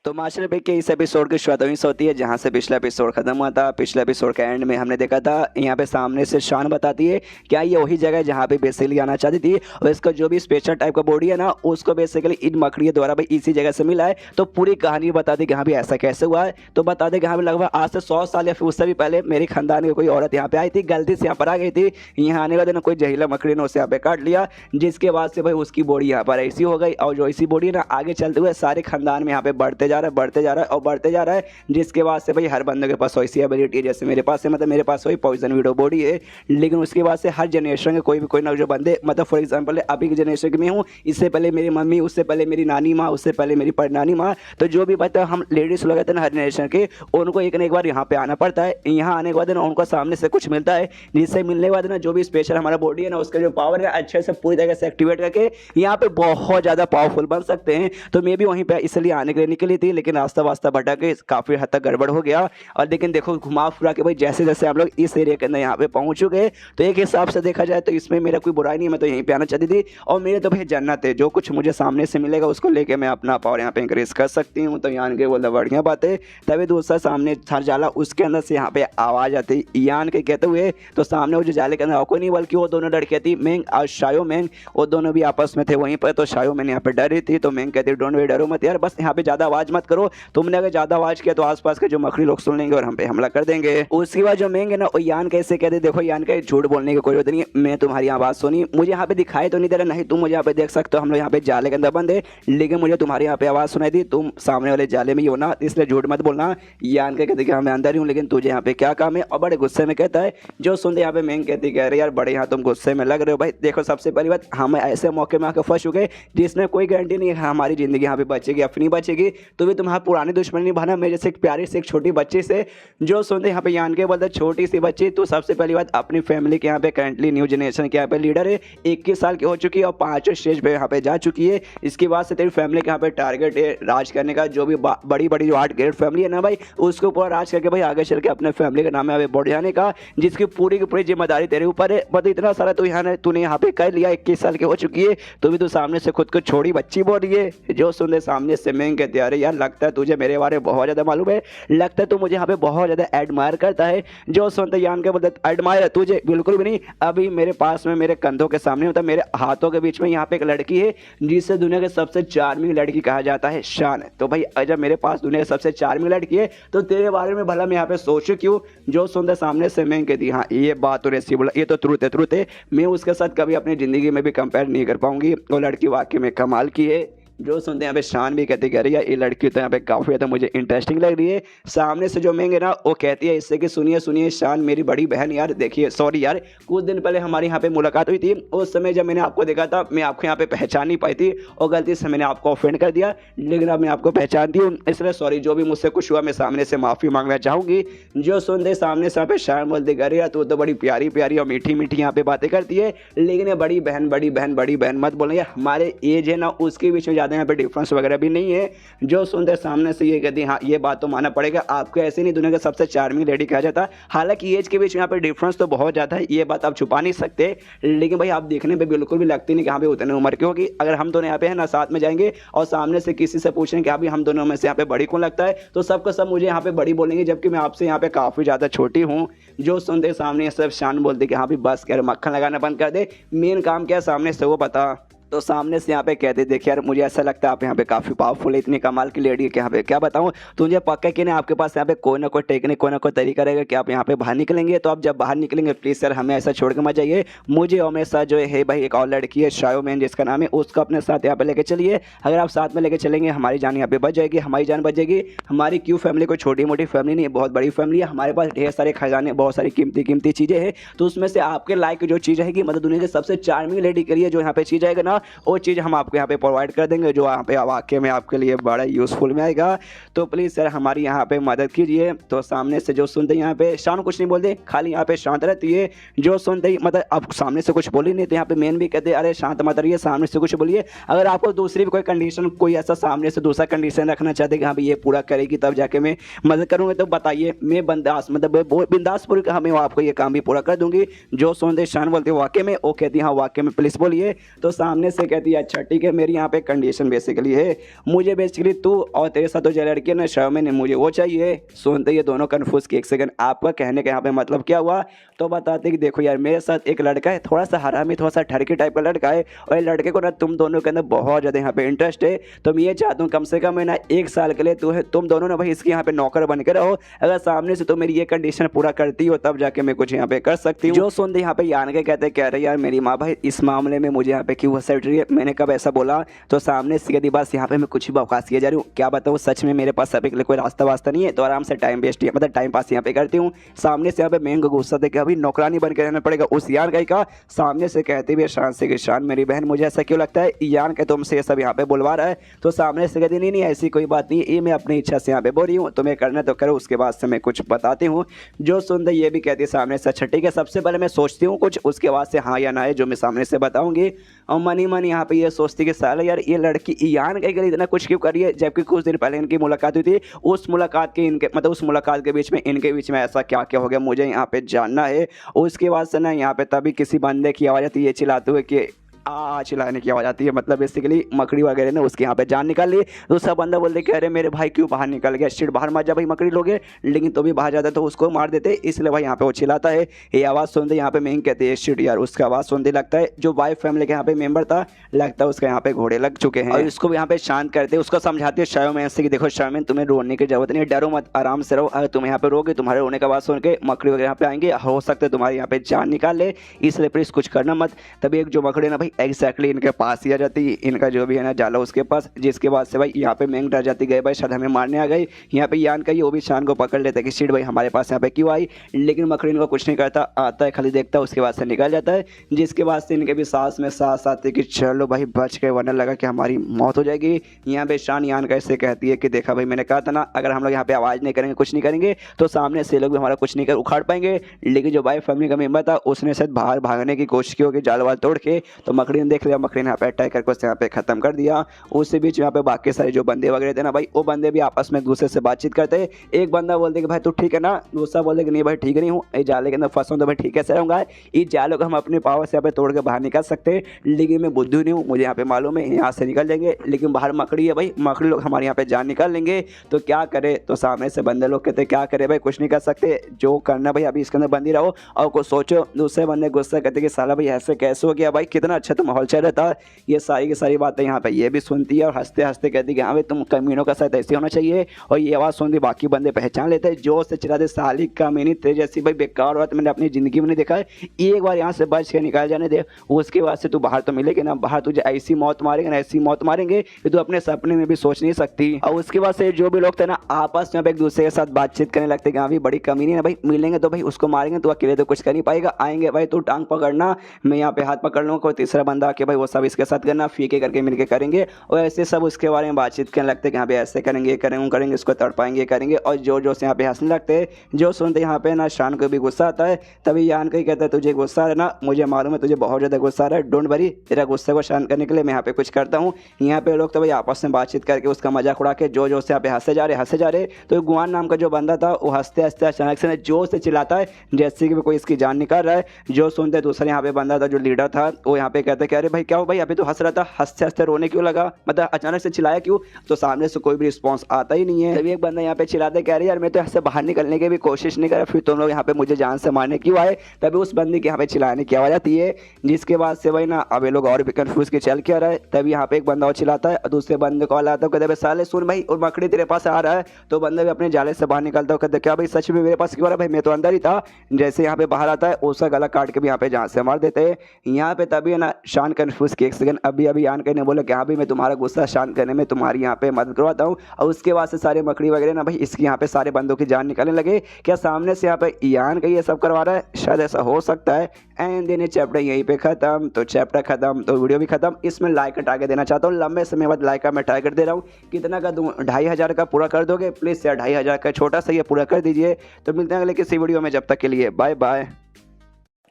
तो मास्टर पे के इस एपिसोड की शुरुआत वहीं से होती है जहाँ से पिछला एपिसोड खत्म हुआ था। पिछले एपिसोड के एंड में हमने देखा था यहाँ पे सामने से शान बताती है क्या ये वही जगह है जहाँ पे बेसिकली आना चाहती थी, और इसका जो भी स्पेशल टाइप का बॉडी है ना, उसको बेसिकली इन मकड़ियों द्वारा भाई इसी जगह से मिला है। तो पूरी कहानी बताती कि हाँ भी ऐसा कैसे हुआ है। तो बता दें कि हाँ लगभग आज से 100 साल या फिर उससे भी पहले मेरे खानदान की कोई औरत यहाँ पे आई थी, गलती से यहाँ पर आ गई थी। यहाँ आने का दिन कोई जहरीला मकड़ी ने उसे यहाँ पे काट लिया, जिसके बाद से भाई उसकी बॉडी यहाँ पर ऐसी हो गई, और जो ऐसी बॉडी ना आगे चलते हुए सारे खानदान में यहाँ पे बढ़ते जा रहा है, जिसके बाद से भाई हर बंदे के पास वैसी एबिलिटी है जैसे मेरे पास है, मतलब मेरे पास वही पॉइजन वीडो बॉडी है। लेकिन उसके बाद से हर जनरेशन के कोई ना जो बंदे, मतलब फॉर एग्जांपल अभी की जनरेशन की मैं हूँ, इससे पहले मेरी मम्मी, उससे पहले मेरी नानी माँ, उससे पहले मेरी परनानी माँ, तो जो भी बता हम लेडीज लोग हैं ना हर जनरेशन के, उनको एक ना एक बार यहाँ पे आना पड़ता है। यहाँ आने के बाद ना उनको सामने से कुछ मिलता है, जिससे मिलने के बाद ना जो भी स्पेशल हमारा बॉडी है ना, उसका जो पावर है अच्छे से पूरी तरह से एक्टिवेट करके यहाँ पे बहुत ज़्यादा पावरफुल बन सकते हैं। तो मैं भी वहीं पे इसलिए आने के लिए निकली थी, लेकिन रास्ता वास्ता भटक के काफ़ी हद तक गड़बड़ हो गया। और लेकिन देखो घुमा फिरा के भाई जैसे जैसे हम लोग इस एरिया के अंदर यहाँ पे पहुँच चुके, तो एक हिसाब से देखा जाए तो इसमें मेरा कोई बुराई नहीं है, मैं तो यहीं पे आना चाहती थी। और मेरे तो भाई जन्नत है, जो कुछ मुझे सामने से मिलेगा उसको लेके मैं अपना पावर यहाँ पे इंक्रीज कर सकती हूँ। तो यान के बोलता बढ़िया बात है। तभी दूसरा सामने था जाला, उसके अंदर से यहाँ पे आवाज़ आती यान के कहते हुए, तो सामने वो जो जाले के अंदर कोई नहीं बल्कि वो दोनों लड़कियाँ थी, मेंग और शायो मेंग, वो दोनों भी आपस में थे वहीं पर। तो शायो मैंने यहाँ पे डर रही थी, तो मेंग कहती डोंट वे, डरो मत यार, बस यहाँ पे ज़्यादा आवाज़ मत करो, तुमने अगर ज़्यादा आवाज़ किया तो आसपास के जो मकड़ी लोग सुन लेंगे और हम पे हमला कर देंगे। उसके बाद जो मेंग है ना, वो यान कैसे कहते देखो यान का झूठ बोलने की कोई जरूरत नहीं है, मैं तुम्हारी आवाज़ सुनी, मुझे यहाँ पे दिखाई तो नहीं दे रहा, नहीं तुम मुझे यहाँ पे देख सकते हो, हम लोग यहाँ पे जाले के अंदर बंद है, लेकिन मुझे तुम्हारी यहाँ पे आवाज़ सुनाई दी, तुम सामने वाले जाले में ही हो ना, इसलिए झूठ मत बोलना। यान के कहते कि मैं अंदर ही हूँ, लेकिन तुझे यहाँ पे क्या काम है, और बड़े गुस्से में कहता है। जो सुनते यहाँ पे मेंग कहती कह रहे यार बड़े यहाँ तुम गुस्से में लग रहे हो। भाई देखो सबसे पहली बात, हम ऐसे मौके में आकर फंस चुके जिसमें कोई गारंटी नहीं है हमारी ज़िंदगी यहाँ पे बचेगी अपनी बचेगी। तो भी तुम्हारा पुरानी दुश्मनी बना मेरे जैसे एक प्यारी से एक छोटी बच्ची से। जो सुनते यहाँ पे यान के बोलते छोटी सी बच्ची, तो सबसे पहली बात अपनी फैमिली के यहाँ पे करंटली न्यू जनरेशन के यहाँ पे लीडर है, 21 साल की हो चुकी है और 5 स्टेज पे यहाँ पे जा चुकी है। इसके बाद से तेरी फैमिली के यहाँ पे टारगेट है राज करने का, जो भी बड़ी बड़ी जो 8 ग्रेट फैमिली है ना भाई, उसके ऊपर राज करके भाई आगे चल के अपने फैमिली के नाम में बढ़ जाने का, जिसकी पूरी की पूरी जिम्मेदारी तेरे ऊपर है। मतलब इतना सारा तो यहाँ तूने यहाँ पे कर लिया, 21 साल की हो चुकी है, तो भी तू सामने से खुद को छोड़ी बच्ची बोल रही है। जो सुनते सामने से मेंग कहते अरे यार यार लगता है तुझे मेरे बारे में बहुत ज़्यादा मालूम है, लगता है तू मुझे यहाँ पे बहुत ज़्यादा एडमायर करता है। जो सुनते यान के बोलते एडमायर तुझे बिल्कुल भी नहीं, अभी मेरे पास में मेरे कंधों के सामने होता मेरे हाथों के बीच में यहाँ पे एक लड़की है जिसे दुनिया की सबसे चार्मिंग लड़की कहा जाता है शान। तो भाई जब मेरे पास दुनिया की सबसे चार्मिंग लड़की है तो तेरे बारे में भला मैं यहाँ पे सोचूं क्यों। जो सुनते सामने से मैं कहती हाँ ये बात तो रेसी बोला, ये तो ट्रूथ है, मैं उसके साथ कभी अपनी ज़िंदगी में भी कंपेयर नहीं कर पाऊंगी। वो लड़की वाकई में कमाल की है। जो सुनते हैं यहाँ पे शान भी कहती कह रही है ये लड़की तो यहाँ पे काफ़ी ज़्यादा मुझे इंटरेस्टिंग लग रही है। सामने से जो मेंगे ना वो कहती है इससे कि सुनिए शान मेरी बड़ी बहन यार देखिए सॉरी यार कुछ दिन पहले हमारी यहाँ पे मुलाकात हुई थी, उस समय जब मैंने आपको देखा था मैं आपको यहाँ पे पहचान नहीं पाई थी और गलती से मैंने आपको ऑफेंड कर दिया, लेकिन अब मैं आपको पहचानती हूँ इसलिए सॉरी, जो भी मुझसे कुछ हुआ मैं सामने से माफ़ी मांगना चाहूँगी। जो सुनते सामने से यहाँ पे शान बोलती कह रही है तू तो बड़ी प्यारी प्यारी और मीठी मीठी यहाँ पे बातें करती है, लेकिन ये बड़ी बहन मत बोलना यार, हमारे एज है ना उसके बीच में ज़्यादा यहाँ पे डिफरेंस वगैरह भी नहीं है। जो सुनते सामने से ये कहती हाँ ये बात तो मानना पड़ेगा, आपको ऐसे नहीं दुनिया का सबसे चार्मिंग लेडी कहा जाता, हालांकि एज के बीच में यहाँ पे डिफरेंस तो बहुत ज़्यादा है, ये बात आप छुपा नहीं सकते, लेकिन भाई आप देखने पे बिल्कुल भी लगती नहीं कि यहाँ पे उतने उम्र की होगी। अगर हम दोनों यहाँ पे है ना साथ में जाएंगे और सामने से किसी से पूछें कि अभी हम दोनों में से यहाँ पे बड़ी कौन लगता है तो सबको सब मुझे यहाँ पे बड़ी बोलेंगे, जबकि मैं आपसे यहाँ पे काफ़ी ज़्यादा छोटी हूँ। जो सुनते सामने सब शान बोलते कि हाँ भी बस कर मक्खन लगाना बंद कर दे, मेन काम क्या है सामने से वो बता। तो सामने से यहाँ पे कहते देखिए यार मुझे ऐसा लगता है आप यहाँ पे काफ़ी पावरफुल है, इतनी कमाल की लेडी है कि यहाँ पे क्या बताऊँ तुझे, पक्का कि नहीं आपके पास यहाँ पे कोई ना कोई टेक्निक कोई ना कोई तरीका रहेगा कि आप यहाँ पे बाहर निकलेंगे। तो आप जब बाहर निकलेंगे प्लीज़ सर हमें ऐसा छोड़ के मत जाइए, मुझे और मेरे साथ जो है भाई एक और लड़की है शायोमैन जिसका नाम है, उसको अपने साथ यहाँ पे लेके चलिए। अगर आप साथ में लेके चलेंगे हमारी जान यहाँ पे बच जाएगी, हमारी जान बच जाएगी। हमारी क्यों फैमिली कोई छोटी मोटी फैमिली नहीं है, बहुत बड़ी फैमिली है, हमारे पास ढेर सारे खजाने बहुत सारी कीमती चीज़ें हैं, तो उसमें से आपके लायक जो चीज़ रहेगी मतलब दुनिया की सबसे चार्मिंग लेडी के लिए जो यहाँ पे चीज़ आएगा ना वो चीज़ हम आपको यहाँ पे प्रोवाइड कर देंगे, जो यहाँ पे वाकई में आपके लिए बड़ा यूज़फुल में आएगा। तो प्लीज़ सर हमारी यहाँ पे मदद कीजिए। तो सामने से जो सुनते यहाँ पे शान कुछ नहीं बोलते, खाली यहाँ पे शांत रहती है। जो सुनते ही मतलब अब सामने से कुछ बोली नहीं तो यहाँ पे मेन भी कहते अरे शांत मत रहिए, सामने से कुछ बोलिए। अगर आपको दूसरी भी कोई कंडीशन कोई ऐसा सामने से दूसरा कंडीशन रखना चाहते कि हाँ भाई ये पूरा करेगी तब जाके मैं मदद करूँगा तो बताइए, मैं बंदास मतलब बिंदासपुर हमें आपको ये काम भी पूरा कर दूंगी। जो सुनते शान बोलते वाकई में, वो कहती हाँ वाकई में प्लीज़ बोलिए। तो सामने से कहती है अच्छा ठीक है, मेरी यहाँ पे कंडीशन बेसिकली है, मुझे बेसिकली तू और तेरे साथ जो लड़की है ना शायोमैन मुझे वो चाहिए। सुनते ये दोनों कन्फ्यूज कि एक सेकंड आपका कहने का यहाँ पे मतलब क्या हुआ। तो बताते कि देखो यार मेरे साथ एक लड़का है, थोड़ा सा हरामी थोड़ा सा ठरकी टाइप का लड़का है, और ये लड़के को ना तुम दोनों के अंदर बहुत ज़्यादा यहाँ पे इंटरेस्ट है। तो मैं ये चाहता हूँ कम से कम है ना 1 साल के लिए तुम दोनों ना भाई इसके यहाँ पे नौकर बन के रहो। अगर सामने से तो मेरी ये कंडीशन पूरा करती हो तब जाके मैं कुछ यहाँ पे कर सकती हूँ। जो सुनते यहाँ पे यान के कहते कह रहे यार मेरी माँ भाई इस मामले में मुझे यहाँ पे क्यों हंसट रही है, मैंने कब ऐसा बोला। तो सामने से यदि बस यहाँ पे मैं कुछ भी बकवास किया जा रही हूँ, क्या बताऊँ सच में मेरे पास अभी के लिए कोई रास्ता वास्ता नहीं है, तो आराम से टाइम वेस्ट मतलब टाइम पास यहाँ पे करती हूँ। सामने से यहाँ पे मैं गुस्सा देकर अभी नौकरानी बन के रहना पड़ेगा उस यान का। सामने से कहते हुए शान से कि शान मेरी बहन मुझे ऐसा क्यों लगता है यान के तुमसे ये सब यहाँ पे बुलवा रहा है। तो सामने से कहती नहीं ऐसी कोई बात नहीं, ये मैं अपनी इच्छा से यहाँ पे बोल रही हूँ, तुम्हें करना तो करो, उसके बाद से मैं कुछ बताती हूँ। जो सुनते ये भी कहती है सामने से अच्छा ठीक है, सबसे पहले मैं सोचती हूँ कुछ, उसके बाद से हाँ या ना है जो मैं सामने से बताऊँगी। और मन यहाँ पे ये सोचती कि साला यार ये लड़की यान के लिए इतना कुछ क्यों करी है, जबकि कुछ दिन पहले इनकी मुलाकात हुई थी। उस मुलाकात के इनके मतलब उस मुलाकात के बीच में इनके बीच में ऐसा क्या क्या हो गया मुझे यहाँ पे जानना है। उसके बाद से ना यहाँ पे तभी किसी बंदे की आवाज़ आती है चिल्लाते हुए कि चिल्लाने की आवाज़ आती है, मतलब बेसिकली मकड़ी वगैरह ने उसके यहाँ पे जान निकाल ली। दूसरा बंदा बोलते कि अरे मेरे भाई क्यों बाहर निकल गया, शिट बाहर मत जा भाई मकड़ी लोगे, लेकिन तो भी बाहर जाता तो उसको मार देते, इसलिए भाई यहाँ पे वो चिल्लाता है। ये आवाज़ सुनते यहाँ पे मैं कहते हैं शिट यार, उसका आवाज़ सुनते लगता है जो वाइफ फैमिली के यहाँ पे मेंबर था, लगता है उसका यहाँ पे घोड़े लग चुके हैं। और इसको भी यहाँ पे शांत करते उसको समझाते हैं शायोमैन से कि देखो शायोमैन तुम्हें रोने की जरूरत नहीं है, डरो मत आराम से रहो, अगर तुम यहाँ पे रोगे तुम्हारे रोने का आवाज़ सुन के मकड़ी वगैरह यहाँ पे आएंगे, हो सकता है तुम्हारे यहाँ पे जान निकाल ले, इसलिए प्लीज कुछ करना मत। तभी एक जो मकड़ी ना भाई एग्जैक्टली इनके पास ही आ जाती है, इनका जो भी है ना जाला उसके पास, जिसके बाद से भाई यहाँ पे मैंग डर जाती गए भाई शायद हमें मारने आ गई। यहाँ पे यान का ही वो भी शान को पकड़ लेता है कि शिट भाई हमारे पास यहाँ पे क्यों आई, लेकिन मकड़ी इनको कुछ नहीं करता, आता है खाली देखता है उसके बाद से निकल जाता है। जिसके बाद से इनके भी सांस में सांस आती है कि चलो भाई बच गए वरना लगा कि हमारी मौत हो जाएगी। यहाँ पे शान यान का इससे कहती है कि देखा भाई मैंने कहा था ना अगर हम लोग यहाँ पे आवाज़ नहीं करेंगे कुछ नहीं करेंगे तो सामने से लोग भी हमारा कुछ नहीं कर उखाड़ पाएंगे। लेकिन जो भाई फैमिली का मेंबर था उसने शायद बाहर भागने की कोशिश की होगी जाल वाल तोड़ के, तो मकड़ी ने देख लिया, मकड़ी ने यहाँ पे अटैक करके उससे यहाँ पे खत्म कर दिया। उसी बीच यहाँ पे बाकी सारे जो बंदे वगैरह थे ना भाई, वो बंदे भी आपस में एक दूसरे से बातचीत करते। एक बंदा बोलते कि भाई तू ठीक है ना, दूसरा बोलते कि नहीं भाई ठीक नहीं हूँ, ये जाले के अंदर फंसा हूँ तो भाई ठीक है से रहूँगा, इस जालों को हम अपने पावर से यहाँ पे तोड़ के बाहर निकल सकते हैं, लेकिन मैं बुद्धू नहीं हूँ, मुझे यहाँ पे मालूम है यहाँ से निकल जाएंगे, लेकिन बाहर मकड़ी है भाई, मकड़ी लोग हमारे यहाँ पे जान निकाल लेंगे तो क्या करे। तो सामने से बंदे लोग कहते क्या करे भाई, कुछ नहीं कर सकते, जो करना भाई अभी इसके अंदर बंदी रहो और कुछ सोचो। दूसरे बंदे गुस्सा कहते कि साला भाई ऐसे कैसे हो गया भाई, कितना अच्छा तो माहौल चल रहा था। ये सारी की सारी बातें यहाँ पे ये भी सुनती है और हंसते हंसते कहती कि हाँ भाई तुम कमीनों का साथ ऐसे होना चाहिए। और ये आवाज़ सुनती बाकी बंदे पहचान लेते हैं, जोर से चिल्लाते साली कमीनी तेरे जैसी भाई बेकार बात मैंने अपनी ज़िंदगी में नहीं देखा है, एक बार यहाँ से बच के निकाल जाने दे, उसके बाद से तू बाहर तो मिलेगी ना, बाहर तुझे ऐसी मौत मारेंगे ना, ऐसी मौत मारेंगे कि तू अपने सपने में भी सोच नहीं सकती। और उसके बाद से जो भी लोग थे ना आपस में एक दूसरे के साथ बातचीत करने लगते कि हाँ भाई बड़ी कमीनी है भाई, मिलेंगे तो भाई उसको मारेंगे, तो अकेले तो कुछ कर नहीं पाएगा, आएंगे भाई तू टांग पकड़ना, मैं यहाँ पे हाथ पकड़ लूँगा, कोई तीसरा बंदा आके भाई वो सब इसके साथ करना, फीके करके मिलके करेंगे। और ऐसे सब उसके बारे में बातचीत करने लगते कि यहाँ पे ऐसे करेंगे करेंगे इसको तड़पाएंगे करेंगे। और जो से यहाँ पे हंसने लगते हैं, जो सुनते यहाँ पे ना शान को भी गुस्सा आता है। तभी यान को ही कहता है तुझे गुस्सा है ना, मुझे मालूम है तुझे बहुत ज़्यादा गुस्सा आ रहा है, डोंट वरी, तेरा गुस्से को शांत करने के लिए मैं यहाँ पे कुछ करता हूँ। यहाँ पे लोग तो भाई आपस में बातचीत करके उसका मजाक उड़ा के जो से यहाँ पे हंसे जा रहे। तो गुआन नाम का जो बंदा था वो हंसते हंसते अचानक से जोर से चिल्लाता है जैसे कि कोई इसकी जान निकाल रहा है। जो सुनते दूसरे यहाँ पे बंदा था जो लीडर था वो यहाँ पे कहते कि अरे भाई क्या हो भाई, अभी तो हंस रहा था, हंसते हंसते रोने क्यों लगा, मतलब अचानक से चिल्लाया क्यों। तो सामने से कोई भी रिस्पॉन्स आता ही नहीं है। तभी एक बंदा यहाँ पे चिल्लाते कह रहे यार मैं तो यहाँ से बाहर निकलने की भी कोशिश नहीं कर रहा, फिर तुम लोग यहाँ पे मुझे जान से मारने क्यों आए। तभी उस बंदे के यहाँ पे चिल्लाने की आवाज़ आती है, जिसके बाद से भाई ना अब ये लोग और भी कंफ्यूज के चल क्या रहा है। तभी यहाँ पे एक बंदा और चिल्लाता है और दूसरे बंदे कॉल आता है, कहते साले सुन भाई और मकड़ी तेरे पास आ रहा है। तो बंदा भी अपने जाले से बाहर निकलता है, कहते क्या भाई सच में मेरे पास क्यों आ रहा है भाई, मैं तो अंदर ही था। जैसे यहाँ पे बाहर आता है उसका गला काट के भी यहाँ पे जान से मार देते हैं। यहाँ पे तभी है ना शान कंफ्यूज के एक सेकंड अभी यान कहने बोले कि हाँ भाई मैं तुम्हारा गुस्सा शांत करने में तुम्हारी यहाँ पे मदद करवाता हूँ। और उसके बाद से सारे मकड़ी वगैरह ना भाई इसकी यहाँ पे सारे बंदों की जान निकलने लगे। क्या सामने से यहाँ पे यान का ये सब करवा रहा है, शायद ऐसा हो सकता है। एंड देन चैप्टर यहीं पे खत्म। तो चैप्टर खत्म तो वीडियो भी खत्म। इसमें लाइक का टारगेट देना चाहता हूँ, लंबे समय बाद लाइक का मैं टारगेट दे रहा हूँ। कितना का दूँ, 2500 का पूरा कर दोगे प्लीज़ यार, 2500 का छोटा सा ये पूरा कर दीजिए। तो मिलते हैं अगले किसी वीडियो में, जब तक के लिए बाय बाय।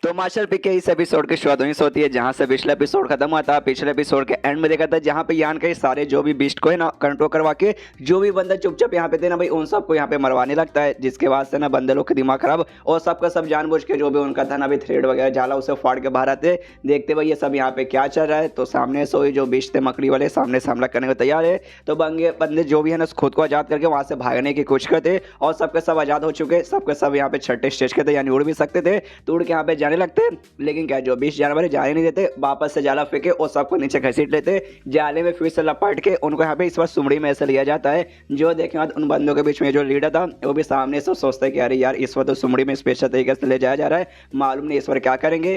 तो मार्शल पी के इस एपिसोड की शुरुआत वहीं से होती है जहां से पिछला एपिसोड खत्म हुआ था। पिछले एपिसोड के एंड में देखा था जहां पे यान के सारे जो भी बीस्ट को है ना कंट्रोल करवा के जो भी बंदा चुपचाप यहाँ पे थे ना भाई उन सबको यहाँ पे मरवाने लगता है, जिसके बाद से ना बंदे लोग के दिमाग खराब और सबका सब जानबूझ के जो भी उनका था ना भाई थ्रेड वगैरह जाला उसे फाड़ के बाहर आते देखते भाई ये सब यहाँ पे क्या चल रहा है। तो सामने से जो बीस्ट थे मकड़ी वाले सामने से हमला करने को तैयार है। तो बंदे जो भी है ना खुद को आज़ाद करके वहाँ से भागने की कोशिश करते और सबके सब आज़ाद हो चुके, सबके सब यहाँ पे छठे स्टेज के थे यानी उड़ भी सकते थे, तो उड़ के यहाँ पे जाने लगते। लेकिन क्या जो 20 जानवर जाने नहीं देते, वापस से जाला फेंके और सबको नीचे घसीट लेते, जाले में फिर से लपट के उनको यहाँ पे इस बार सुमड़ी में ऐसे लिया जाता है। जो देखने बाद उन बंदों के बीच में जो लीडर था वो भी सामने से सोचता है कि अरे यार इस बार तो सुमड़ी में स्पेशल तरीके से ले जाया जा रहा है, मालूम नहीं इस बार क्या करेंगे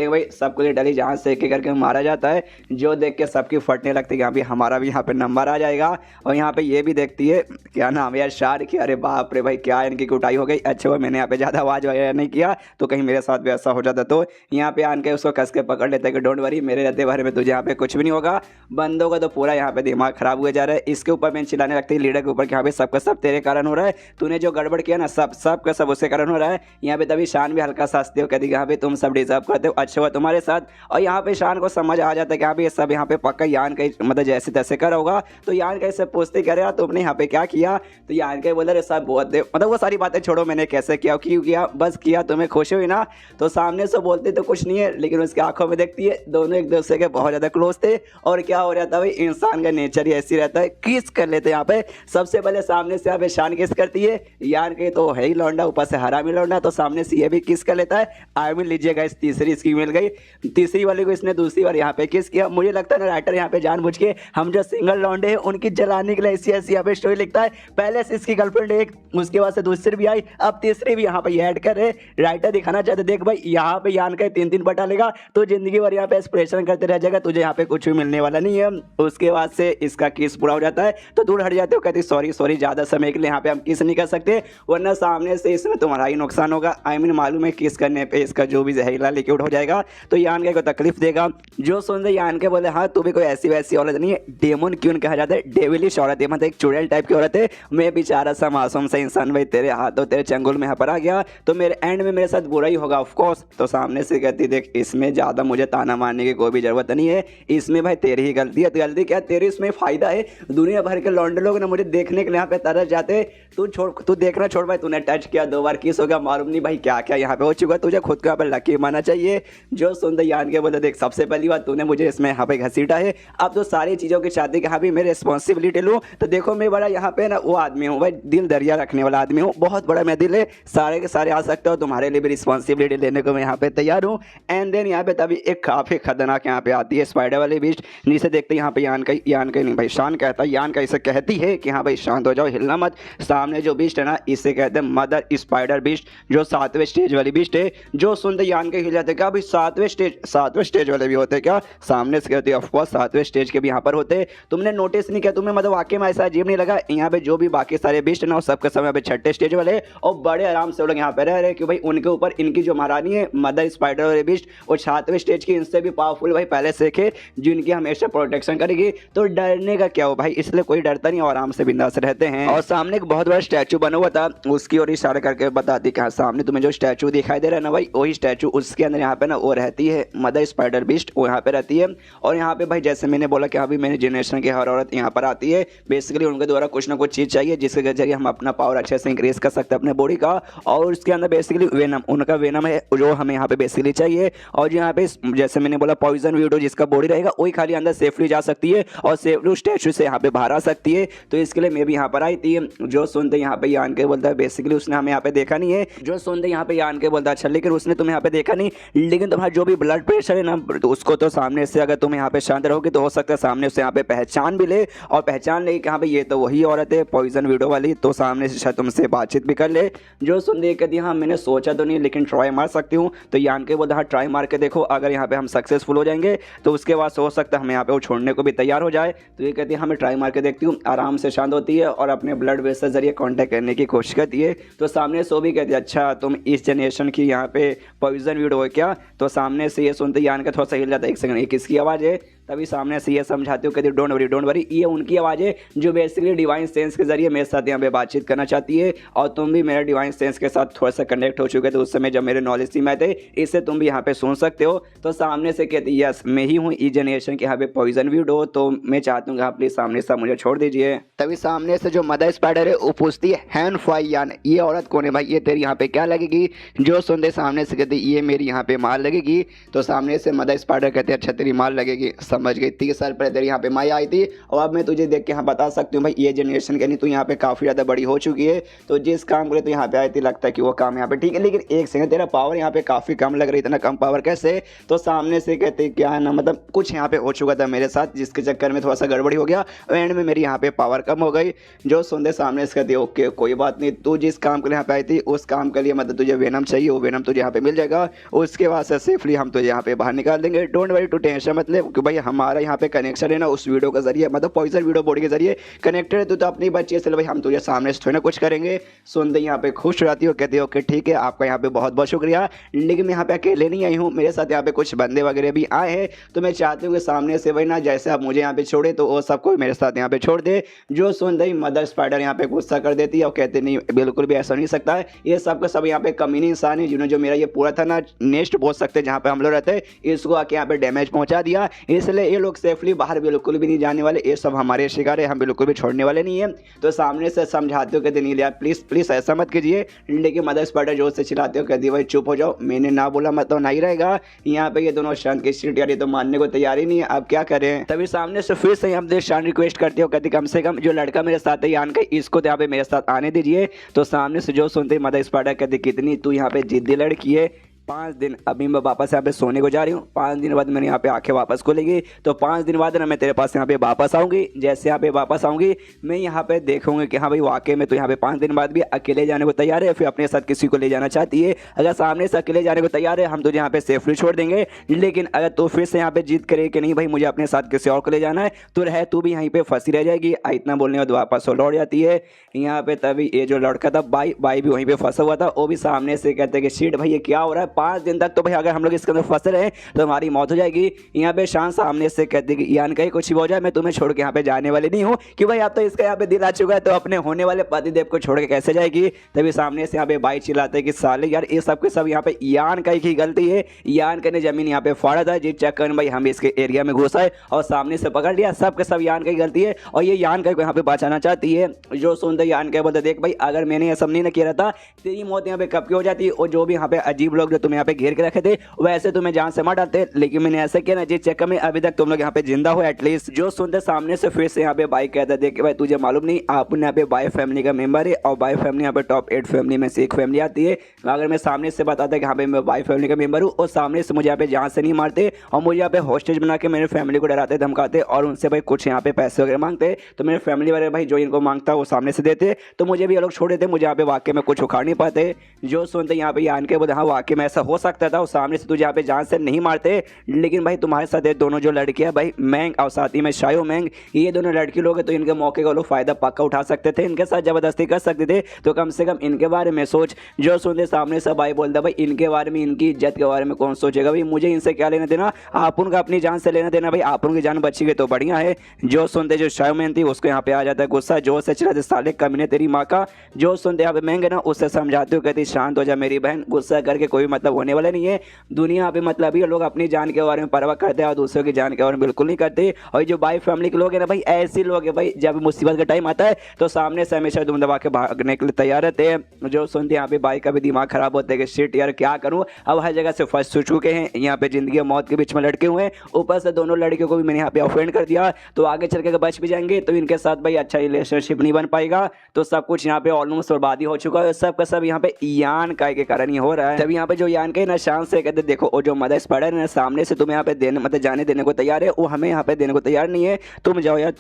भाई। सबको ये डली जहाँ से एक करके मारा जाता है, जो देख के सबकी फटने लगती है कि यहाँ भी हमारा भी यहाँ पे नंबर आ जाएगा। और यहाँ पे ये भी देखती है क्या नाम है यार शार की, अरे बाप रे भाई क्या इनकी कुटाई हो गई। अच्छा वो मैंने यहाँ पे ज़्यादा आवाज़ वगैरह नहीं किया तो कहीं मेरे साथ भी ऐसा हो जाता। तो यहाँ पे आन के उसको कस के पकड़ लेते हैं कि डोंट वरी मेरे रहते बारे में तुझे यहाँ पे कुछ भी नहीं होगा। बंदों का तो पूरा यहाँ पे दिमाग खराब हुआ जा रहा है। इसके ऊपर मैं चिल्लाने लगती है लीडर के ऊपर कि यहाँ पे सबका सब तेरे कारण हो रहा है, तूने जो गड़बड़ किया ना सब का सब उसके कारण हो रहा है। यहाँ पे तभी शान भी हल्का सा हंसते हो, कहती यहाँ पे तुम सब डिजर्व करते हो, अच्छा हुआ तुम्हारे साथ। और यहाँ पे शान को समझ आ जाता है कि यहाँ पे सब यहाँ पे पक्का यान का मतलब जैसे तैसे कर होगा। तो यान का इससे पूछते कह रहे यार तुमने यहाँ पे क्या किया। तो यान के बोले रे सब बहुत मतलब वो सारी बातें छोड़ो, मैंने कैसे किया क्यों किया बस किया, तुम्हें खुश हुई ना। तो सामने से बोलते तो कुछ नहीं है लेकिन उसके आंखों में देखती है दोनों एक दूसरे के बहुत ज़्यादा क्लोज थे। और क्या हो रहा था भाई, इंसान का नेचर ही ऐसी रहता है, किस कर लेते हैं यहाँ पे। सबसे पहले सामने से यहाँ पे शान किस करती है, यार के तो है ही लौंडा ऊपर से हरामी लौंडा, तो सामने से ये भी किस कर लेता है। आई मीन लीजिएगा इस तीसरी इसकी मिल गई, तीसरी वाले को इसने दूसरी बार यहाँ पे किस किया। मुझे लगता है ना राइटर यहाँ पे जानबूझ के हम जो सिंगल लौंडे हैं उनकी जलाने के लिए ऐसी ऐसी यहाँ पे स्टोरी लिखता है। पहले से इसकी गर्लफ्रेंड एक, उसके बाद से दूसरी भी आई, अब तीसरी भी यहाँ पे ऐड कर रहे। राइटर दिखाना चाहते देख भाई यहाँ पे यान का 3-3 बटा लेगा तो जिंदगी भर यहाँ पे एक्सप्रेशन करते रह जाएगा, तुझे यहाँ पे कुछ भी मिलने वाला नहीं है। उसके बाद से इसका किस पूरा हो जाता है तो दूर हट जाते हो, कहते सॉरी ज़्यादा समय के लिए यहाँ पे हम किस नहीं कर सकते वरना सामने से इसमें तुम्हारा ही नुकसान होगा। आई मीन मालूम है किस करने पे इसका जो भी जहरीला लिक्विड हो जाएगा तो यान के को तकलीफ देगा। जो सुन रहे यान के बोले हाँ तू भी कोई ऐसी वैसी औरत नहीं है, डेमन क्यों कहा जाता है, डेविलिश औरत है, मतलब एक चुड़ैल टाइप की औरत है। मैं बेचारा सा मासूम सा इंसान भाई तेरे हाथों तेरे चंगुल में यहाँ पर आ गया तो मेरे एंड में मेरे साथ बुरा ही होगा ऑफकोर्स। बॉस। तो सामने से कहती देख इसमें ज़्यादा मुझे ताना मारने की कोई भी ज़रूरत नहीं है, इसमें भाई तेरी ही गलती है। तो गलती क्या तेरी, इसमें फ़ायदा है, दुनिया भर के लौंडे लोग ना मुझे देखने के लिए यहाँ पे तरस जाते। तू देखना छोड़ भाई, तूने टच किया 2 बार किस हो गया मालूम नहीं भाई क्या क्या यहाँ पे हो चुका है, तुझे खुद को यहाँ पे लकी मानना चाहिए। जो सुनते यान के बोले देख सबसे पहली बात तूने मुझे इसमें यहाँ पे घसीटा है, अब तो सारी चीज़ों के साथ यहाँ भी मैं रिस्पॉन्सिबिलिटी लूँ। तो देखो मैं बड़ा यहाँ पे ना वो आदमी हूँ भाई, दिल दरिया रखने वाला आदमी हूँ, बहुत बड़ा मैं दिल है, सारे के सारे आ सकते हो, तुम्हारे लिए भी रिस्पॉन्सिबिलिटी लेने को मैं यहाँ पे तैयार हूँ। एंड देन यहाँ पे तभी एक काफ़ी खतरनाक यहाँ पे आती है स्पाइडर वाली बीस्ट, जिसे देखते यहाँ पे यान का नहीं भाई शान कहता है, यान का इसे कहती है कि हाँ भाई शांत हो जाओ, हिलना मत। सामने जो बीस्ट है ना इसे कहते हैं मदर स्पाइडर बीस्ट, जो 7वें स्टेज वाली बीस्ट है। जो सुनते यान के हिल जाते क्या भाई 7वें स्टेज वाले भी होते क्या? सामने से कहते ऑफकोर्स 7वें स्टेज के भी यहाँ पर होते। तुमने नोटिस नहीं किया, तुम्हें मतलब वाकई में ऐसा अजीब नहीं लगा? यहाँ पे जो भी बाकी सारे बीस्ट है ना सबके सब यहाँ पे 6ठे स्टेज वाले और बड़े आराम से वो लोग यहाँ पे रह रहे, कि भाई उनके ऊपर इनकी जो महारानी है मदर स्पाइडर वाले बीस्ट और 7वें स्टेज की इनसे भी पावरफुल भाई पहले से थे, जिनकी हमेशा प्रोटेक्शन करेगी। तो डरने का क्या हो भाई, इसलिए कोई डरता नहीं और आराम से बिंदास रहते हैं। और सामने एक बहुत बड़ा स्टैचू बना हुआ था, उसकी ओर इशारा करके बताती कि हाँ सामने तुम्हें जो स्टैचू दिखाई दे रहा है ना भाई वही स्टैचू, उसके अंदर यहाँ पे ना वो रहती है मदर स्पाइडर बीस्ट, वो यहाँ पे रहती है। और यहाँ पे भाई जैसे मैंने बोला कि अभी मेरे जनरेशन की हर औरत यहाँ पर आती है, बेसिकली उनके द्वारा कुछ ना कुछ चीज़ चाहिए जिसके जरिए हम अपना पावर अच्छे से इंक्रीज कर सकते हैं अपने बॉडी का। और उसके अंदर बेसिकली वेनम, उनका वेनम है जो हमें यहाँ पे बेसिकली चाहिए। और यहाँ पे जैसे मैंने बोला पॉइजन वीडो जिसका बॉडी रहेगा वही खाली अंदर सेफली जा सकती है और सेफली स्टैचू से यहाँ पे बाहर आ सकती है। तो इसके लिए मैं भी यहाँ पर आई थी। जो सुनते यहाँ पे यान के बोलता है बेसिकली उसने हमें यहाँ पे देखा नहीं है, जो सुनते यहाँ पे यान के बोलता है अच्छा लेकिन उसने तुम्हें यहाँ पे देखा नहीं, लेकिन तुम्हारा जो भी ब्लड प्रेशर है ना तो उसको तो सामने से अगर तुम यहाँ पे शांत रहोगे तो हो सकता है सामने से यहाँ पे पहचान भी ले और पहचान ले कि हाँ भाई ये तो वही औरत है पॉइजन वीडो वाली, तो सामने से शायद तुमसे बातचीत भी कर ले। जो सुन दे कहती हाँ मैंने सोचा तो नहीं लेकिन ट्राई मार सकती हूँ। तो यान के बोलता हाँ ट्राई मार के देखो, अगर यहाँ पे हम सक्सेसफुल हो जाएंगे तो उसके बाद हो सकता है हमें यहाँ पे वो छोड़ने को भी तैयार हो जाए। तो ये कहती है हमें ट्राई मार के देखती हूँ, आराम से शांत होती है और अपने ब्लड वेसल जरिए कॉन्टैक्ट करने की कोशिश करती है। तो सामने सो भी कहती है अच्छा तुम इस जनरेशन की यहाँ पे पॉइजन वीडो हो क्या? तो सामने से ये सुनते यान का थोड़ा सा हिल जाता है, एक सेकंड ये किसकी आवाज़ है? तभी सामने से ये समझाती हूँ कहती डोंट वरी, ये उनकी आवाज़ है जो बेसिकली डिवाइन सेंस के जरिए मेरे साथ यहाँ पे बातचीत करना चाहती है। और तुम भी मेरे डिवाइन सेंस के साथ थोड़ा सा कनेक्ट हो चुके थे उस समय जब मेरे नॉलेज टीम में थे, इससे तुम भी यहाँ पे सुन सकते हो। तो सामने से कहती यस मैं ही हूँ इस जनरेशन के यहाँ पे पॉइजन वीडो, तो मैं चाहती हूँ आप प्लीज़ सामने से मुझे छोड़ दीजिए। तभी सामने से जो मदर स्पाइडर है वो पूछती है हैन फाई यान ये औरत कौन है भाई, ये तेरी यहाँ पे क्या लगेगी? जो सुनते सामने से कहती ये मेरी यहाँ पे माल लगेगी। तो सामने से मदर स्पाइडर कहते अच्छा तेरी माल लगेगी, समझ गई, 30 साल पहले तेरी यहाँ पे माया आई थी और अब मैं तुझे देख के यहाँ बता सकती हूँ भाई ये जनरेशन के नहीं तू यहाँ पे काफ़ी ज़्यादा बड़ी हो चुकी है। तो जिस काम के लिए तू यहाँ पे आई थी लगता है कि वो काम यहाँ पे ठीक है, लेकिन एक सेकंड तेरा पावर यहाँ पे काफ़ी कम लग रही, इतना कम पावर कैसे? तो सामने से कहते क्या है ना मतलब कुछ यहाँ पे हो चुका था मेरे साथ जिसके चक्कर में थोड़ा सा गड़बड़ी हो गया, एंड में मेरी यहाँ पे पावर कम हो गई। जो सुनते सामने से कहती ओके कोई बात नहीं, तू जिस काम के लिए यहाँ पे आई थी उस काम के लिए मतलब तुझे वेनम चाहिए, वो वेनम तुझे यहाँ पे मिल जाएगा, उसके बाद से सेफली हम तुझे यहाँ पे बाहर निकाल देंगे। डोंट वरी टू टेंशन मतलब कि भाई हमारा यहाँ पे कनेक्शन है ना उस वीडियो के जरिए मतलब पॉइजन वीडियो बॉडी के जरिए कनेक्टेड है, तो अपनी बच्ची से भाई हम तुझे सामने से थोड़ी ना कुछ करेंगे। सुनते यहाँ पे खुश हो जाती हो, कहती हो ओके ठीक है आपका यहाँ पे बहुत बहुत शुक्रिया, लेकिन मैं यहाँ पे अकेले नहीं आई हूँ, मेरे साथ यहाँ पे कुछ बंदे वगैरह भी आए हैं, तो मैं चाहती हूँ कि सामने से भाई ना जैसे आप मुझे यहाँ पे छोड़े तो वो सबको मेरे साथ यहाँ पे छोड़ दे। जो सुनते ही मदर स्पाइडर यहाँ पे गुस्सा कर देती है और कहते नहीं बिल्कुल भी ऐसा नहीं सकता है, ये सबका सब यहाँ पे कमीनी इंसान है जिन्होंने जो मेरा ये पूरा था ना नेक्स्ट बोल सकते हैं जहाँ पे हम लोग रहते हैं इसको आके यहाँ पे डैमेज पहुँचा दिया, इसलिए ये लोग सेफली बाहर बिल्कुल भी नहीं जाने वाले, ये सब हमारे शिकार है, हम बिल्कुल भी छोड़ने वाले नहीं है। तो सामने से समझाते हो कहते नहीं यार प्लीज़ प्लीज़ ऐसा मत कीजिए, लेकिन मदर स्पाइडर जोर से चिल्लाते हो कहती भाई चुप हो जाओ, मैंने ना बोला मतलब नहीं रहेगा। यहाँ पे ये दोनों शांत की सीट यार तो मानने को तैयार ही नहीं है, अब क्या करें? तभी सामने से फिर से हम शांत रिक्वेस्ट करते हो कहती कम से कम जो लड़का मेरे साथ है यान का इसको तो यहाँ पे मेरे साथ आने दीजिए। तो सामने से जो सुनते मदर स्पाइडर कहती कितनी तू यहाँ पे जिद्दी लड़की है, 5 दिन अभी मैं वापस यहाँ पे सोने को जा रही हूँ, 5 दिन बाद मैंने यहाँ पे आंखें वापस खोलेगी, तो 5 दिन बाद ना मैं तेरे पास यहाँ पे वापस आऊँगी। जैसे यहाँ पे वापस आऊँगी मैं यहाँ पे देखूँगी कि हाँ भाई वाकई में तो यहाँ पे 5 दिन बाद भी अकेले जाने को तैयार है, फिर अपने साथ किसी को ले जाना चाहती है। अगर सामने से अकेले जाने को तैयार है हम तुझे यहाँ पे सेफली छोड़ देंगे, लेकिन अगर तू फिर से यहाँ पे जिद करे कि नहीं भाई मुझे अपने साथ किसी और को ले जाना है तो रह तू भी यहीं पर फंसी रह जाएगी। इतना बोलने के बाद वापस वो लौट जाती है। यहाँ पे तभी ये जो लड़का था बाई भी वहीं पर फंसा हुआ था, वो भी सामने से कहते कि शीट भाई ये क्या हो रहा है, 5 दिन तक तो भाई अगर हम लोग इसके अंदर फंसे रहे तो हमारी मौत हो जाएगी। यहाँ पे शान सामने से कहती कि यान कहीं कुछ भी हो जाए मैं तुम्हें छोड़ के यहाँ पे जाने वाली नहीं हूँ कि भाई अब तो इसका यहाँ पे दिल आ चुका है तो अपने होने वाले पतिदेव को छोड़ के कैसे जाएगी। तभी सामने से यहाँ पे भाई चिल्लाते हैं कि साले यार ये सब के सब यहाँ पे यान कहीं की गलती है, यान कहीं ने जमीन यहाँ पे फाड़ा था जिस चक्कर में भाई हम इसके एरिया में घुस आए और सामने से पकड़ लिया। सब के सब यान की गलती है और ये यान कहीं को यहाँ पे बचाना चाहती है। जो सुनते यान कहीं बोलते देख भाई अगर मैंने ये सब नहीं किया रहता तेरी मौत यहाँ पे कब की हो जाती और जो भी यहाँ पे अजीब लोग जो तुम्हें यहाँ पे घेर के रखे थे वैसे तुम्हें जान से मार डालते, लेकिन मैंने ऐसा किया ना जिस चक्कर में अभी तक तुम लोग यहाँ पे जिंदा हो एटलीस्ट। जो सुनते सामने से फिर से यहाँ पे बाई कहता देख भाई तुझे मालूम नहीं आपने यहाँ पे बाई फैमिली का मेंबर है और बाई फैमिली यहाँ पे टॉप 8 फैमिली में से एक फैमिली आती है। अगर मैं सामने से बताता कि यहाँ पे मैं बाई फैमिली का मेंबर हूँ और सामने से मुझे यहाँ पे जान से नहीं मारते और मुझे यहाँ पे हॉस्टेज बना के मेरे फैमिली को डराते धमकाते और उनसे भाई कुछ यहाँ पे पैसे वगैरह मांगते तो मेरे फैमिली वाले भाई जो इनको मांगता वो सामने से देते तो मुझे भी ये लोग छोड़ देते, मुझे यहाँ पे वाकई में कुछ उखाड़ नहीं पाते। जो सुनते यहाँ पे यान के बोलते हाँ वाकई में ऐसा हो सकता था और सामने से तुझे यहाँ पे जान से नहीं मारते, लेकिन भाई तुम्हारे साथ ये दोनों जो लड़कियां भाई मैंग और साथ ही में शायो मैंग ये दोनों लड़की लोग हैं तो इनके मौके का लोग फायदा पक्का उठा सकते थे, इनके साथ जबरदस्ती कर सकते थे तो कम से कम इनके बारे में सोच। जो सुनते सामने से भाई बोलता भाई इनके बारे में इनकी इज्जत के बारे में कौन सोचेगा भाई, मुझे इनसे क्या लेना देना, आप उनका अपनी जान से लेना देना भाई, आप उनकी जान बची गई तो बढ़िया है। जो सुनते जो शायो मैंग थी उसको यहाँ पे आ जाता है गुस्सा, जो से चला साले कमीने तेरी माँ का। जो सुनते यहाँ पे महंगे ना उससे समझाते हो कहती शांत हो जा मेरी बहन, गुस्सा करके कोई मतलब होने वाला नहीं है। दुनिया पे मतलब ही लोग अपनी जान के बारे में परवाह करते हैं और दूसरों की जान के बारे में बिल्कुल नहीं करते। और जो बाई फैमिली के लोग हैं ना भाई ऐसे लोग हैं भाई जब मुसीबत का टाइम आता है तो सामने से हमेशा दुम दबा के भागने के लिए तैयार रहते हैं। जो सुनते यहाँ पे बाई का भी दिमाग खराब होता है कि शिट यार क्या करूँ, अब हर जगह से फंस चुके हैं, यहाँ पे जिंदगी और मौत के बीच में लड़के हुए हैं, ऊपर से दोनों लड़कियों को भी मैंने यहाँ पे ऑफेंड कर दिया तो आगे चल के बच भी जाएंगे तो इनके साथ भाई अच्छा रिलेशनशिप नहीं बन पाएगा। तो सब कुछ यहाँ पे ऑलमोस्ट बर्बादी हो चुका है, सब का सब यहाँ पे यान काय के कारण ही हो रहा है। तब यहाँ पे जो यान के ना शान से कहते देखो वो जो मदर स्पाइडर है सामने से तुम्हें यहाँ पे देने मतलब जाने देने को तैयार है, वो हमें यहाँ पे देने को तैयार नहीं है, तुम जाओ यार,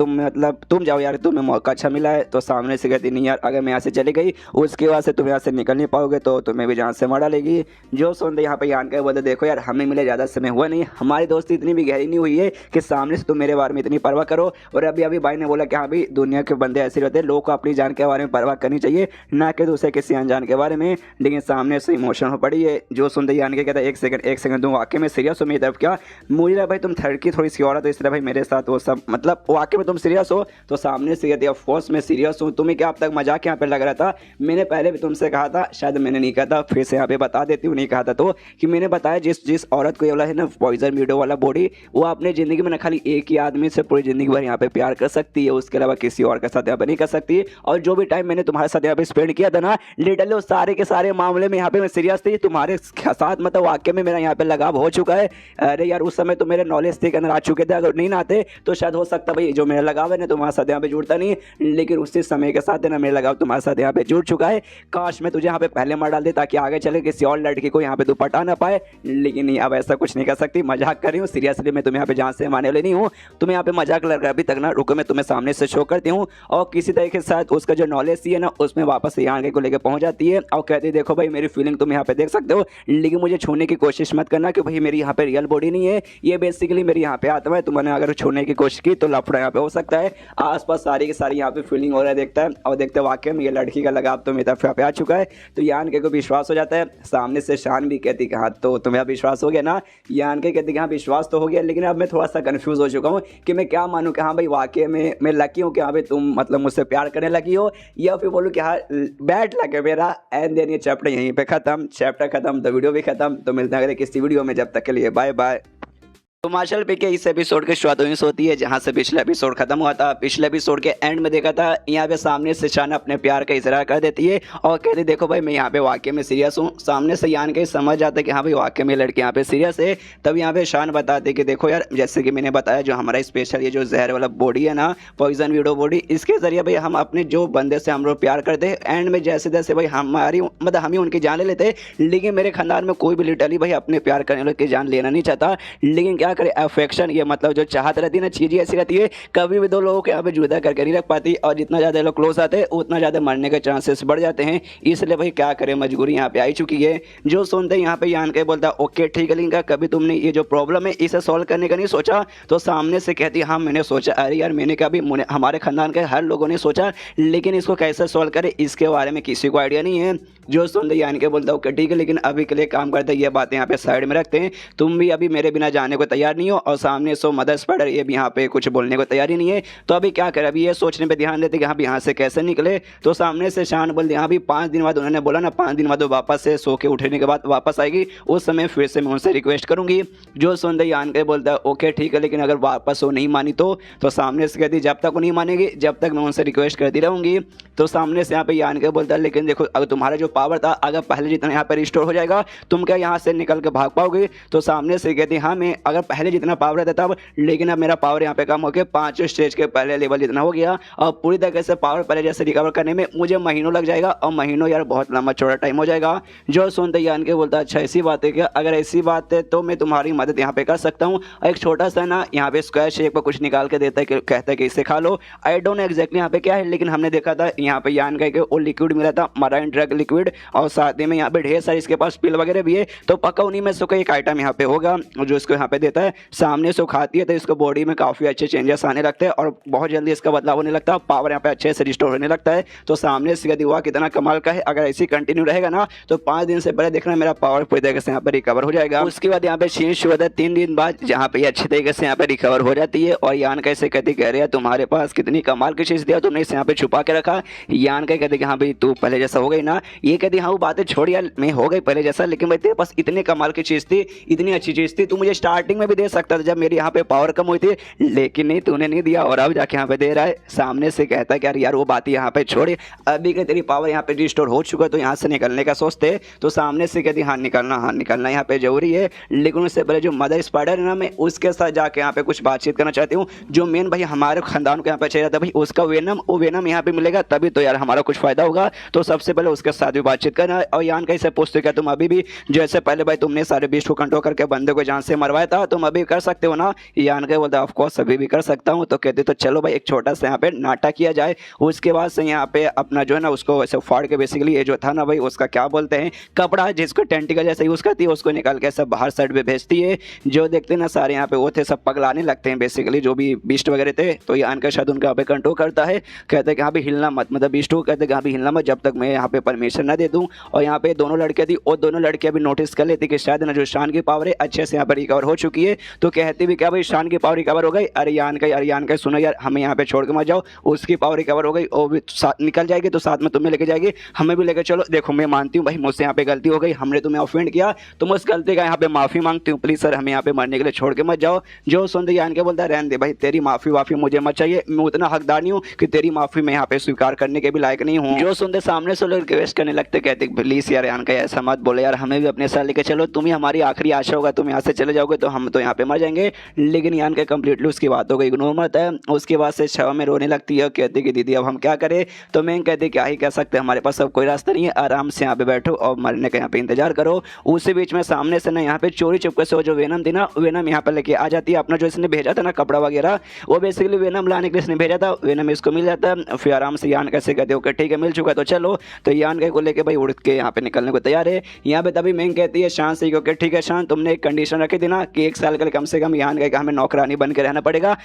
तुम जाओ यार, तुम्हें मौका अच्छा मिला है। तो सामने से कहती नहीं यार अगर मैं यहाँ से चली गई उसके बाद से तुम यहाँ से निकल नहीं पाओगे तो तुम्हें भी जान से मार डालेगी। जो सुनते यहाँ पे यान के बोलते देखो यार हमें मिले ज़्यादा समय हुआ नहीं, हमारी दोस्ती इतनी भी गहरी नहीं हुई है कि सामने से तुम मेरे बारे में इतनी परवाह करो। और अभी अभी भाई ने बोला कि हाँ भाई दुनिया के बंदे ऐसे रहते हैं, लोगों को अपनी जान के बारे में परवाह करनी चाहिए ना कि दूसरे किसी अनजान के बारे में, लेकिन सामने से इमोशन हो पड़ी है। जो सुनते यान के कहता है एक सेकंड तुम वाकई में सीरियस हो मेरी तरफ क्या, मुझे लगा भाई तुम थर्ड की थोड़ी सी और है तो इसलिए भाई मेरे साथ वो सब मतलब वाकई में तुम सीरियस हो। तो सामने से कहती है ऑफकोर्स मैं सीरियस हूँ, तुम्हें क्या अब तक मजाक यहाँ पे लग रहा था, मैंने पहले भी तुमसे कहा था, शायद मैंने नहीं कहा था, फिर से यहाँ पे बता देती हूँ नहीं कहा था तो कि मैंने बताया जिस औरत को ये वाला है ना पॉइजन वीडियो वाला बॉडी वो अपने ज़िंदगी में न खाली एक ही आदमी से पूरी ज़िंदगी भर यहाँ पे प्यार कर सकती है, उसके अलावा किसी और के साथ यहाँ पे नहीं कर सकती। और जो भी टाइम मैंने तुम्हारे साथ यहाँ पे स्पेंड किया था ना लिटरली उस सारे के सारे मामले में यहाँ पे मैं सीरियस थी, तुम्हारे साथ मतलब वाकई में मेरा यहाँ पे लगाव हो चुका है। अरे यार उस समय तो मेरे नॉलेज के अंदर आ चुके थे, अगर नहीं ना आते तो शायद हो सकता भाई जो मेरा लगाव है ना तुम्हारे साथ यहाँ पे जुड़ता नहीं, लेकिन उसी समय के साथ है ना मेरा लगाव तुम्हारे साथ यहाँ पे जुड़ चुका है। काश मैं तुझे यहाँ पे पहले मार डाल दे ताकि आगे चले किसी और लड़की को यहाँ पे तू पटा ना पाए, लेकिन नहीं अब ऐसा कुछ नहीं कर सकती, मजाक कर रही हूँ, सीरियसली मैं तुम्हें यहाँ पे जान से मारने वाली नहीं हूँ, तुम्हें यहाँ पे मजाक लग रहा है अभी तक ना, रुको मैं तुम्हें सामने से शो करती हूँ। और किसी तरीके के साथ उसका जो नॉलेज थी है ना उसमें वापस यहाँ को लेकर पहुँच जाती है और कहती है देखो भाई मेरी फीलिंग तुम यहाँ पे देख सकते हो लेकिन मुझे छूने की कोशिश मत करना कि भाई मेरी यहाँ पे रियल बॉडी नहीं है, ये बेसिकली मेरी यहाँ पे आत्मा है, तुमने अगर छूने की कोशिश की तो लफड़ा यहाँ पे हो सकता है। आसपास सारी की सारी यहाँ पे फीलिंग हो रहा है देखता है और देखते वाकई में ये लड़की का लगाव तो मेरी तरफ यहाँ पे आ चुका है। तो यान के को विश्वास हो जाता है, सामने से शान भी कहती कि हाँ तो तुम्हें विश्वास हो गया ना, यान के कहती कि हाँ विश्वास तो हो गया, लेकिन अब मैं थोड़ा सा कंफ्यूज हो चुका हूँ कि मैं क्या मानूँ कि हाँ भाई वाकई में मैं लकी हूँ कि हाँ भाई तुम मतलब मुझसे प्यार करने लगी हो, या फिर बोलूँ कि हाँ बैड लगे मेरा। एंड देन ये चैप्टर यहीं पे खत्म, चैप्टर खत्म तो वीडियो भी खत्म। तो मिलते हैं अगले किसी वीडियो में, जब तक के लिए बाय बाय। तो मार्शल पे के इस एपिसोड की शुरुआत वहीं से होती है जहां से पिछला एपिसोड खत्म हुआ था। पिछले एपिसोड के एंड में देखा था यहाँ पे सामने से शान अपने प्यार का इजहार कर देती है और कहती देखो भाई मैं यहाँ पे वाकई में सीरियस हूँ। सामने से यान के समझ जाता है कि हाँ भाई वाकई में लड़की यहाँ पे सीरियस है। तब यहाँ पे शान बताते कि देखो यार जैसे कि मैंने बताया जो हमारा स्पेशल ये जो जहर वाला बॉडी है ना पॉइजन वीडियो बॉडी, इसके जरिए भाई हम अपने जो बंदे से हम लोग प्यार करते हैं एंड में जैसे जैसे भाई हमारी मतलब हम ही उनकी जान ले लेते, लेकिन मेरे खानदान में कोई भी लिटरली भाई अपने प्यार करने वाले की जान लेना नहीं चाहता। लेकिन क्या करे अफेक्शन ये मतलब जो चाहत रहती है ना चीज़ें ऐसी रहती है कभी भी दो लोगों के यहाँ पे जुदा करके नहीं रख पाती और जितना ज़्यादा लोग क्लोज आते हैं उतना ज़्यादा मरने के चांसेस बढ़ जाते हैं। इसलिए भाई क्या करें मजबूरी यहाँ पे आई चुकी है। जो सुनते हैं यहाँ पे यान के बोलता ओके ठीक है लिंका कभी तुमने ये जो प्रॉब्लम है इसे सॉल्व करने का नहीं सोचा। तो सामने से कहती हाँ मैंने सोचा, अरे यार मैंने कभी हमारे खानदान के हर लोगों ने सोचा लेकिन इसको कैसे सॉल्व करें इसके बारे में किसी को आइडिया नहीं है। जो सुनते यान के बोलता ओके ठीक है, लेकिन अभी के लिए काम करते ये बातें यहाँ पे साइड में रखते हैं, तुम भी अभी मेरे बिना जाने को तैयार नहीं हो। और सामने सो मदर स्पाइडर ये भी यहाँ पे कुछ बोलने को तैयार ही नहीं है। तो अभी क्या करें, अभी ये सोचने पे ध्यान देते कि हाँ यहाँ से कैसे निकले। तो सामने से शान बोलते यहाँ भी 5 दिन बाद, उन्होंने बोला ना 5 दिन बाद वो वापस से सो के उठने के बाद वापस आएगी, उस समय फिर से मैं उनसे रिक्वेस्ट करूंगी। जो सुनते यान के बोलता है ओके ठीक है, लेकिन अगर वापस वो नहीं मानी तो सामने से कहती जब तक वो नहीं मानेगी जब तक मैं उनसे रिक्वेस्ट करती रहूंगी। तो सामने से यहाँ पे यान के बोलता है लेकिन देखो अगर तुम्हारा जो पावर था अगर पहले जितना यहाँ पे रिस्टोर हो जाएगा तुम क्या यहाँ से निकल के भाग पाओगे। तो सामने से कहती हाँ मैं अगर पहले जितना पावर रहता था लेकिन अब मेरा पावर यहाँ पे कम हो गया, 5 स्टेज के पहले लेवल जितना हो गया, और पूरी तरीके से पावर पहले जैसे रिकवर करने में मुझे महीनों लग जाएगा, और महीनों यार बहुत लंबा चौड़ा टाइम हो जाएगा। जो सुनते यान के बोलता अच्छा ऐसी बात है क्या, अगर ऐसी बात है तो मैं तुम्हारी मदद यहाँ पे कर सकता हूँ। एक छोटा सा ना यहाँ पे स्क्वायर शेप पर कुछ निकाल के देता है, कहता है कि इसे खा लो। आई डोंट नो एग्जैक्टली यहाँ पे क्या है, लेकिन हमने देखा था यहाँ पे यान का वो लिक्विड मिला था, मराइन ड्रग लिक्विड, और साथ ही में यहाँ पे ढेर सारी इसके पास पिल वगैरह भी है। तो पक्का उन्हीं में से कोई एक आइटम यहाँ पे होगा जो इसको यहाँ पे देता है। सामने से खाती है तो इसको बॉडी में काफी अच्छे चेंजेस आने लगते हैं और बहुत जल्दी इसका बदलाव होने लगता है, पावर यहाँ पे अच्छे से रिस्टोर होने लगता है। तो सामने से कहती हुआ कितना कमाल का है, अगर ऐसी कंटिन्यू रहेगा ना तो 5 दिन से पहले देखना मेरा पावर पूरी तरीके से यहाँ पे रिकवर हो जाएगा। उसके बाद यहाँ पे चेंज हुआ था 3 दिन बाद, जहाँ पे अच्छी तरीके से यहाँ पे रिकवर हो जाती है। और यान कैसे कहती कह रही है तुम्हारे पास कितनी कमाल की चीज दिया तुमने इसे यहाँ पे छुपा के रखा। यान कह कहते कि हाँ भाई तू पहले जैसा हो गई ना, ये कहती हाँ वो बातें छोड़ यार मैं हो गई पहले जैसा, लेकिन भाई तेरे पास इतने कमाल की चीज थी, इतनी अच्छी चीज थी, तू मुझे स्टार्टिंग में भी दे सकता था जब मेरी यहाँ पे पावर कम हुई थी, लेकिन नहीं तूने नहीं दिया और अब जाके यहाँ पे दे रहा है। सामने से कहता है कि यार वो बात यहाँ पे छोड़े, अभी के तेरी पावर यहाँ पे रिस्टोर हो चुका है तो यहाँ से निकलने का सोचते। तो सामने से कहती हाँ निकलना यहाँ पे जरूरी है, लेकिन उससे पहले जो मदर स्पाइडर है ना मैं उसके साथ जाके यहाँ पे कुछ बातचीत करना चाहती हूँ। जो मेन भाई हमारे खानदान को यहाँ पे चाहिए था भाई उसका वेनम, वो वेनम यहाँ पे मिलेगा तभी तो यार हमारा कुछ फायदा होगा। तो सबसे पहले उसके साथ भी बातचीत करना है। और यान कैसे पूछते क्या तुम अभी भी जैसे पहले भाई तुमने सारे बीस्ट को कंट्रोल करके बंदे को जान से मरवाया था तुम अभी कर सकते हो ना। यान के बोलता ऑफ कोर्स अभी भी कर सकता हूँ। तो कहते तो चलो भाई एक छोटा सा यहाँ पे नाटक किया जाए। उसके बाद से यहाँ पे अपना जो है ना उसको वैसे फाड़ के बेसिकली ये जो था ना भाई उसका क्या बोलते हैं कपड़ा जिसको टेंटिकल जैसे यूज करती है उसको निकाल के सब बाहर साइड पे भेजती है। जो देखते ना सारे यहाँ पे वो थे सब पगलाने लगते हैं बेसिकली जो भी बीस्ट वगैरह थे। तो यान का शायद उनका यहाँ पे कंट्रोल करता है, कहते हैं कि हाँ भी हिलना मत, मतलब बीस्ट को कहते हैं कि हाँ भी हिलना मत जब तक मैं यहाँ पे परमिशन ना दे दूँ। और यहाँ पे दोनों लड़कियाँ थी और दोनों लड़कियाँ भी नोटिस कर लेती कि शायद ना जो शान की पावर है अच्छे से यहाँ पर रिकवर हो चुकी है। तो कहती भी क्या भाई शान की पावर रिकवर हो गई, अरे यान का सुनो यार हमें यहाँ पे छोड़ के मत जाओ, उसकी पावर रिकवर हो गई वो भी निकल जाएगी तो साथ में तुम्हें लेके जाएगी, हमें भी लेके चलो। देखो मैं मानती हूँ भाई मुझसे यहाँ पे गलती हो गई, हमने तुम्हें ऑफेंड किया तो मैं उस गलती का यहाँ पे माफी मांगती हूँ, प्लीज सर हमें यहाँ पे मरने के लिए छोड़ के मत जाओ। जो सुनते यान के बोलता है रहने दे भाई तेरी माफी वाफी मुझे मत चाहिए, मैं उतना हकदार नहीं हूँ कि तेरी माफी मैं यहाँ पे स्वीकार करने के भी लायक नहीं हूँ। जो सुनते सामने से लोग रिक्वेस्ट करने लगते कहते प्लीज यार यान का ऐसा मत बोले यार, हमें भी अपने साथ लेके चलो, तुम ही हमारी आखिरी आशा होगा, तुम यहाँ से चले जाओगे तो हम तो यहाँ पे मर जाएंगे। लेकिन यान के कंप्लीटली उसकी बातों को इग्नोर मत है। उसके बाद से छवा में रोने लगती है, कहती कि दीदी अब हम क्या करें। तो मैं कहती क्या ही कह सकते हमारे पास अब कोई रास्ता नहीं है, आराम से यहाँ पे बैठो और मरने का यहाँ पे इंतजार करो। उसी बीच में सामने से ना यहाँ पे चोरी चुपके से वो जो वेनम थी ना वेनम यहाँ पे लेके आ जाती है, अपना जो इसने भेजा था ना कपड़ा वगैरह वो बेसिकली वेनम लाने के लिए इसने भेजा था, वेनम इसको मिल जाता है। फिर आराम से यान कैसे कहते ओके ठीक है मिल चुका तो चलो। तो यान को लेके भाई उड़ के यहाँ पे निकलने को तैयार है। यहाँ पे तभी मैं कहती है शान से ओके ठीक है शान तुमने एक कंडीशन रखी थी ना कि 1 साल के लिए कम से कम यान का हमें नौकरानी बन के रहना पड़ेगा,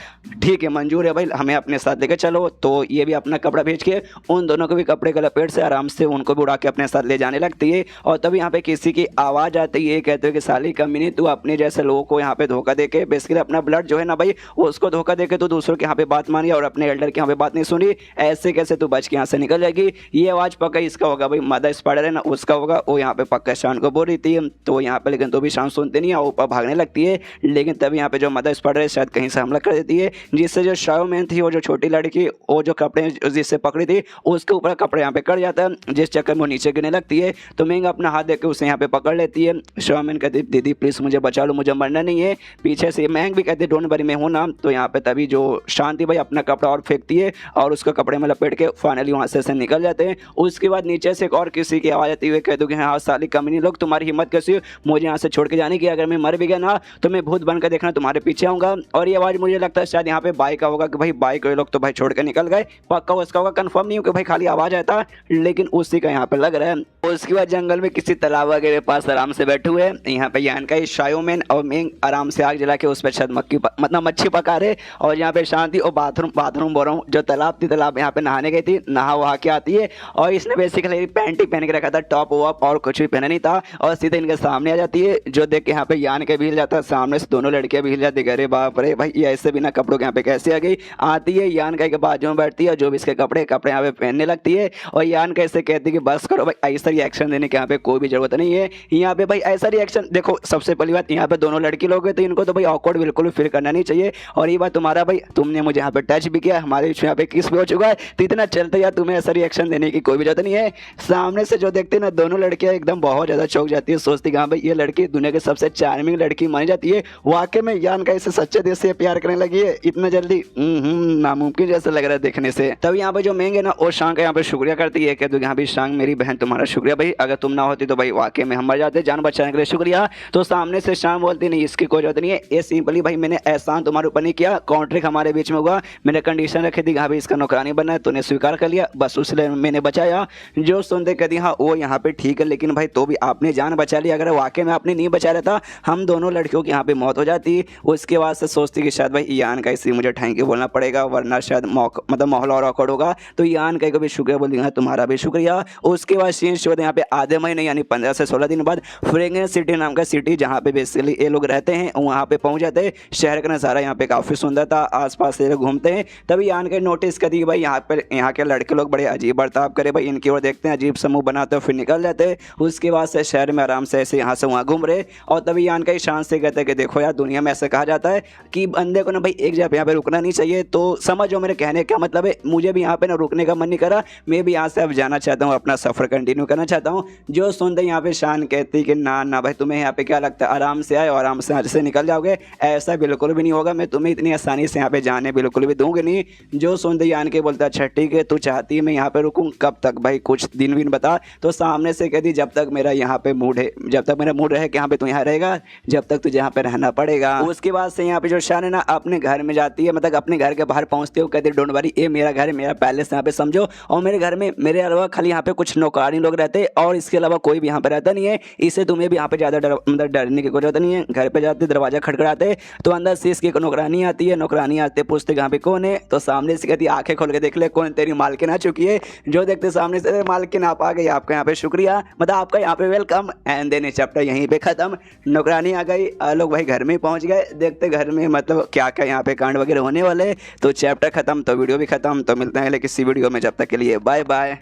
ठीक है मंजूर है भाई हमें अपने साथ लेके चलो। तो ये भी अपना कपड़ा भेज के उन दोनों को भी कपड़े के लपेट से आराम से उनको भी उड़ा के अपने साथ ले जाने लगती है। और तभी यहाँ पे किसी की आवाज आती है, कहते हो कि साली कमीनी तू अपने जैसे लोगों को यहाँ पे धोखा देके बेसिकली अपना ब्लड जो है ना भाई उसको धोखा देके तू दूसरों के यहाँ पे बात मानी और अपने एल्डर के यहाँ पे बात नहीं सुनी, ऐसे कैसे तू बच के यहाँ से निकल जाएगी। ये आवाज पक्का इसका होगा भाई मदर स्पाइडर है ना उसका होगा, वो यहाँ पे पक्का शान को बोल रही थी। तो यहाँ पे लेकिन तो भी शान सुनती नहीं है, ऊपर भागने लगती है। लेकिन तभी यहाँ पे जो मदर स्पाइडर है शायद कहीं से हमला कर देती है, जिससे जो शाओमैन थी वो जो छोटी लड़की वो जो कपड़े जिससे पकड़ी थी उसके ऊपर कपड़े यहाँ पे कट जाता है, जिस चक्कर में वो नीचे गिरने लगती है। तो मैंग अपना हाथ देकर उसे यहाँ पे पकड़ लेती है। शाओमैन कहती दीदी प्लीज मुझे बचा लो, मुझे मरना नहीं है। पीछे से मैंग भी कहती डोंट वरी मैं हूँ ना। तो यहाँ पे तभी जो शांति भाई अपना कपड़ा और फेंकती है और उसको कपड़े में लपेट के फाइनली वहाँ से निकल जाते हैं। उसके बाद नीचे से एक और किसी की आवाज़ आती हुई कह दूँ कि हाँ साली कमीनी लोग तुम्हारी हिम्मत कैसी हो मुझे यहाँ से छोड़ के जाने की, अगर मैं मर भी गया ना तो मैं भूत बनकर देखना तुम्हारे पीछे आऊँगा। और ये आवाज़ मुझे लगता है शायद यहाँ पे बाइक का होगा कि भाई बाइक के लोग तो भाई छोड़ के निकल गए, पक्का उसका होगा कंफर्म नहीं हो कि भाई खाली आवाज़ आता लेकिन उसी का यहाँ पे लग रहा है। उसके बाद जंगल में किसी तालाब वगैरह पास आराम से बैठे हुए यहाँ पे यान का शाओमैन और मैंग आराम से आग जला के उस पर शायद मतलब मच्छी पका रहे। और यहाँ पे शांति और बाथरूम बोल रहा हूँ जो तालाब थी तालाब यहाँ पे नहाने गई थी, नहा वहा के आती है और इसने बेसिकली पैंट ही पहन के रखा था, टॉप वॉप और कुछ भी पहना नहीं था। और सीधे इनके सामने आ जाती है, जो देख के यहाँ पे यान के भी हिल जाता है, सामने से दोनों लड़कियां भी हिल जाती है। अरे बाप रे भाई, ये ऐसे बिना कपड़ों के यहाँ पे कैसे आ गई। आती है यान के बाजू में बैठती है, जो भी इसके कपड़े यहाँ पे पहनने लगती है। और यान कैसे कहती है कि बस करो भाई, ऐसा रिएक्शन देने के यहाँ पे कोई भी जरूरत नहीं है। यहाँ पे भाई ऐसा रिएक्शन देखो, सबसे पहली बात यहाँ पे दोनों लड़की लोग हैं, तो इनको तो भाई ऑकवर्ड बिल्कुल भी फील करना नहीं चाहिए। और ये बात तुम्हारा भाई, तुमने मुझे यहाँ पे टच भी किया, हमारे बीच में यहाँ पे किस भी हो चुका है, तो इतना चलते यार तुम्हें ऐसा रिएक्शन देने की कोई भी जरूरत नहीं है। सामने से जो देखते हैं ना, दोनों लड़कियां एकदम बहुत ज्यादा चौंक जाती है, सोचती कि हाँ भाई ये लड़की दुनिया की सबसे चार्मिंग लड़की मानी जाती है। वाकई में यान का इसे सच्चे दिल से प्यार करने लगी है इतना जल्दी, नामुमकिन जैसा लग रहा है देखने से। तब यहाँ पे जो मेंग है ना, वो शांग का यहाँ पे शुक्रिया करती है कि यहाँ भी शांग मेरी बहन तुम्हारा शुक्रिया भाई, अगर तुम ना होती तो भाई वाकई में हम मर जाते, जान बचाने के लिए शुक्रिया। तो सामने से शांग बोलती नहीं, इसकी कोई जरूरत नहीं है, ये सिंपली भाई मैंने एहसान तुम्हारे ऊपर नहीं किया, कॉन्ट्रैक्ट हमारे बीच में हुआ, मैंने कंडीशन रखी थी हाँ भाई इसका नौकरानी बनना है, तूने स्वीकार कर लिया, बस उसलिए मैंने बचाया। जो सुनते कहती हाँ वो यहाँ पे ठीक है, लेकिन भाई तो भी आपने जान बचा ली, अगर वाकई में आपने नहीं बचा रहता हम दोनों लड़कियों की यहाँ पे मौत हो जाती। उसके बाद से सोचती कि शायद भाई यान का इसी मुझे थैंक यू बोलना पड़ेगा, वरना शायद मतलब माहौल और ऑकवर्ड होगा। तो यान का भी शुक्रिया बोल दिया, तुम्हारा भी शुक्रिया। उसके बाद सीन शो यहाँ पे आधे महीने यानी 15 से 16 दिन बाद फ्रेग्रेंस सिटी नाम का सिटी जहाँ पे बेसिकली ये लोग रहते हैं, वहाँ पे पहुँच जाते हैं। शहर का नज़ारा यहाँ पे काफ़ी सुंदर था, आसपास से लोग घूमते हैं। तभी यान के नोटिस कर दी भाई यहाँ के लड़के लोग बड़े अजीब बर्ताव करे, भाई इनकी ओर देखते हैं, अजीब समूह बनाते हैं, फिर निकल जाते हैं। उसके बाद से शहर में आराम से ऐसे यहाँ से वहाँ घूम रहे। और तभी यान का शान से कहते हैं कि देखो यार, दुनिया में ऐसे कहा जाता है कि बंदे को ना भाई एक जगह यहाँ पे रुकना नहीं चाहिए। तो समझो मेरे कहने का मतलब है, मुझे भी यहाँ पे ना रुकने का मन नहीं करा, मैं भी यहाँ से अब जाना चाहता हूँ, अपना सफ़र कंटिन्यू करना चाहता हूँ। जो सुनते यहाँ पे शान कहती कि ना ना भाई, तुम्हें यहाँ पे क्या लगता है आराम से आए और आराम से यहाँ से निकल जाओगे, ऐसा बिल्कुल भी नहीं होगा, मैं तुम्हें इतनी आसानी से यहाँ पे जाने बिल्कुल भी दूंगी नहीं। जो सुनते यान के बोलता अच्छा ठीक है, तू चाहती है मैं यहाँ पे रुकूँ, कब तक भाई, कुछ दिन भी बता। तो सामने से कहती जब तक मेरा यहाँ पे मूड है, जब तक मेरा मूड रहे कि यहाँ पे तू यहाँ रहेगा, जब तक तुझे यहाँ पे रहना पड़ेगा। उसके बाद से यहाँ पे जो शान है ना अपने घर में जाती है, मतलब अपने घर के बाहर पहुँचते हो, कहती डोंट वरी, ये मेरा घर है, मेरा पैलेस यहाँ पे समझो, और मेरे घर में मेरे अलावा खाली यहाँ पे कुछ नौकरानी लोग रहते हैं और इसके अलावा कोई भी यहाँ पे रहता नहीं है। इससे तुम्हें भी यहाँ पे ज़्यादा मतलब डरने की कोई जरूरत नहीं है। घर पे जाते दरवाजा खटखटाते तो अंदर से इसकी एक नौकरानी आती है, नौकरानी आते पूछते यहाँ पे कौन है, तो सामने से कहती आंखें खोल के देख ले कौन तेरी मालकिन आ चुकी है। जो देखते सामने से मालकिन आप आ गई, आपका यहाँ पे शुक्रिया, मतलब आपका यहाँ पे वेलकम। एंड देन चैप्टर यहीं पे खत्म। नौकरानी आ गई, लोग भाई घर में पहुँच गए, देखते घर में मतलब क्या क्या यहाँ पे कांड वगैरह होने वाले। तो चैप्टर खत्म तो वीडियो भी खत्म। तो मिलते हैं किसी वीडियो में, जब तक के लिए बाय बाय।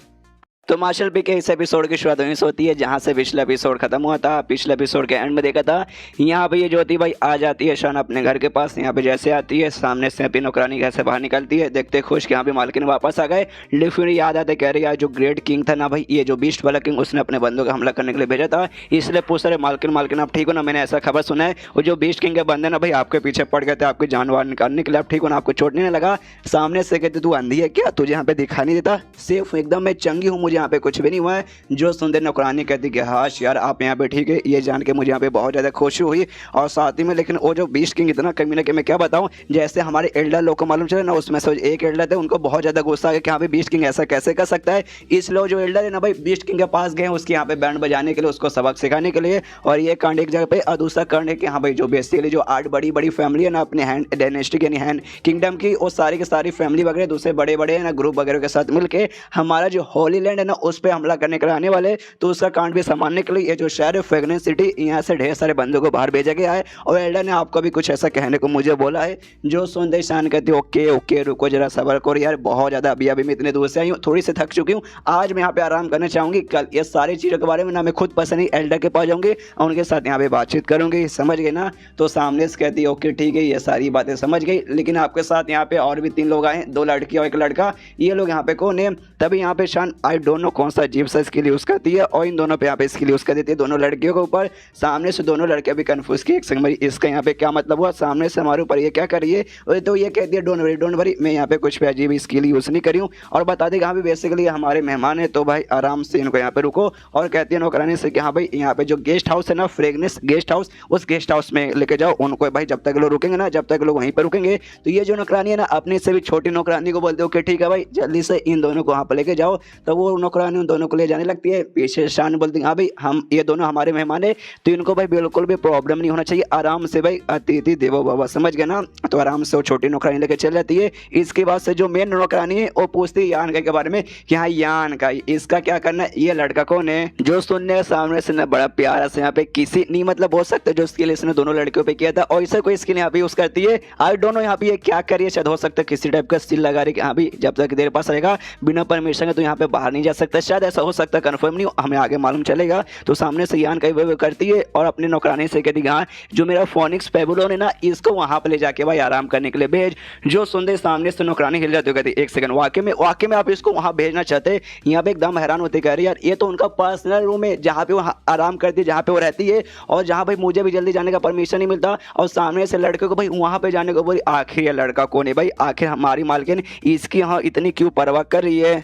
तो मार्शल पी के इस एपिसोड की शुरुआत वहीं से होती है जहाँ से पिछला एपिसोड खत्म हुआ था। पिछले एपिसोड के एंड में देखा था यहाँ पे ये ज्योति भाई आ जाती है शान अपने घर के पास। यहाँ पे जैसे आती है सामने से अपनी नौकरानी घर से बाहर निकलती है, देखते खुश कि यहाँ पे मालकिन वापस आ गए। लेकिन याद आता कह रही यार जो ग्रेट किंग था ना भाई, ये जो बीस्ट वाला किंग, उसने अपने बंदों का हमला करने के लिए भेजा था, इसलिए पूछ रहे मालकिन मालकिन आप ठीक हो ना, मैंने ऐसा खबर सुना है वो जो बीस्ट किंग के बंदे ना भाई आपके पीछे पड़ गए थे आपकी जानवर निकालने के लिए, आप ठीक हो ना, आपको चोट नहीं लगा। सामने से कहते तू अंधी है क्या, तुझे यहाँ पे दिखा नहीं देता, सिर्फ एकदम मैं चंगी हूँ, मुझे यहाँ पे कुछ भी नहीं हुआ है। जो सुंदर नौकरानी कहती कि हाँ यार आप यहाँ पे ठीक है, ये जान के मुझे यहाँ पे बहुत ज़्यादा खुशी हुई। और साथ ही में लेकिन वो जो बीस्ट किंग इतना कमीना कि मैं क्या बताऊँ, जैसे हमारे एल्डर लोग को मालूम चले ना, उसमें से एक एल्डर थे उनको बहुत ज़्यादा गुस्सा है कि हाँ भाई बीस्ट किंग ऐसा कैसे कर सकता है। इसलिए जो एल्डर है ना भाई बीस्ट किंग के पास गए उसके यहाँ पे बैंड बजाने के लिए, उसको सबक सिखाने के लिए। और ये कांड एक जगह पे, और दूसरा कांड है कि हाँ भाई जो बेसिकली जो 8 बड़ी बड़ी फैमिली है ना अपने हैंड डायनेस्टी यानी हैंड किंगडम की, वो सारी की सारी फैमिली वगैरह दूसरे बड़े बड़े है ना ग्रुप वगैरह के साथ मिलकर हमारा जो होली लैंड है ना उस पर हमला करने के लिए आने वाले। तो उसका कांड भी संभालने के लिए ये जो शहर है फ्रेग्रेंस सिटी, यहाँ से ढेर सारे बंदों को बाहर भेजा गया है। और एल्डर ने आपको भी कुछ ऐसा कहने को मुझे बोला है। जो सुनते शान कहती है ओके ओके रुको जरा सबर करो यार, बहुत ज़्यादा अभी मैं इतने दूर से आई हूँ, थोड़ी सी थक चुकी हूँ, आज मैं यहाँ पे आराम करना चाहूँगी। कल ये सारी चीज़ों के बारे में ना मैं खुद पसंद ही एल्डर के पास जाऊँगी और उनके साथ यहाँ पे बातचीत करूँगी, समझ गए ना। तो सामने से कहती है ओके ठीक है, ये सारी बातें समझ गई, लेकिन आपके साथ यहाँ पे और भी 3 लोग आए, 2 लड़की और 1 लड़का, ये लोग यहाँ पे कौन है। तभी यहाँ पे शान आई डोंट नो कौन सा अजीब सा स्किल यूज़ करती है और इन दोनों पे यहाँ पे स्किल यूज़ कर देती है दोनों लड़कियों के ऊपर। सामने से दोनों लड़कियां भी कंफ्यूज की एक संग इसका यहाँ पे क्या मतलब हुआ, सामने से हमारे ऊपर ये क्या कर रही है। तो ये कहती है डोंट वरी मैं यहाँ पे कुछ भी अजीब स्किल यूज़ नहीं करी हूँ। और बता दें यहाँ पे बेसिकली हमारे मेहमान है, तो भाई आराम से इनको यहाँ पे रुको। और कहती है नौकरानी से कि हाँ भाई यहाँ पे जो गेस्ट हाउस है ना फ्रेग्रेंस गेस्ट हाउस, उस गेस्ट हाउस में लेके जाओ उनको भाई, जब तक लोग रुकेंगे ना, जब तक लोग वहीं पर रुकेंगे। तो ये जो नौकरानी है ना अपने से भी छोटी नौकरानी को बोलते हो कि ठीक है भाई जल्दी से इन दोनों को वहाँ पर पर लेके जाओ। तो वो नौकरानी उन दोनों को ले जाने लगती है। पीछे शान बोलती है हाँ भाई हम ये दोनों हमारे मेहमान है, तो इनको भाई बिल्कुल भी प्रॉब्लम नहीं होना चाहिए, आराम से भाई अतिथि देवो भव, समझ गए ना। तो आराम से वो छोटी नौकरानी लेके चल जाती है। इसके बाद से जो मेन नौकरानी है वो पूछती है यान के बारे में कि हाँ यान का इसका क्या करना है, ये लड़का कौन है। जो सुनने सामने से ना बड़ा प्यारा से यहाँ पे किसी नहीं मतलब हो सकता जो उसके लिए इसने दोनों लड़कियों पे किया था, और इसे कोई इसके लिए यहाँ पे यूज करती है। आई डोंट नो यहाँ पे ये क्या करिए, शायद हो सकता है किसी टाइप का स्टिल लगा रही कि हाँ भाई जब तक तेरे पास रहेगा बिना परमिशन के तो यहाँ पे बाहर नहीं जा सकता, शायद ऐसा हो सकता है, कंफर्म नहीं, हमें आगे मालूम चलेगा। तो सामने से यान कई वो करती है और अपने नौकरानी से कहती हाँ जो मेरा फोनिक्स पेबुलोन है ना इसको वहां पे ले जाके भाई आराम करने के लिए भेज। जो सुनते सामने से नौकरानी हिल जाती है, कहती एक सेकंड वाकई में आप इसको वहां भेजना चाहते। यहाँ पे एकदम हैरान होते कह रही यार ये तो उनका पर्सनल रूम है जहाँ पे वो आराम करती है, जहाँ पे वो रहती है, और जहाँ भाई मुझे भी जल्दी जाने का परमिशन नहीं मिलता, और सामने से लड़के को भाई वहां पे जाने को बोली। आखिर ये लड़का कौन है भाई, आखिर हमारी मालकिन इसकी यहाँ इतनी क्यों परवाह कर रही है।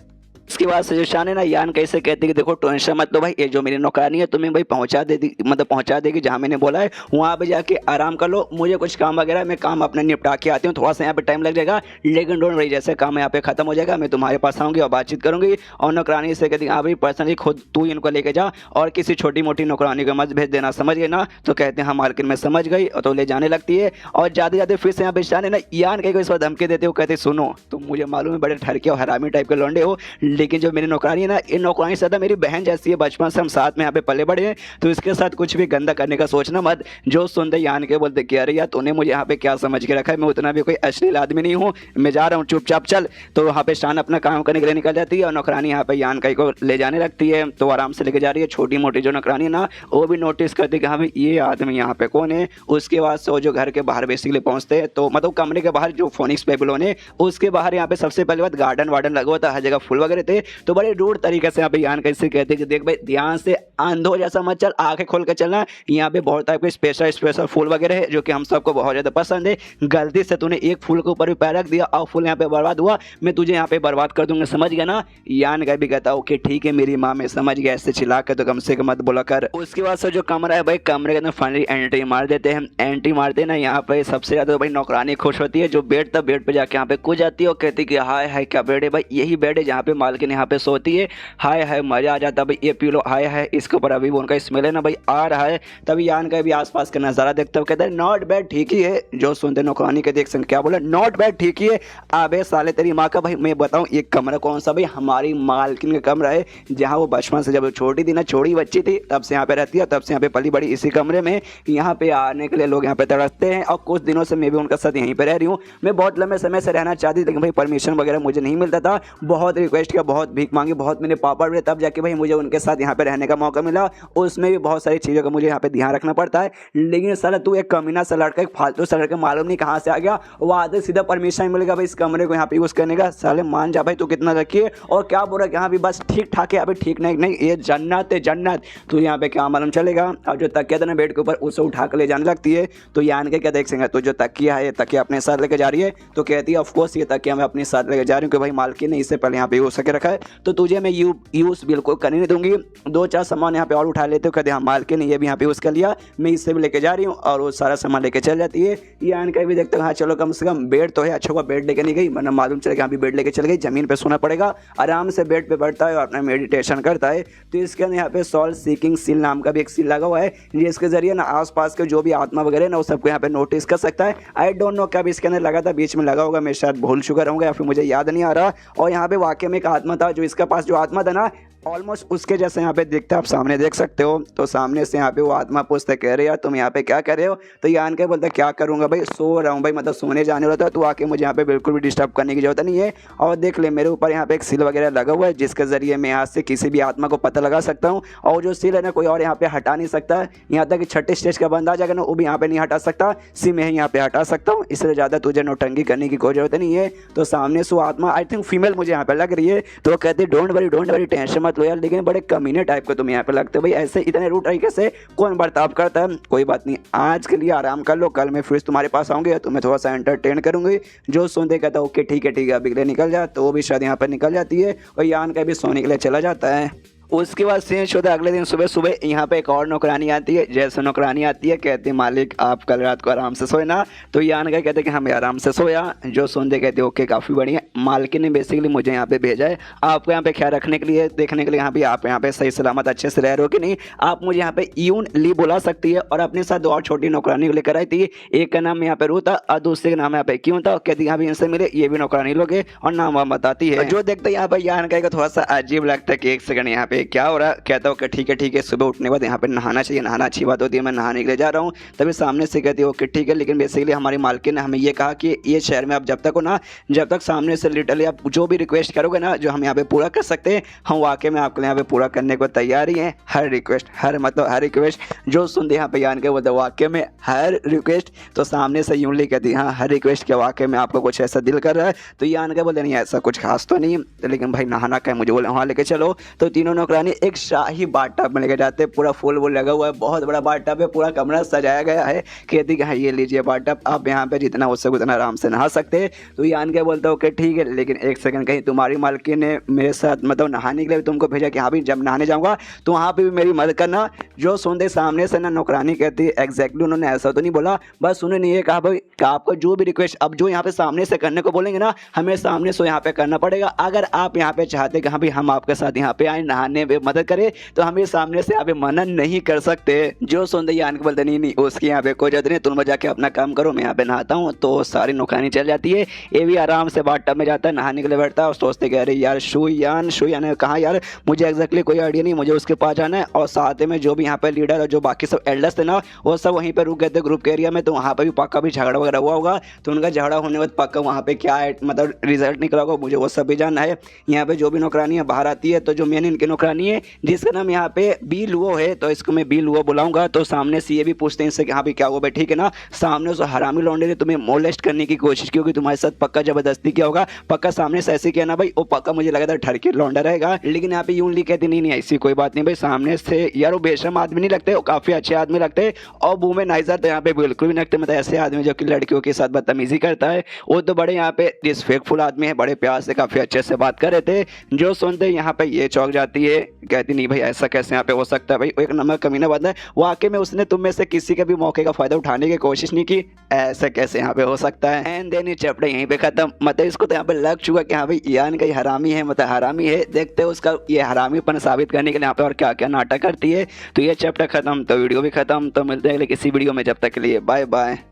इसके बाद से जो शान है ना यान कैसे कहती कि देखो टेंशन मत लो भाई, ये जो मेरी नौकरानी है तुम्हें भाई पहुंचा देगी जहां मैंने बोला है, वहां पे जाके आराम कर लो। मुझे कुछ काम वगैरह मैं काम अपना निपटा के आती हूँ, थोड़ा सा यहाँ पे टाइम लग जाएगा, लेकिन डोंट वरी जैसे काम यहाँ पे खत्म हो जाएगा मैं तुम्हारे पास आऊंगी और बातचीत करूंगी। और नौकरानी से कहती हाँ भाई पर्सनली खुद तू इनको लेके जा और किसी छोटी मोटी नौकरानी को मत भेज देना, समझ गए ना। तो कहते हैं हाँ मालकिन मैं समझ गई, और तो ले जाने लगती है। और जाते जाते फिर से यहाँ पे शान है ना यान कहीं को इस बार धमकी देते हो, कहते सुनो तुम मुझे मालूम है बड़े ठरके और हरामी टाइप के लौंडे हो, लेकिन जो मेरी नौकरानी है ना इन नौकरानी से ज्यादा मेरी बहन जैसी है, बचपन से हम साथ में यहाँ पे पले बड़े हैं, तो इसके साथ कुछ भी गंदा करने का सोचना मत। जो सुनते यान के बोलते कि अरे यार तूने मुझे यहाँ पे क्या समझ के रखा है, मैं उतना भी कोई अश्लील आदमी नहीं हूँ, मैं जा रहा हूँ चुपचाप चल। तो वहाँ पे शान अपना काम करने के लिए निकल जाती है और नौकरानी यहाँ पे यान कई को ले जाने लगती है। तो आराम से लेके जा रही है। छोटी मोटी जो नौकरानी है ना वो भी नोटिस करती है कि हाँ भाई ये आदमी यहाँ पे कौन है। उसके बाद से वो जो घर के बाहर बेसिकली पहुंचते हैं, तो मतलब कमरे के बाहर जो फोनिक्स पेबुलोन है उसके बाहर यहाँ पे सबसे पहले बात गार्डन वार्डन लगा हुआ था, हर जगह फूल वगैरह थे। तो बड़े रूड तरीके से यहाँ पे यान कैसे कहते कि देख भाई ध्यान से अंधो जैसा मत चल, आंखें खोल के चलना, यहाँ पे बहुत टाइप के स्पेशल फूल वगैरह है जो कि हम सबको बहुत ज्यादा पसंद है। गलती से तूने एक फूल के ऊपर भी पैर रख दिया और फूल यहाँ पे बर्बाद हुआ, मैं तुझे यहाँ पे बर्बाद कर दूंगा, समझ गया ना। यान का भी कहता ओके ठीक है मेरी माँ मैं समझ गया, ऐसे चिल्ला के तो कम से कम मत बोला कर। उसके बाद से जो कमरा है भाई कमरे के अंदर फाइनली एंट्री मार देते हैं। एंट्री मारते ना यहाँ पे सबसे ज्यादा भाई नौकरानी खुश होती है, जो बेड था बेड पे जाके यहाँ पे कूद जाती है और कहती कि हाय हाय क्या बेड है भाई, यही बेड है जहाँ पे मालकिन यहाँ पे सोती है, हाय हाय मजा आ जाता भाई, ये पी लो, हाय हाय इसके ऊपर अभी उनका स्मेल है ना भाई आ रहा है। तभी यान का भी आसपास का नजारा देखता हुआ कहता है नॉट बैड ठीक ही है। जो सुनते नौकरानी के देख सकते क्या बोला, नॉट बैड ठीक ही है। अबे साले तेरी माँ का भाई मैं बताऊं ये कमरा कौन सा भाई, हमारी मालकिन का कमरा है, जहाँ वो बचपन से जब छोटी थी ना, छोटी बच्ची थी तब से यहाँ पे रहती है, तब से यहाँ पे पली बड़ी इसी कमरे में। यहाँ पे आने के लिए लोग यहाँ पे तरसते हैं और कुछ दिनों से मैं भी उनके साथ यहीं पे रह रही हूँ। मैं बहुत लंबे समय से रहना चाहती थी लेकिन भाई परमिशन वगैरह मुझे नहीं मिलता था, बहुत रिक्वेस्ट किया, बहुत भीख मांगी, बहुत मैंने पापड़ हुए, तब जाके भाई मुझे उनके साथ यहाँ पे रहने का मौका मिला। उसमें भी बहुत सारी चीज़ों का मुझे यहाँ पे ध्यान रखना पड़ता है। लेकिन साला तू एक कमीना सा लड़का, एक फालतू सा लड़का, मालूम नहीं कहाँ से आ गया, वो आधे सीधा परमिशन मिलेगा भाई इस कमरे को यहाँ पे यूज़ करने का। साले मान जा भाई तू कितना रखिए और क्या बोल रहा है यहाँ भी बस ठीक ठाक है, यहाँ पे ठीक नहीं ये जन्नत है जन्नत, तू यहाँ पे क्या मालूम चलेगा। और जो तकिया था ना बेड के ऊपर उसे उठा कर ले जाने लगती है। तो यान के क्या देख सकेंगे, तो जो तकिया है तकिया अपने साथ लेके जा रही है, तो कहती है ऑफकोर्स ये तकिया मैं अपने साथ लेके जा रही हूँ कि भाई मालकिन ने इससे पहले यहाँ पे यूज़ करके रखा है, तो तुझे मैं यूज़ बिल्कुल करने नहीं दूंगी। दो चार सामान यहाँ पे और उठा लेते हो, कहते हाँ मालकिन ने ये भी यहाँ पे यूज़ कर लिया, मैं इससे भी लेके जा रही हूँ, और वो सारा सामान लेके चल जाती है। यान का भी देखते हैं हाँ चलो कम से कम बेड तो है, अच्छा हुआ बेड लेके नहीं गई, वरना मालूम चलेगा यहाँ भी बेड लेके चल गई, जमीन पे सोना पड़ेगा। आराम से बेड पे बैठता है और अपना मेडिटेशन करता है। तो इसके अंदर यहाँ पे सॉल सीकिंग सील नाम का भी एक सील लगा हुआ है, जिसके जरिए ना आसपास के जो भी आत्मा वगैरह ना वो सबको यहाँ पे नोटिस कर सकता है। आई डोंट नो क्या भी इसके अंदर लगा था, बीच में लगा होगा, मैं शायद भूल चुका रहूँगा या फिर मुझे याद नहीं आ रहा। और यहाँ पे वाकई में एक आत्मा था, जो इसके पास जो आत्मा था ना ऑलमोस्ट उसके जैसे यहाँ पे दिखता है, आप सामने देख सकते हो। तो सामने से यहाँ पे वो आत्मा पूछते कह रहे यार तुम यहाँ पे क्या कर रहे हो, तो यान के बोलते क्या करूँगा भाई, सो रहा हूँ भाई, मतलब सोने जाने वाला था, तो आके मुझे यहाँ पे बिल्कुल भी डिस्टर्ब करने की जरूरत नहीं है। और देख ले मेरे ऊपर यहाँ पे एक सील वगैरह लगा हुआ है, जिसके जरिए मैं यहाँ से किसी भी आत्मा को पता लगा सकता हूँ, और जो सील है ना कोई और यहाँ पे हटा नहीं सकता है। यहाँ तक कि छठे स्टेज का बंदा आ जाएगा ना वो भी यहाँ पे नहीं हटा सकता, सिर्फ मैं यहाँ पे हटा सकता हूँ, इसलिए ज़्यादा तुझे नौटंकी करने की कोई जरूरत नहीं है। तो सामने से वो आत्मा आई थिंक फीमेल मुझे यहाँ पे लग रही है, तो वो कहती डोंट वरी टेंशन मत लो यार, लेकिन बड़े कमीने टाइप के तुम यहाँ पे लगते हो भाई, ऐसे इतने रूट तरीके से कौन बर्ताव करता है। कोई बात नहीं, आज के लिए आराम कर लो, कल मैं फिर तुम्हारे पास आऊंगी, तुम्हें थोड़ा सा एंटरटेन करूंगी। जो सुनते कहता ओके ठीक है अभी के लिए निकल जा, तो वो भी शायद यहाँ पर निकल जाती है और यान का भी सोने के लिए चला जाता है। उसके बाद चेंज होता है अगले दिन सुबह सुबह यहाँ पे एक और नौकरानी आती है। जैसे नौकरानी आती है कहती है मालिक आप कल रात को आराम से सोए ना। तो यान का कहते हैं कि हम आराम से सोया। जो सुनते कहते हैं ओके काफ़ी बढ़िया, मालिक ने बेसिकली मुझे यहाँ पे भेजा है आपको यहाँ पे ख्याल रखने के लिए, देखने के लिए यहाँ पे आप यहाँ पे सही सलामत अच्छे से रह रहे हो कि नहीं। आप मुझे यहाँ पे यून ली बुला सकती है। और अपने साथ 2 और छोटी नौकरानी को लेकर आई थी। एक का नाम यहाँ पे रू था और दूसरे का नाम यहाँ पे क्यों था। कहती यहाँ पे इनसे मिले, ये भी नौकरानी लोग है और नाम वाम बताती है। जो देखते हैं यहाँ पे यान का थोड़ा सा अजीब लगता है कि एक सेकंड यहाँ पे क्या हो रहा है। कहता हूँ कि ठीक है सुबह उठने के बाद यहाँ पे नहाना चाहिए, नहाना अच्छी बात होती है, मैं नहाने के लिए जा रहा हूँ। तभी सामने से कहती है ओके ठीक है, लेकिन बेसिकली हमारी मालकिन ने हमें ये कहा कि ये शहर में आप जब तक हो ना, जब तक सामने से लिटरली आप जो भी रिक्वेस्ट करोगे ना जो हम यहाँ पे पूरा कर सकते हैं, हम वाकई में आपके लिए यहाँ पे पूरा करने को तैयार ही हैं। हर रिक्वेस्ट, हर रिक्वेस्ट जो सुनते यहाँ पे यान के बोलते वाकई में हर रिक्वेस्ट। तो सामने से यूं कहती हाँ हर रिक्वेस्ट के वाकई में आपको कुछ ऐसा दिल कर रहा है। तो यान के बोलते नहीं ऐसा कुछ खास तो नहीं, लेकिन भाई नहाना का है, मुझे बोले वहाँ लेके चलो। तो तीनों नौकरानी एक शाही बाथटब में लेके जाते, पूरा फूल वूल लगा हुआ है, बहुत बड़ा बाथटब है, पूरा कमरा सजाया गया है। कहती कि हाँ ये लीजिए बाथटब, आप यहाँ पे जितना हो सके उतना आराम से नहा सकते हैं। तो यान के बोलता ओके ठीक है, लेकिन एक सेकंड कहीं तुम्हारी मालकिन ने मेरे साथ मतलब नहाने के लिए तुमको भेजा कि हाँ भी जब नहाने जाऊँगा तो वहाँ पर भी मेरी मदद करना। जो सुनते सामने से ना नौकरानी कहती है एग्जैक्टली उन्होंने ऐसा तो नहीं बोला, बस उन्होंने ये कहा भाई कि आपको जो भी रिक्वेस्ट अब जो यहाँ पे सामने से करने को बोलेंगे ना हमें सामने से यहाँ पे करना पड़ेगा। अगर आप यहाँ पे चाहते कि हाँ भाई हम आपके साथ यहाँ पे आए नहाने में मदद करें तो हमें सामने से यहाँ पे मना नहीं कर सकते। जो सुनते यान के बोलते नहीं उसकी यहाँ पे कोई जरूरत नहीं, तुम जाके अपना काम करो, मैं यहाँ पे नहाता हूँ। तो सारी नौकरानी चल जाती है। ये भी आराम से बाथटब में जाता है, नहाने के लिए बैठता है और सोचते कि अरे यार शुयान ने कहा यार मुझे एग्जैक्टली कोई आइडिया नहीं, मुझे उसके पास जाना है। और साथ में जो भी यहाँ पे लीडर और जो बाकी सब एल्डर्स थे ना वो सब वहीं पर रुक गए थे ग्रुप के एरिया में। तो वहाँ पर भी पक्का भी झगड़ा वगैरह हुआ होगा। तो उनका झगड़ा होने के बाद पक्का वहाँ पे क्या है मतलब रिजल्ट निकला होगा, मुझे वो सब भी जानना है। यहाँ पे जो भी नौकरानियाँ बाहर आती है तो जो मेन इनकी नौकरानी है जिसका नाम यहाँ पे बी लुओ है, तो इसको मैं बी लुओ बुलाऊंगा। तो सामने से ये भी पूछते हैं इनसे कि हाँ भाई क्या हुआ भाई, ठीक है ना। सामने से हरामी लौंडे ने तुम्हें मोलेस्ट करने की कोशिश की होगी, तुम्हारे साथ पक्का जबरदस्ती किया होगा, पक्का सामने से ऐसे किया ना भाई, वो पक्का मुझे लगा था ठरके लौंडा रहेगा। लेकिन यहाँ पे यूं ली कहती नहीं ऐसी कोई बात नहीं भाई, सामने से यार वो बेशरम आदमी नहीं लगते, वो काफी अच्छे आदमी लगते और वुमेनाइजर तो यहाँ पे बिल्कुल भी नहीं लगते। मतलब ऐसे आदमी जो कि लड़कियों के साथ बदतमीजी करता है वो तो बड़े यहाँ पे रिस्पेक्टफुल आदमी है, बड़े प्यार से काफी अच्छे से बात कर रहे थे। जो सुनते यहाँ पे ये चौंक जाती है, कहती नहीं भाई ऐसा कैसे यहाँ पे हो सकता है भाई, एक नंबर कमीना बंदा है, वाकई में उसने तुम में से किसी के भी मौके का फायदा उठाने की कोशिश नहीं की, ऐसा कैसे यहाँ पे हो सकता है। एंड देन ये चैप्टर यहीं पे खत्म। मतलब इसको तो यहाँ पे लग चुका कि हाँ भाई यान का हरामी है, मतलब हरामी है, देखते हैं उसका ये हरामीपन साबित करने के लिए यहाँ पे और क्या क्या नाटक करती है। तो ये चैप्टर खत्म तो वीडियो भी खत्म। तो मिलते हैं अगले किसी वीडियो में, जब तक के लिए बाय बाय।